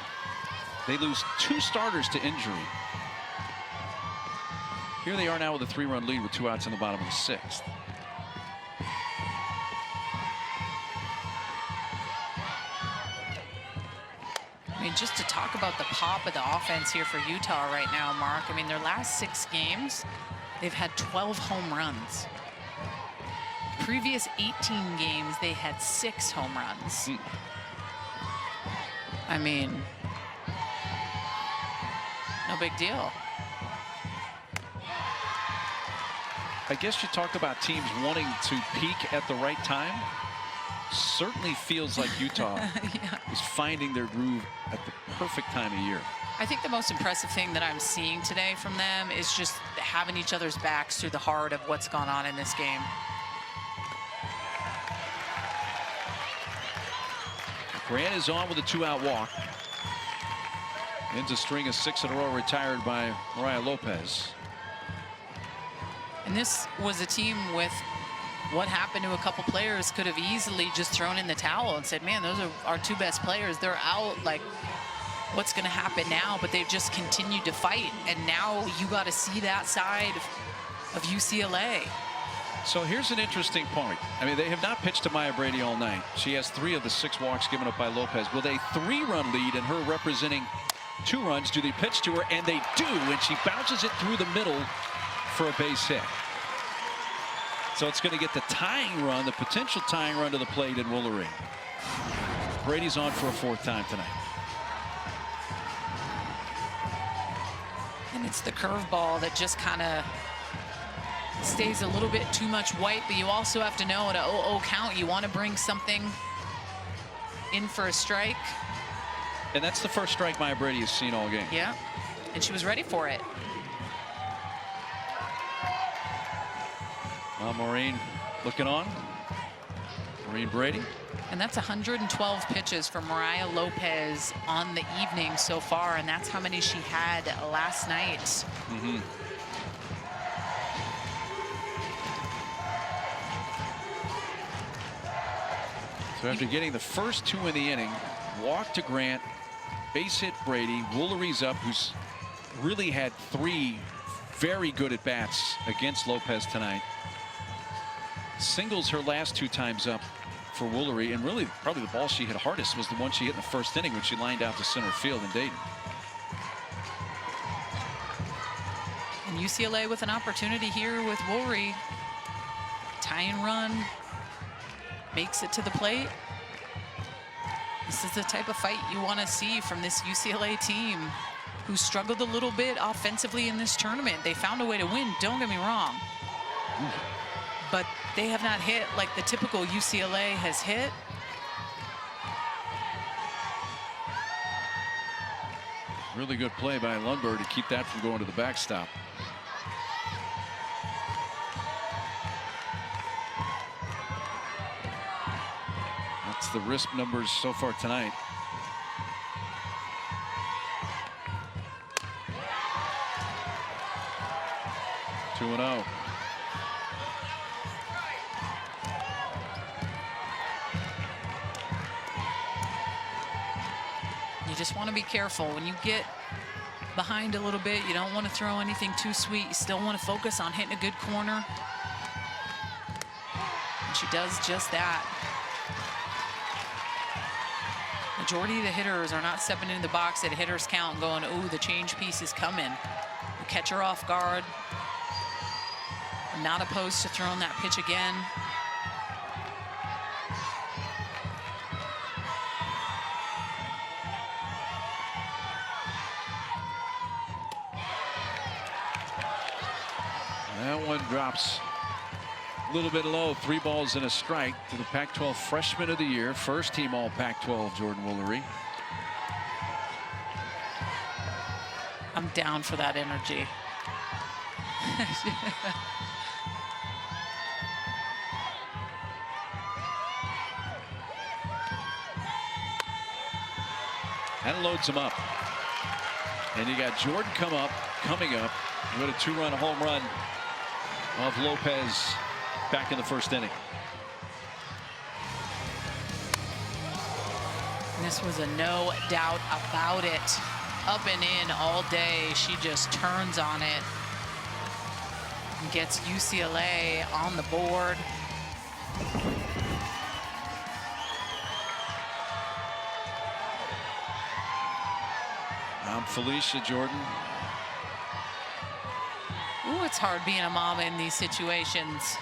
They lose 2 starters to injury. Here they are now with a 3-run lead with 2 outs in the bottom of the 6th. I mean, just to talk about the pop of the offense here for Utah right now, Mark. I mean, their last 6 games, they've had 12 home runs. Previous 18 games, they had 6 home runs. I mean, no big deal. I guess you talk about teams wanting to peak at the right time. Certainly feels like Utah is finding their groove at the perfect time of year. I think the most impressive thing that I'm seeing today from them is just having each other's backs through the heart of what's gone on in this game. Grant is on with a 2-out walk. Ends a string of 6 in a row retired by Mariah Lopez. And this was a team with what happened to a couple players could have easily just thrown in the towel and said, man, those are our 2 best players. They're out. Like, what's going to happen now? But they've just continued to fight. And now you got to see that side of UCLA. So here's an interesting point. I mean, they have not pitched to Maya Brady all night. She has 3 of the 6 walks given up by Lopez. With a 3-run lead and her representing 2 runs, do they pitch to her? And they do, and she bounces it through the middle for a base hit. So it's going to get the tying run, the potential tying run to the plate in Woolery. Brady's on for a 4th time tonight. And it's the curveball that just kind of stays a little bit too much white, but you also have to know at a 0-0 count, you want to bring something in for a strike. And that's the first strike Maya Brady has seen all game. Yeah, and she was ready for it. Maureen looking on. Maureen Brady. And that's 112 pitches for Mariah Lopez on the evening so far, and that's how many she had last night. So after getting the first 2 in the inning, walk to Grant, base hit Brady, Woolery's up, who's really had 3 very good at-bats against Lopez tonight. Singles her last 2 times up for Woolery, and really probably the ball she hit hardest was the one she hit in the first inning when she lined out to center field in Dayton. And UCLA with an opportunity here with Woolery. Tying run, makes it to the plate. This is the type of fight you want to see from this UCLA team, who struggled a little bit offensively in this tournament. They found a way to win, don't get me wrong. But they have not hit like the typical UCLA has hit. Really good play by Lundberg to keep that from going to the backstop. the wrist numbers so far tonight. Two and 0. You just want to be careful when you get behind a little bit. You don't want to throw anything too sweet. You still want to focus on hitting a good corner. And she does just that. Majority of the hitters are not stepping into the box at a hitter's count and going, ooh, the change piece is coming. You catch her off guard. Not opposed to throwing that pitch again. That one drops a little bit low. 3 balls and a strike to the Pac-12 Freshman of the Year, first team all Pac-12, Jordan Woolery. I'm down for that energy. That loads him up. And you got Jordan coming up with a 2-run home run of Lopez back in the first inning. This was a no doubt about it. Up and in all day. She just turns on it and gets UCLA on the board. Felicia, Jordan. Ooh, it's hard being a mom in these situations.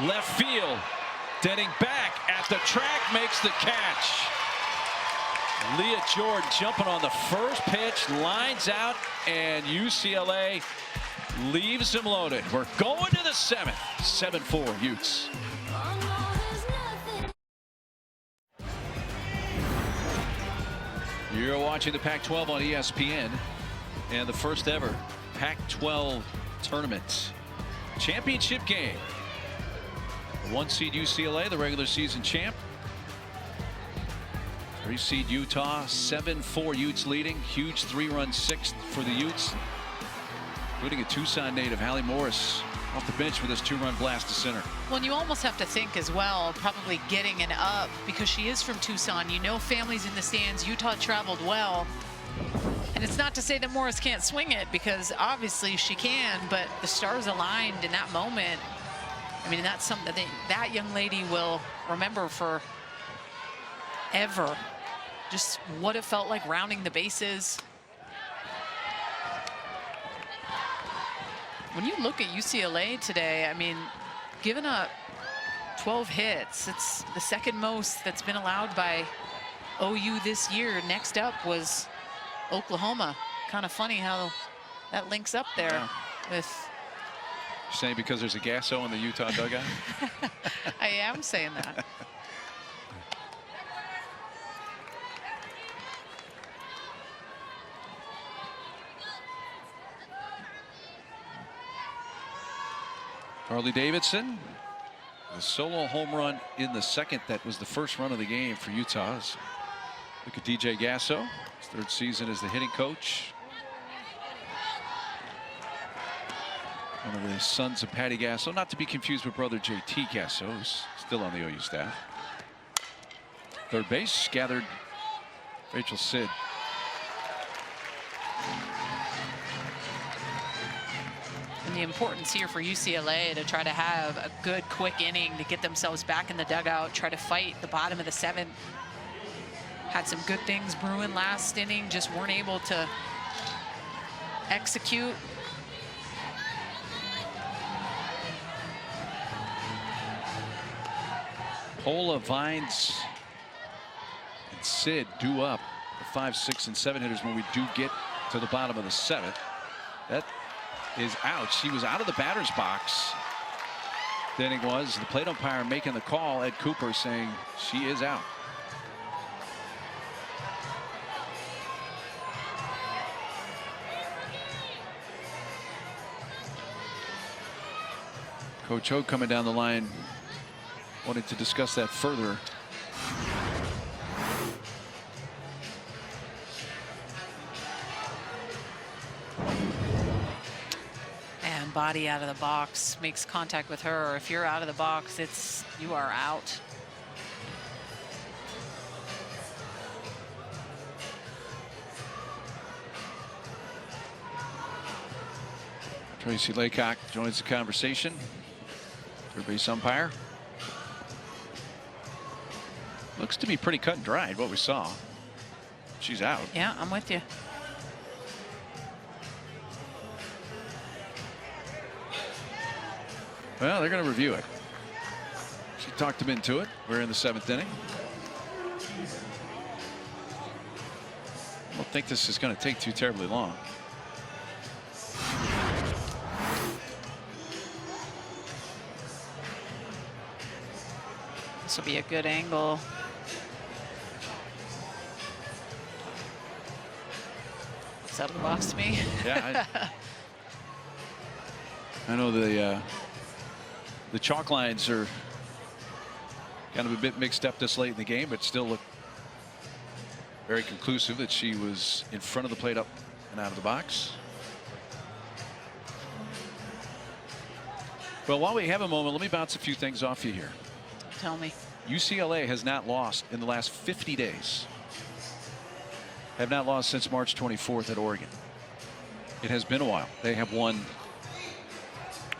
Left field. Denning back at the track, makes the catch. Leah Jordan jumping on the first pitch, lines out, and UCLA leaves him loaded. We're going to the 7th. 7-4 Utes. You're watching the Pac-12 on ESPN, and the first ever Pac-12 tournament championship game. The 1-seed UCLA, the regular season champ. 3-seed Utah, 7-4 Utes leading. Huge 3-run 6th for the Utes, including a Tucson native, Hallie Morris, off the bench with his 2-run blast to center. Well, and you almost have to think as well, probably getting it up because she is from Tucson. You know, families in the stands. Utah traveled well. And it's not to say that Morris can't swing it, because obviously she can, but the stars aligned in that moment. I mean, that's something that that young lady will remember for ever. Just what it felt like rounding the bases. When you look at UCLA today, I mean, giving up 12 hits, it's the second most that's been allowed by OU this year. Next up was Oklahoma. Kind of funny how that links up there with... You're saying because there's a Gasso in the Utah dugout? I am saying that. Harley Davidson, a solo home run in the second. That was the first run of the game for Utah. Look at DJ Gasso, his 3rd season as the hitting coach. One of the sons of Patty Gasso, not to be confused with brother JT Gasso, who's still on the OU staff. Third base, gathered Rachel Sid. And the importance here for UCLA to try to have a good quick inning to get themselves back in the dugout, try to fight the bottom of the 7th. Had some good things brewing last inning, just weren't able to execute. Pola, Vines, and Sid do up the 5, 6, and 7 hitters when we do get to the bottom of the 7th. That is out. She was out of the batter's box. Denning was. The plate umpire making the call, Ed Cooper, saying she is out. Coach O coming down the line wanted to discuss that further. And body out of the box, makes contact with her. If you're out of the box, you are out. Tracy Laycock joins the conversation. Third base umpire. Looks to be pretty cut and dried what we saw. She's out. Yeah, I'm with you. Well, they're going to review it. She talked him into it. We're in the 7th inning. I don't think this is going to take too terribly long. This will be a good angle. It's out of the box to me. Yeah, I know the chalk lines are kind of a bit mixed up this late in the game, but still look very conclusive that she was in front of the plate, up and out of the box. Well, while we have a moment, let me bounce a few things off you here. Tell me. UCLA has not lost in the last 50 days. Have not lost since March 24th at Oregon. It has been a while. They have won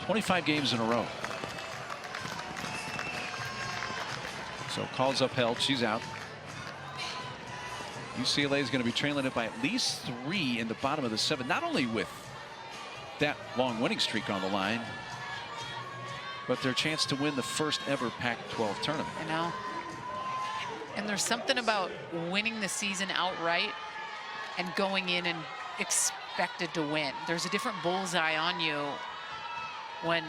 25 games in a row. So calls upheld. She's out. UCLA is going to be trailing it by at least 3 in the bottom of the 7th. Not only with that long winning streak on the line, but their chance to win the first ever Pac-12 tournament. I know. And there's something about winning the season outright and going in and expected to win. There's a different bullseye on you when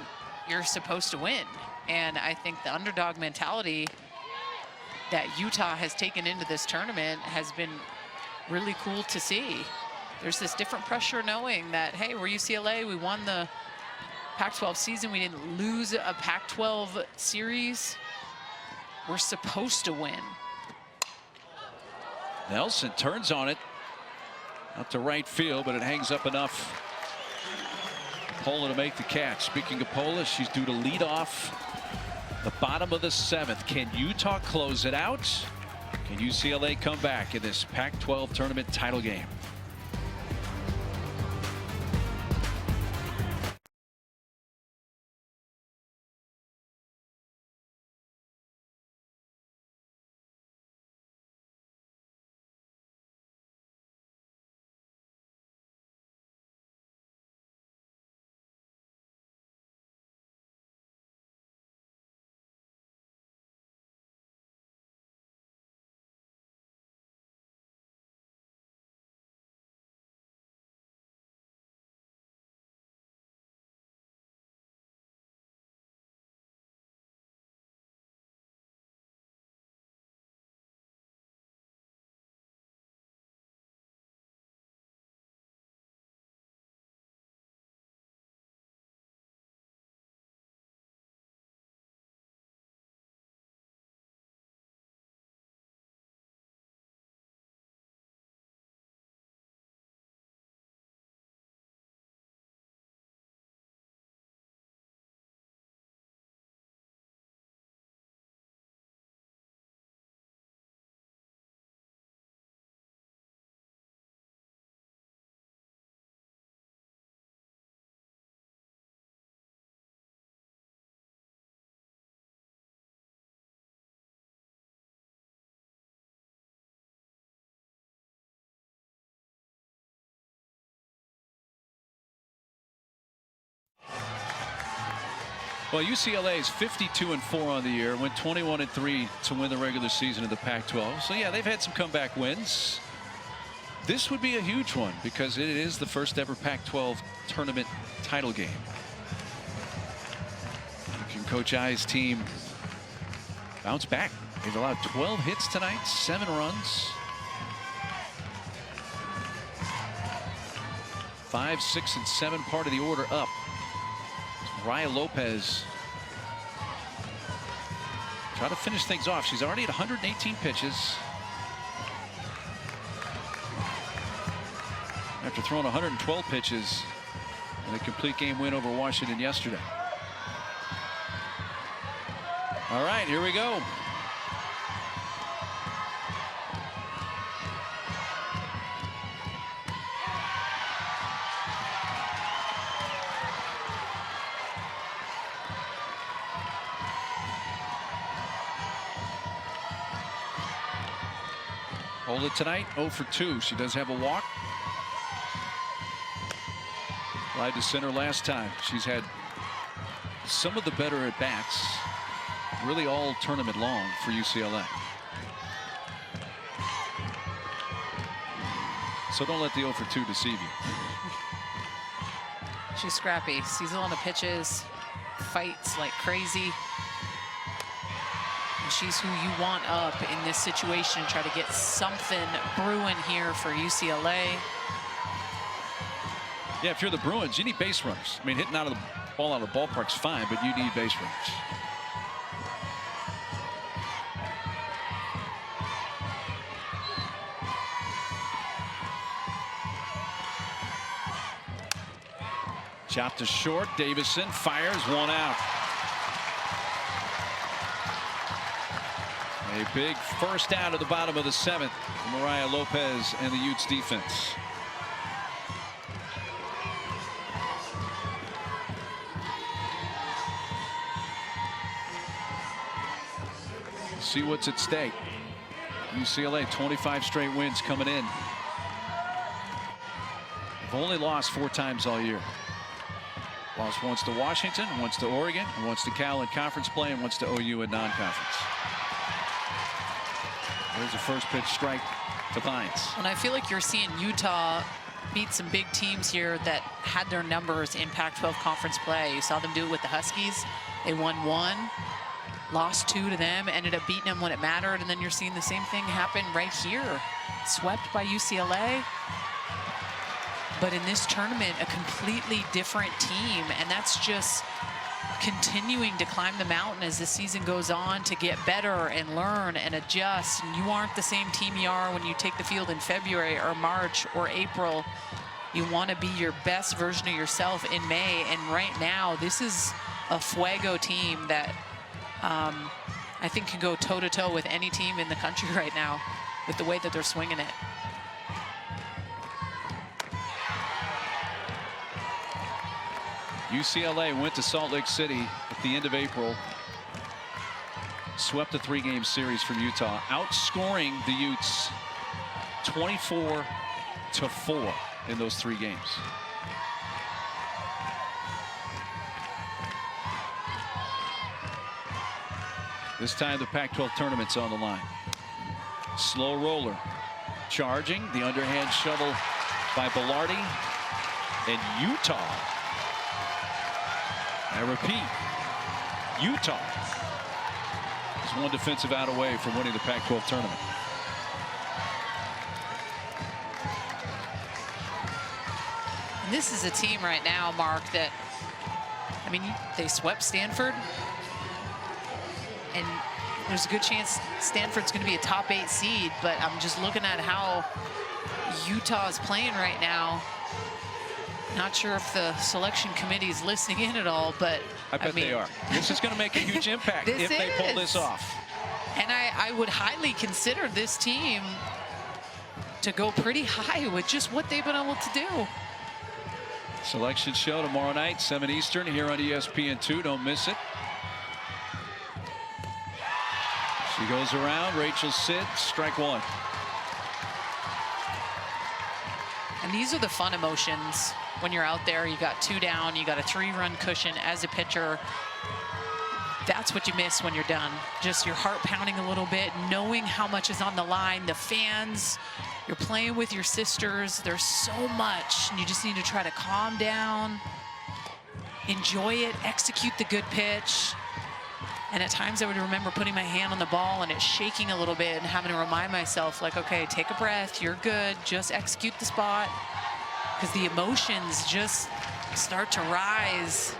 you're supposed to win. And I think the underdog mentality that Utah has taken into this tournament has been really cool to see. There's this different pressure knowing that, hey, we're UCLA, we won the Pac-12 season, we didn't lose a Pac-12 series. We're supposed to win. Nelson turns on it out to right field, but it hangs up enough. Pola to make the catch. Speaking of Pola, she's due to lead off the bottom of the 7th. Can Utah close it out? Can UCLA come back in this Pac-12 tournament title game? Well, UCLA is 52-4 on the year, went 21-3 to win the regular season of the Pac-12. So yeah, they've had some comeback wins. This would be a huge one because it is the first ever Pac-12 tournament title game. Can Coach I's team bounce back? They've allowed 12 hits tonight, 7 runs. 5, 6, and 7 part of the order up. Raya Lopez Try to finish things off. She's already at 118 pitches. After throwing 112 pitches in a complete game win over Washington yesterday. All right, here we go. Hold it tonight, 0 for 2. She does have a walk. Fly to center last time. She's had some of the better at-bats, really all tournament long for UCLA. So don't let the 0 for 2 deceive you. She's scrappy, sees a lot of pitches, fights like crazy. And she's who you want up in this situation. Try to get something brewing here for UCLA. Yeah, if you're the Bruins, you need base runners. I mean, hitting out of the ball out of the ballpark's fine, but you need base runners. Chopped to short. Davison fires, one out. A big first out of the bottom of the 7th. Mariah Lopez and the Utes defense. See what's at stake. UCLA 25 straight wins coming in. They've only lost 4 times all year. Lost once to Washington, once to Oregon, and once to Cal in conference play, and once to OU in non-conference. There's a first pitch strike to Vines. And I feel like you're seeing Utah beat some big teams here that had their numbers in Pac-12 conference play. You saw them do it with the Huskies. They won 1, lost 2 to them, ended up beating them when it mattered, and then you're seeing the same thing happen right here. Swept by UCLA. But in this tournament, a completely different team, and that's just continuing to climb the mountain as the season goes on to get better and learn and adjust. And you aren't the same team you are when you take the field in February or March or April. You want to be your best version of yourself in May, and right now this is a fuego team that I think can go toe-to-toe with any team in the country right now with the way that they're swinging it. UCLA went to Salt Lake City at the end of April, swept a 3-game series from Utah, outscoring the Utes 24-4 in those 3 games. This time the Pac-12 tournament's on the line. Slow roller, charging, the underhand shuttle by Belardi, and Utah. I repeat, Utah is 1 defensive out away from winning the Pac-12 tournament. And this is a team right now, Mark, that, I mean, they swept Stanford, and there's a good chance Stanford's going to be a top 8 seed, but I'm just looking at how Utah is playing right now. Not sure if the selection committee is listening in at all, but I bet they are. This is going to make a huge impact if they pull this off. And I would highly consider this team to go pretty high with just what they've been able to do. Selection show tomorrow night, 7 Eastern, here on ESPN2. Don't miss it. She goes around. Rachel Sid, strike 1. And these are the fun emotions when you're out there. You got 2 down, you got a 3-run cushion as a pitcher. That's what you miss when you're done. Just your heart pounding a little bit, knowing how much is on the line. The fans, you're playing with your sisters. There's so much, and you just need to try to calm down, enjoy it, execute the good pitch. And at times I would remember putting my hand on the ball and it shaking a little bit and having to remind myself, like, okay, take a breath, you're good, just execute the spot. Because the emotions just start to rise.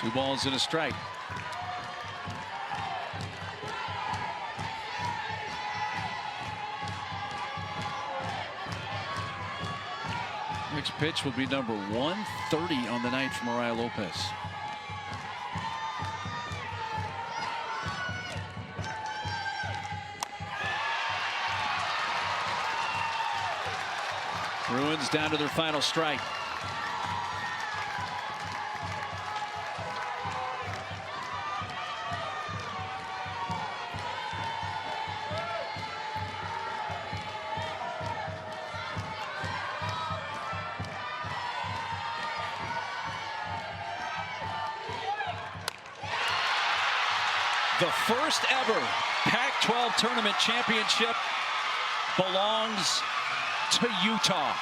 2 balls and a strike. Next pitch will be number 130 on the night from Mariah Lopez. Bruins down to their final strike. The first ever Pac-12 tournament championship belongs to Utah.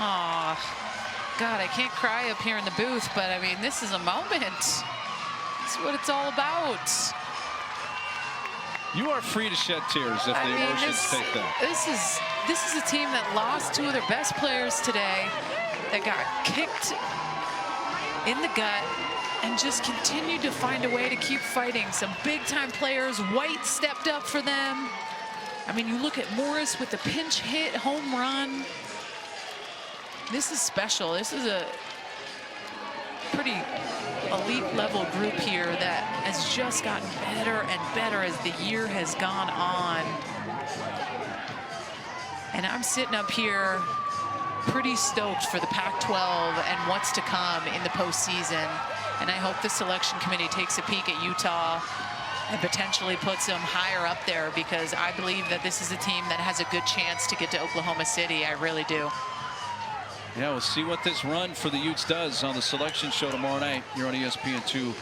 Aw, God, I can't cry up here in the booth, but I mean, this is a moment. It's what it's all about. You are free to shed tears if the emotions take that. This is a team that lost 2 of their best players today, that got kicked in the gut, and just continued to find a way to keep fighting. Some big-time players. White stepped up for them. I mean, you look at Morris with the pinch hit home run. This is special. This is a pretty elite level group here that has just gotten better and better as the year has gone on. And I'm sitting up here pretty stoked for the Pac-12 and what's to come in the postseason. And I hope the selection committee takes a peek at Utah and potentially puts them higher up there, because I believe that this is a team that has a good chance to get to Oklahoma City. I really do. Yeah, we'll see what this run for the Utes does on the selection show tomorrow night here on ESPN2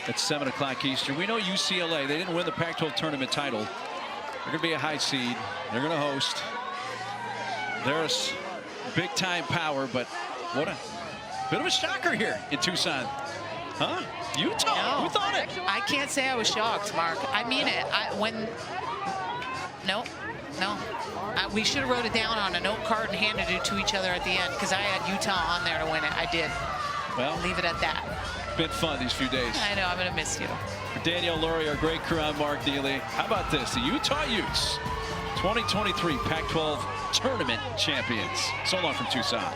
at 7 o'clock Eastern. We know UCLA, they didn't win the Pac-12 tournament title. They're going to be a high seed. They're going to host. There's big-time power, but what a bit of a shocker here in Tucson. Huh? Utah? No. Who thought it? I can't say I was shocked, Mark. I mean it. No. We should have wrote it down on a note card and handed it to each other at the end, because I had Utah on there to win it. I did. Well, leave it at that. Been fun these few days. I know, I'm going to miss you. For Danielle Laurie, our great crew, I'm Mark Neely. How about this? The Utah Utes, 2023 Pac-12 tournament champions. So long from Tucson.